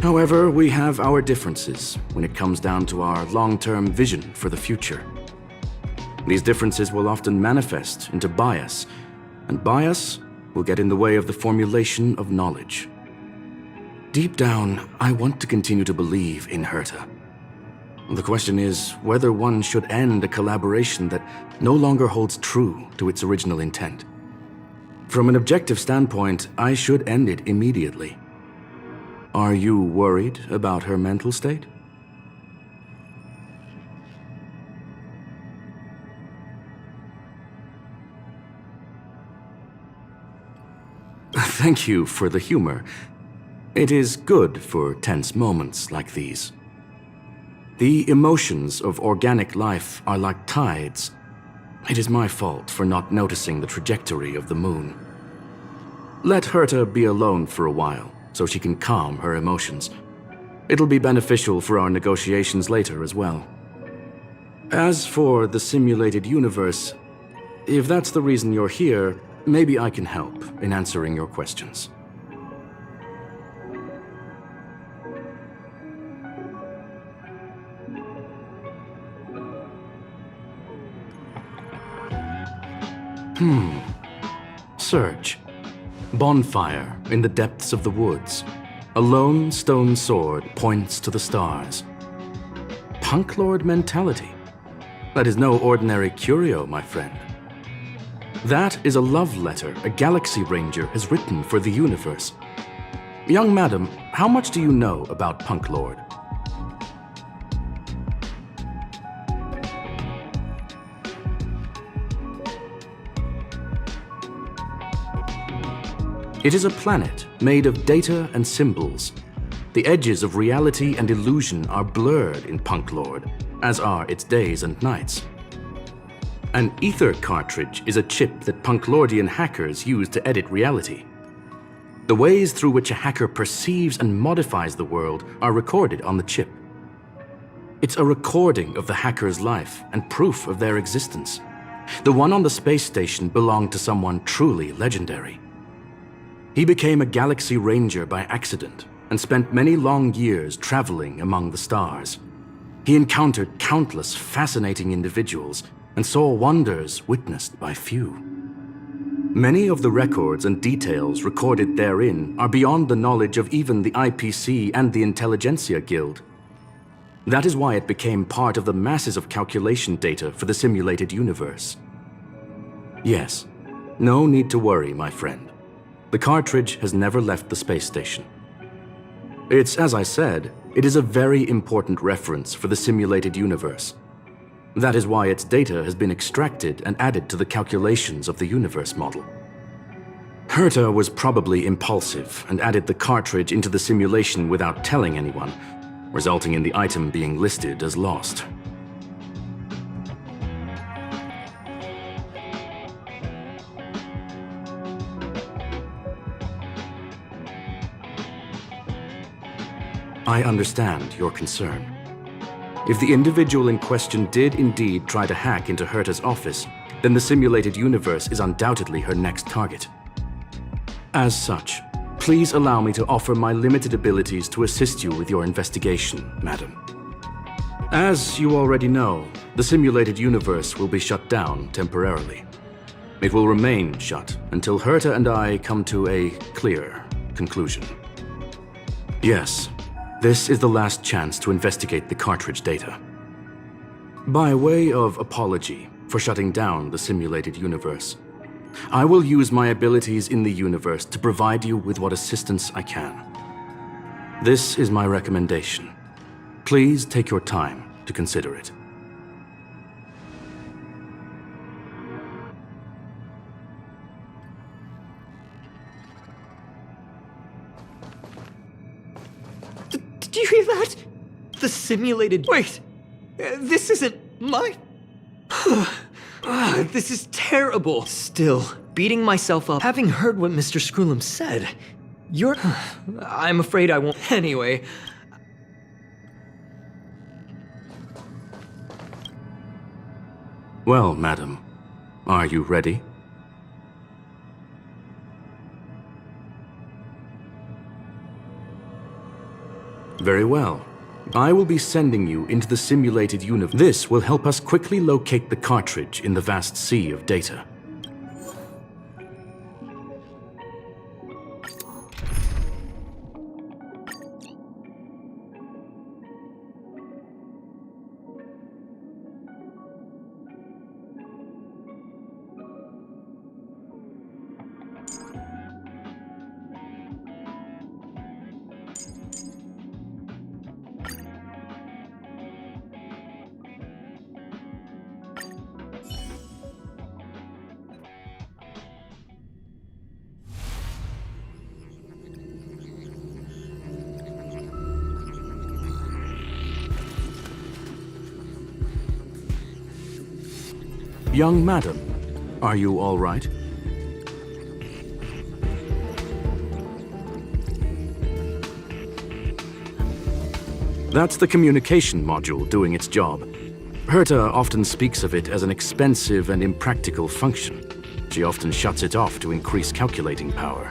However, we have our differences when it comes down to our long-term vision for the future. These differences will often manifest into bias, and bias will get in the way of the formulation of knowledge. Deep down, I want to continue to believe in Herta. The question is whether one should end a collaboration that no longer holds true to its original intent. From an objective standpoint, I should end it immediately. Are you worried about her mental state? Thank you for the humor. It is good for tense moments like these. The emotions of organic life are like tides. It is my fault for not noticing the trajectory of the moon. Let Herta be alone for a while, so she can calm her emotions. It'll be beneficial for our negotiations later as well. As for the simulated universe, if that's the reason you're here, maybe I can help in answering your questions. Search. Bonfire in the depths of the woods. A lone stone sword points to the stars. Punk Lord mentality. That is no ordinary curio, my friend. That is a love letter a Galaxy Ranger has written for the universe. Young madam, how much do you know about Punk Lord? It is a planet made of data and symbols. The edges of reality and illusion are blurred in Punk Lord, as are its days and nights. An ether cartridge is a chip that Punklordian hackers use to edit reality. The ways through which a hacker perceives and modifies the world are recorded on the chip. It's a recording of the hacker's life and proof of their existence. The one on the space station belonged to someone truly legendary. He became a galaxy ranger by accident and spent many long years traveling among the stars. He encountered countless fascinating individuals and saw wonders witnessed by few. Many of the records and details recorded therein are beyond the knowledge of even the IPC and the Intelligentsia Guild. That is why it became part of the masses of calculation data for the simulated universe. Yes, no need to worry, my friend. The cartridge has never left the space station. It's, as I said, it is a very important reference for the simulated universe. That is why its data has been extracted and added to the calculations of the universe model. Herta was probably impulsive and added the cartridge into the simulation without telling anyone, resulting in the item being listed as lost. I understand your concern. If the individual in question did indeed try to hack into Herta's office, then the simulated universe is undoubtedly her next target. As such, please allow me to offer my limited abilities to assist you with your investigation, madam. As you already know, the simulated universe will be shut down temporarily. It will remain shut until Herta and I come to a clear conclusion. Yes, this is the last chance to investigate the cartridge data. By way of apology for shutting down the simulated universe, I will use my abilities in the universe to provide you with what assistance I can. This is my recommendation. Please take your time to consider it. Did you hear that? The simulated... Wait! This isn't my... This is terrible. Still, beating myself up, having heard what Mr. Screwlum said. I'm afraid I won't... Anyway... Well, madam, are you ready? Very well. I will be sending you into the simulated universe. This will help us quickly locate the cartridge in the vast sea of data. Young madam, are you all right? That's the communication module doing its job. Herta often speaks of it as an expensive and impractical function. She often shuts it off to increase calculating power.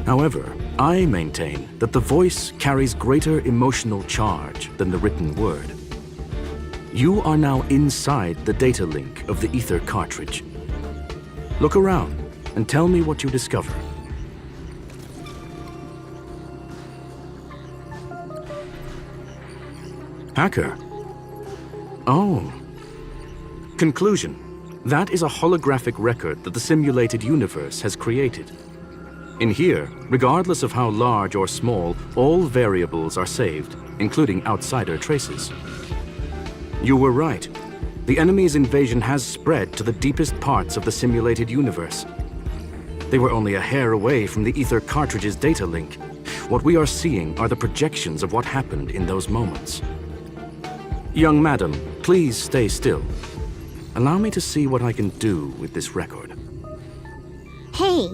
However, I maintain that the voice carries greater emotional charge than the written word. You are now inside the data link of the ether cartridge. Look around and tell me what you discover. Hacker? Oh. Conclusion. That is a holographic record that the simulated universe has created. In here, regardless of how large or small, all variables are saved, including outsider traces. You were right. The enemy's invasion has spread to the deepest parts of the simulated universe. They were only a hair away from the ether cartridge's data link. What we are seeing are the projections of what happened in those moments. Young madam, please stay still. Allow me to see what I can do with this record. Hey,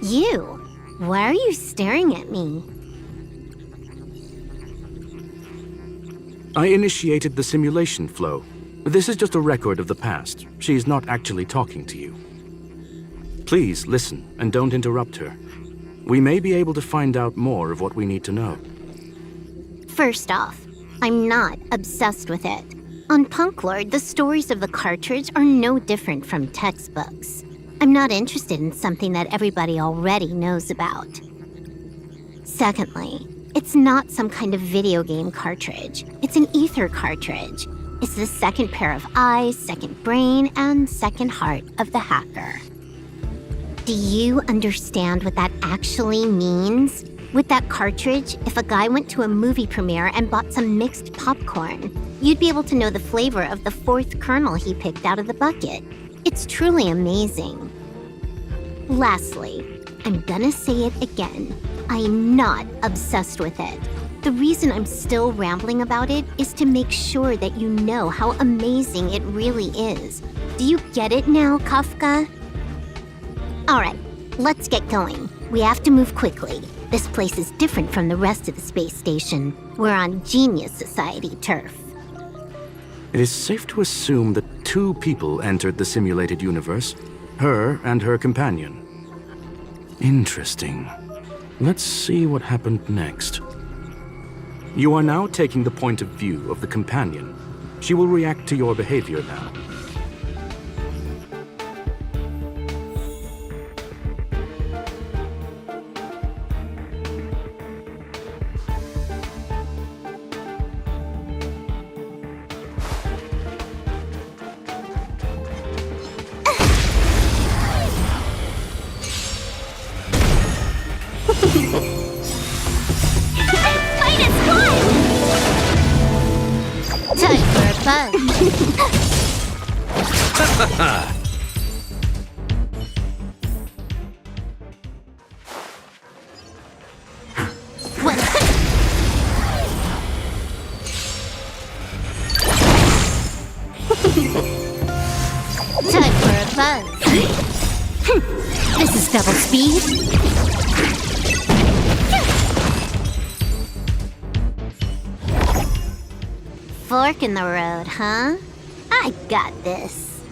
you. Why are you staring at me? I initiated the simulation flow. This is just a record of the past. She's not actually talking to you. Please listen and don't interrupt her. We may be able to find out more of what we need to know. First off, I'm not obsessed with it. On Punk Lord, the stories of the cartridge are no different from textbooks. I'm not interested in something that everybody already knows about. Secondly, it's not some kind of video game cartridge. It's an ether cartridge. It's the second pair of eyes, second brain, and second heart of the hacker. Do you understand what that actually means? With that cartridge, if a guy went to a movie premiere and bought some mixed popcorn, you'd be able to know the flavor of the fourth kernel he picked out of the bucket. It's truly amazing. Lastly, I'm gonna say it again. I'm not obsessed with it. The reason I'm still rambling about it is to make sure that you know how amazing it really is. Do you get it now, Kafka? Alright, let's get going. We have to move quickly. This place is different from the rest of the space station. We're on Genius Society turf. It is safe to assume that 2 people entered the simulated universe, her and her companion. Interesting. Let's see what happened next. You are now taking the point of view of the companion. She will react to your behavior now. Time for a buzz. This is double speed. Fork in the road, huh? I got this.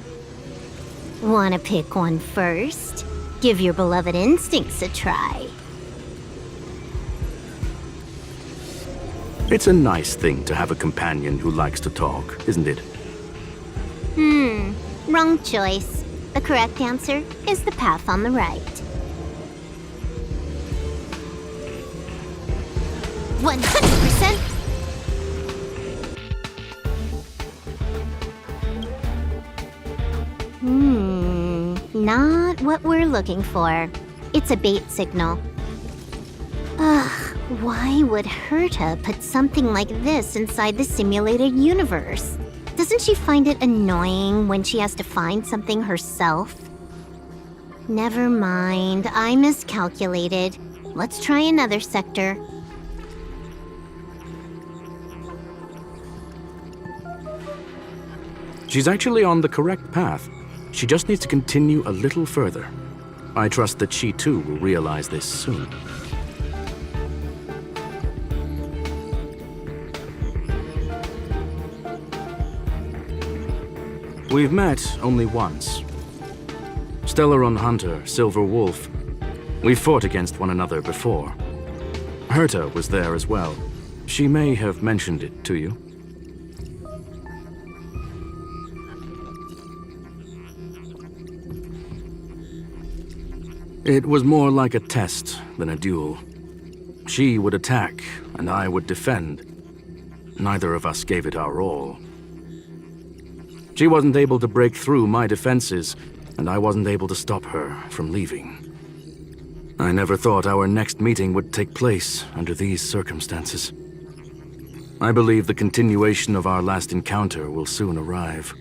Wanna pick one first? Give your beloved instincts a try. It's a nice thing to have a companion who likes to talk, isn't it? Wrong choice. The correct answer is the path on the right. 100%. Not what we're looking for. It's a bait signal. Ugh, why would Herta put something like this inside the simulated universe? Doesn't she find it annoying when she has to find something herself? Never mind, I miscalculated. Let's try another sector. She's actually on the correct path. She just needs to continue a little further. I trust that she too will realize this soon. We've met only once. Stellaron Hunter, Silver Wolf. We've fought against one another before. Herta was there as well. She may have mentioned it to you. It was more like a test than a duel. She would attack, and I would defend. Neither of us gave it our all. She wasn't able to break through my defenses, and I wasn't able to stop her from leaving. I never thought our next meeting would take place under these circumstances. I believe the continuation of our last encounter will soon arrive.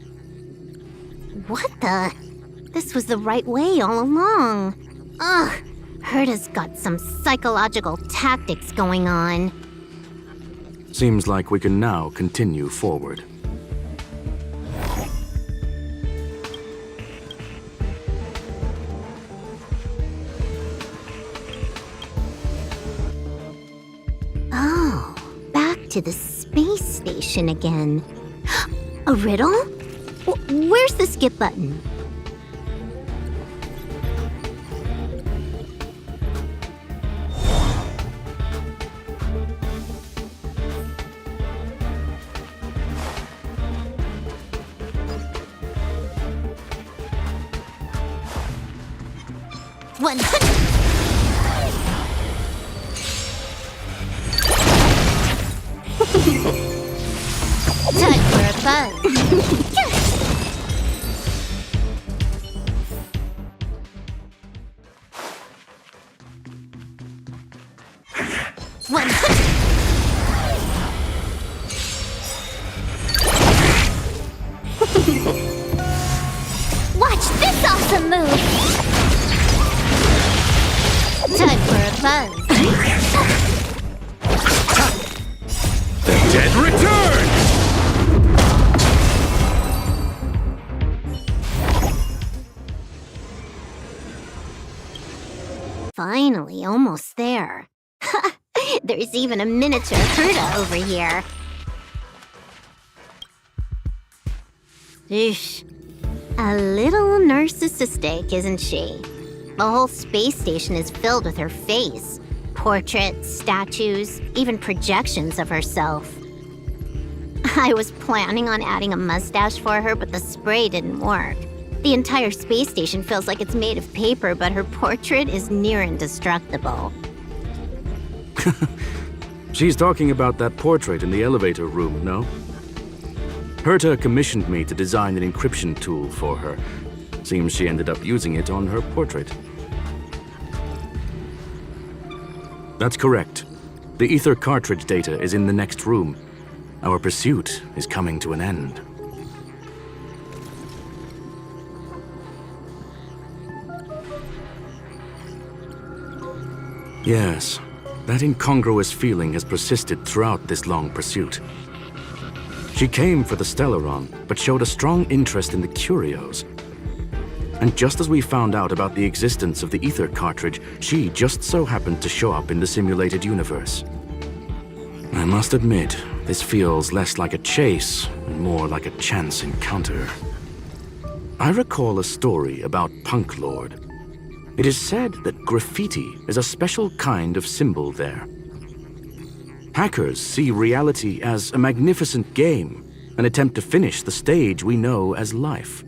What the? This was the right way all along. Ugh, Herta's got some psychological tactics going on. Seems like we can now continue forward. to the space station again. A riddle? Where's the skip button? Time for a buzz. 100. Watch this awesome move. Time for a buzz. The dead return! Finally, almost there. There's even a miniature Herta over here. Eesh. A little narcissistic, isn't she? The whole space station is filled with her face. Portraits, statues, even projections of herself. I was planning on adding a mustache for her, but the spray didn't work. The entire space station feels like it's made of paper, but her portrait is near indestructible. She's talking about that portrait in the elevator room, no? Herta commissioned me to design an encryption tool for her. Seems she ended up using it on her portrait. That's correct. The ether cartridge data is in the next room. Our pursuit is coming to an end. Yes, that incongruous feeling has persisted throughout this long pursuit. She came for the Stellaron, but showed a strong interest in the curios. And just as we found out about the existence of the ether cartridge, she just so happened to show up in the simulated universe. I must admit, this feels less like a chase and more like a chance encounter. I recall a story about Punk Lord. It is said that graffiti is a special kind of symbol there. Hackers see reality as a magnificent game and attempt to finish the stage we know as life.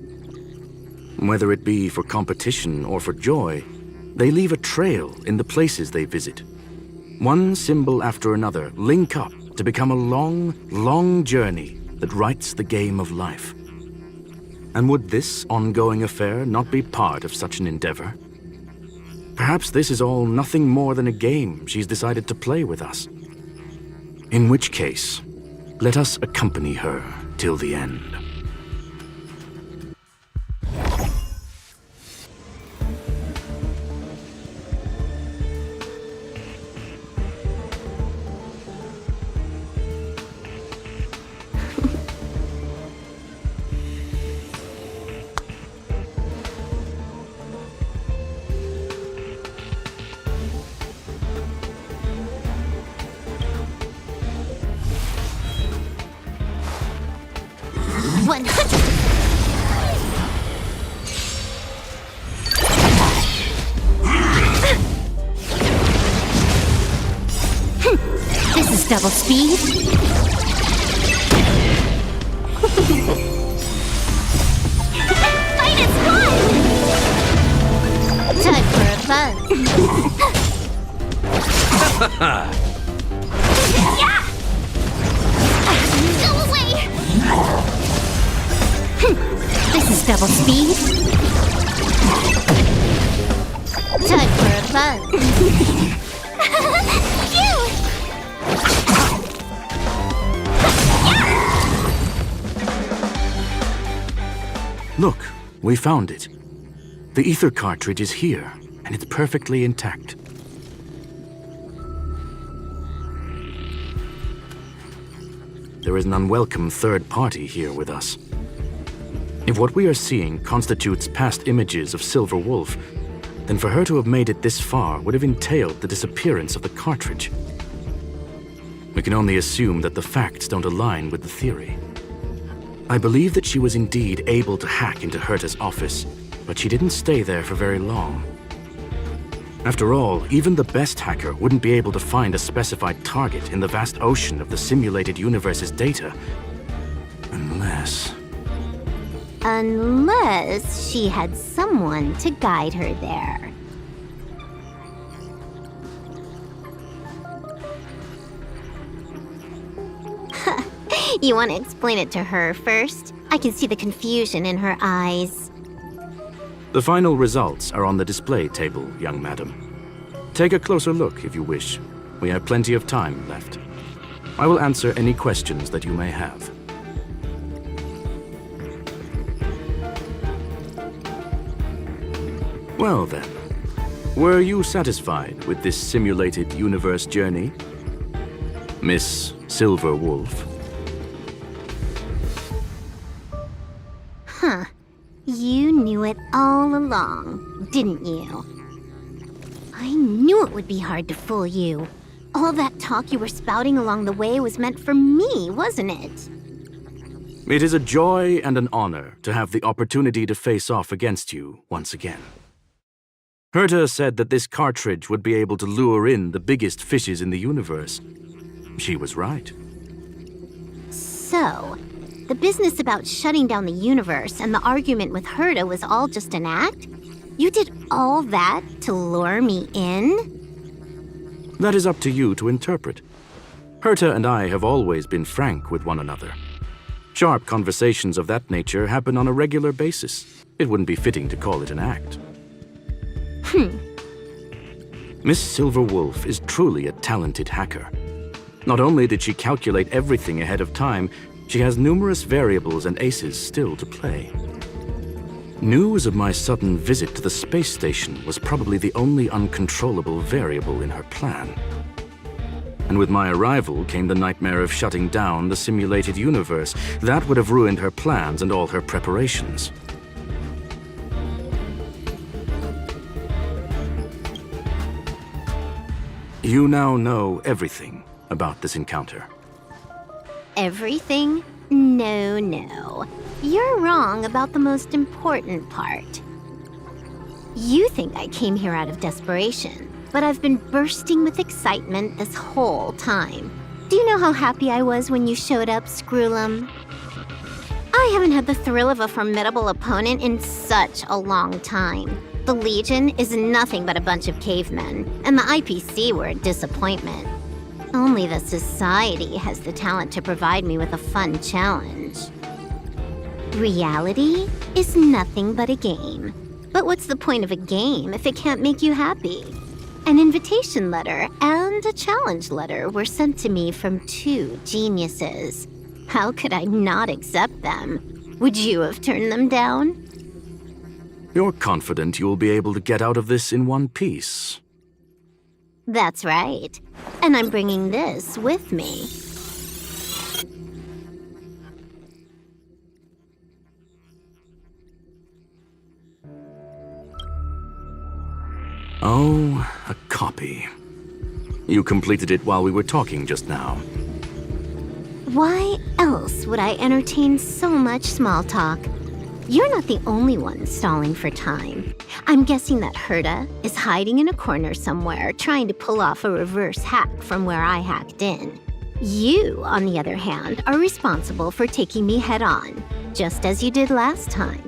Whether it be for competition or for joy, they leave a trail in the places they visit. One symbol after another link up to become a long, long journey that writes the game of life. And would this ongoing affair not be part of such an endeavor? Perhaps this is all nothing more than a game she's decided to play with us. In which case, let us accompany her till the end. This is double speed. Fight is won! Time for a buzz. Yeah! Go away! This is double speed. Time for a buzz. Cute! Look, we found it. The ether cartridge is here, and it's perfectly intact. There is an unwelcome third party here with us. If what we are seeing constitutes past images of Silver Wolf, then for her to have made it this far would have entailed the disappearance of the cartridge. We can only assume that the facts don't align with the theory. I believe that she was indeed able to hack into Herta's office, but she didn't stay there for very long. After all, even the best hacker wouldn't be able to find a specified target in the vast ocean of the simulated universe's data. Unless she had someone to guide her there. You want to explain it to her first? I can see the confusion in her eyes. The final results are on the display table, young madam. Take a closer look if you wish. We have plenty of time left. I will answer any questions that you may have. Well then, were you satisfied with this simulated universe journey, Miss Silver Wolf? Huh. You knew it all along, didn't you? I knew it would be hard to fool you. All that talk you were spouting along the way was meant for me, wasn't it? It is a joy and an honor to have the opportunity to face off against you once again. Herta said that this cartridge would be able to lure in the biggest fishes in the universe. She was right. So, the business about shutting down the universe and the argument with Herta was all just an act? You did all that to lure me in? That is up to you to interpret. Herta and I have always been frank with one another. Sharp conversations of that nature happen on a regular basis. It wouldn't be fitting to call it an act. Miss Silver Wolf is truly a talented hacker. Not only did she calculate everything ahead of time, she has numerous variables and aces still to play. News of my sudden visit to the space station was probably the only uncontrollable variable in her plan. And with my arrival came the nightmare of shutting down the simulated universe. That would have ruined her plans and all her preparations. You now know everything about this encounter. Everything? No. You're wrong about the most important part. You think I came here out of desperation, but I've been bursting with excitement this whole time. Do you know how happy I was when you showed up, Screwlum? I haven't had the thrill of a formidable opponent in such a long time. The Legion is nothing but a bunch of cavemen, and the IPC were a disappointment. Only the Society has the talent to provide me with a fun challenge. Reality is nothing but a game. But what's the point of a game if it can't make you happy? An invitation letter and a challenge letter were sent to me from two geniuses. How could I not accept them? Would you have turned them down? You're confident you will be able to get out of this in one piece. That's right. And I'm bringing this with me. Oh, a copy. You completed it while we were talking just now. Why else would I entertain so much small talk? You're not the only one stalling for time. I'm guessing that Herta is hiding in a corner somewhere trying to pull off a reverse hack from where I hacked in. You, on the other hand, are responsible for taking me head-on, just as you did last time.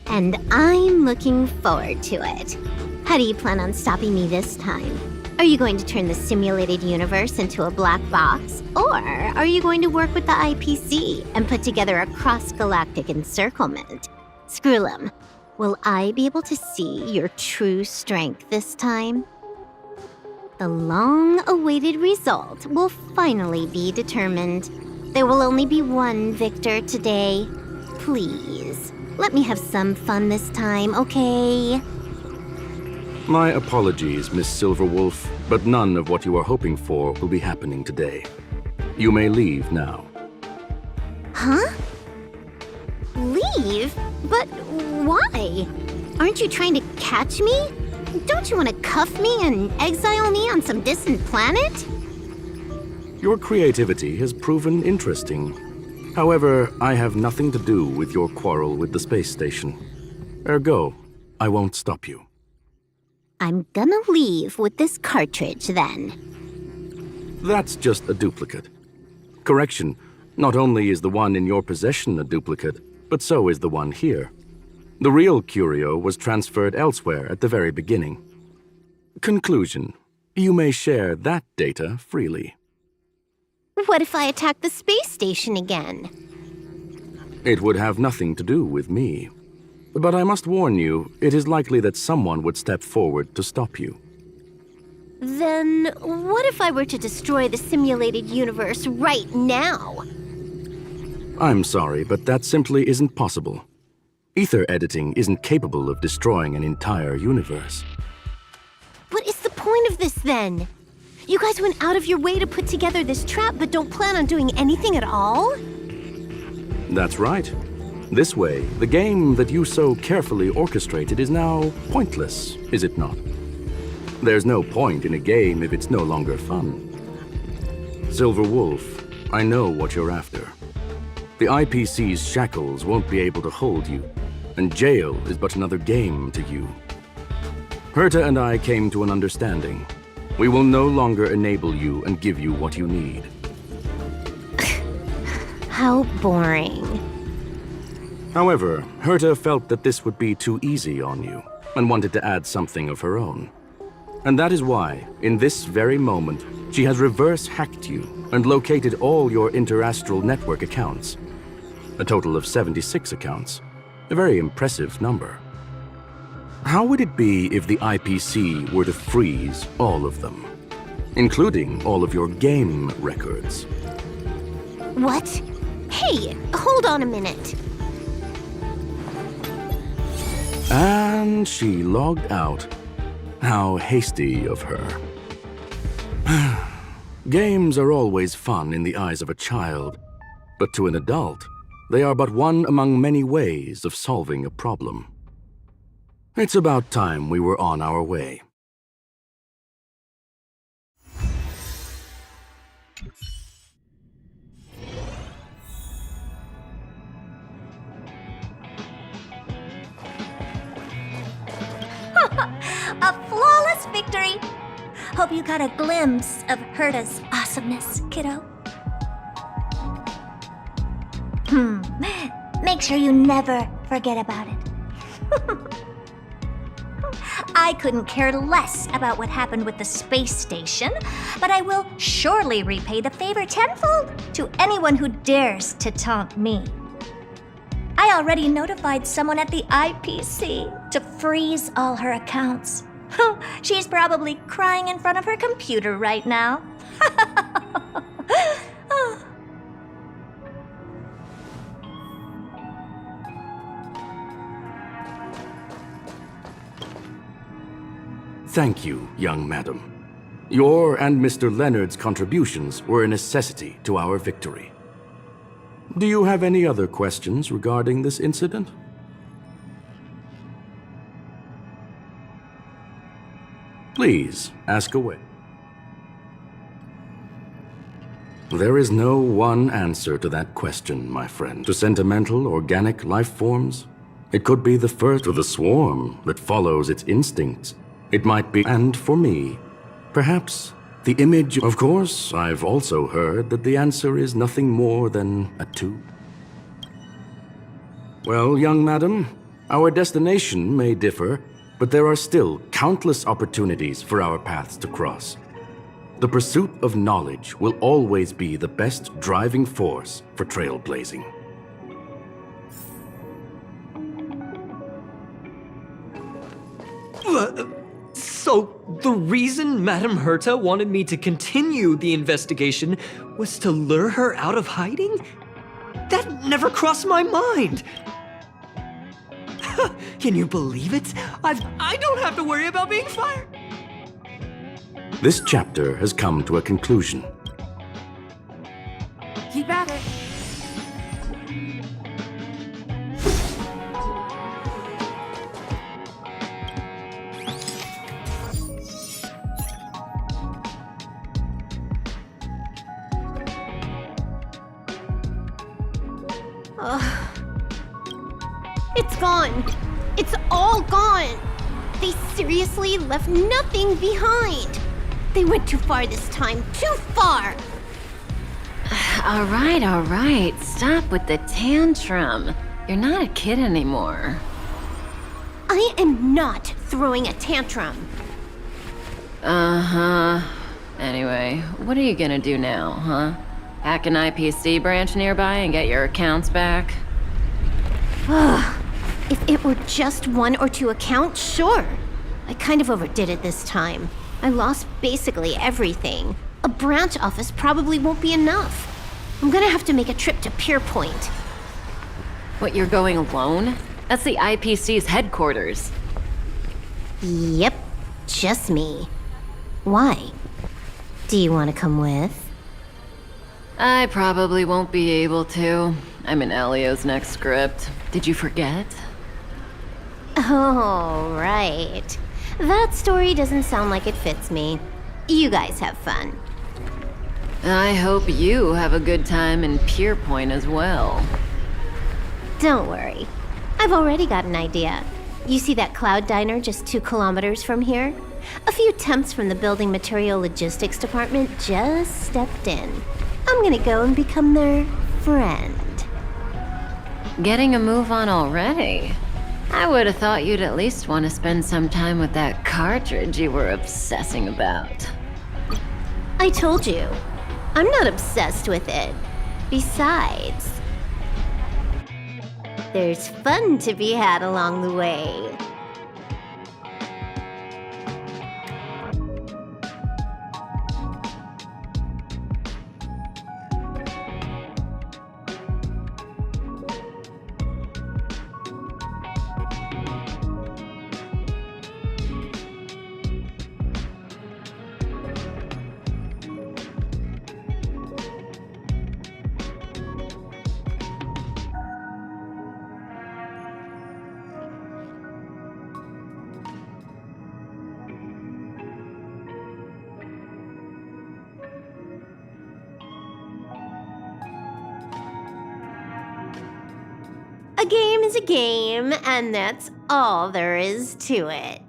And I'm looking forward to it. How do you plan on stopping me this time? Are you going to turn the simulated universe into a black box? Or are you going to work with the IPC and put together a cross-galactic encirclement? Screwlum, will I be able to see your true strength this time? The long-awaited result will finally be determined. There will only be one victor today. Please, let me have some fun this time, okay? My apologies, Miss Silverwolf, but none of what you are hoping for will be happening today. You may leave now. Huh? Leave? But why? Aren't you trying to catch me? Don't you want to cuff me and exile me on some distant planet? Your creativity has proven interesting. However, I have nothing to do with your quarrel with the space station. Ergo, I won't stop you. I'm gonna leave with this cartridge then. That's just a duplicate. Correction, not only is the one in your possession a duplicate, but so is the one here. The real curio was transferred elsewhere at the very beginning. Conclusion, you may share that data freely. What if I attack the space station again? It would have nothing to do with me. But I must warn you, it is likely that someone would step forward to stop you. Then what if I were to destroy the simulated universe right now? I'm sorry, but that simply isn't possible. Ether editing isn't capable of destroying an entire universe. What is the point of this then? You guys went out of your way to put together this trap but don't plan on doing anything at all? That's right. This way, the game that you so carefully orchestrated is now pointless, is it not? There's no point in a game if it's no longer fun. Silver Wolf, I know what you're after. The IPC's shackles won't be able to hold you, and jail is but another game to you. Herta and I came to an understanding. We will no longer enable you and give you what you need. How boring. However, Herta felt that this would be too easy on you, and wanted to add something of her own. And that is why, in this very moment, she has reverse-hacked you and located all your interastral network accounts. A total of 76 accounts. A very impressive number. How would it be if the IPC were to freeze all of them, including all of your game records? What? Hey, hold on a minute. And she logged out. How hasty of her. Games are always fun in the eyes of a child, but to an adult, they are but one among many ways of solving a problem. It's about time we were on our way. A flawless victory! Hope you got a glimpse of Herta's awesomeness, kiddo. Make sure you never forget about it. I couldn't care less about what happened with the space station, but I will surely repay the favor tenfold to anyone who dares to taunt me. I already notified someone at the IPC to freeze all her accounts. She's probably crying in front of her computer right now. Thank you, young madam. Your and Mr. Leonard's contributions were a necessity to our victory. Do you have any other questions regarding this incident? Please, ask away. There is no one answer to that question, my friend. To sentimental, organic life forms, it could be the first of the swarm that follows its instincts. It might be, and for me, perhaps the image. Of course, I've also heard that the answer is nothing more than a 2. Well, young madam, our destination may differ, but there are still countless opportunities for our paths to cross. The pursuit of knowledge will always be the best driving force for trailblazing. So, the reason Madame Herta wanted me to continue the investigation was to lure her out of hiding? That never crossed my mind! Can you believe it? I don't have to worry about being fired! This chapter has come to a conclusion. Keep at it. It's gone. It's all gone. They seriously left nothing behind. They went too far this time. Too far. All right. Stop with the tantrum. You're not a kid anymore. I am not throwing a tantrum. Uh-huh. Anyway, what are you gonna do now, huh? Hack an IPC branch nearby and get your accounts back? If it were just 1 or 2 accounts, sure. I kind of overdid it this time. I lost basically everything. A branch office probably won't be enough. I'm gonna have to make a trip to Pierpoint. What, you're going alone? That's the IPC's headquarters. Yep, just me. Why? Do you want to come with? I probably won't be able to. I'm in Elio's next script. Did you forget? Oh, right. That story doesn't sound like it fits me. You guys have fun. I hope you have a good time in Pierpoint as well. Don't worry. I've already got an idea. You see that cloud diner just 2 kilometers from here? A few temps from the building material logistics department just stepped in. I'm gonna go and become their friend. Getting a move on already? I would have thought you'd at least want to spend some time with that cartridge you were obsessing about. I told you, I'm not obsessed with it. Besides, there's fun to be had along the way. A game is a game, and that's all there is to it.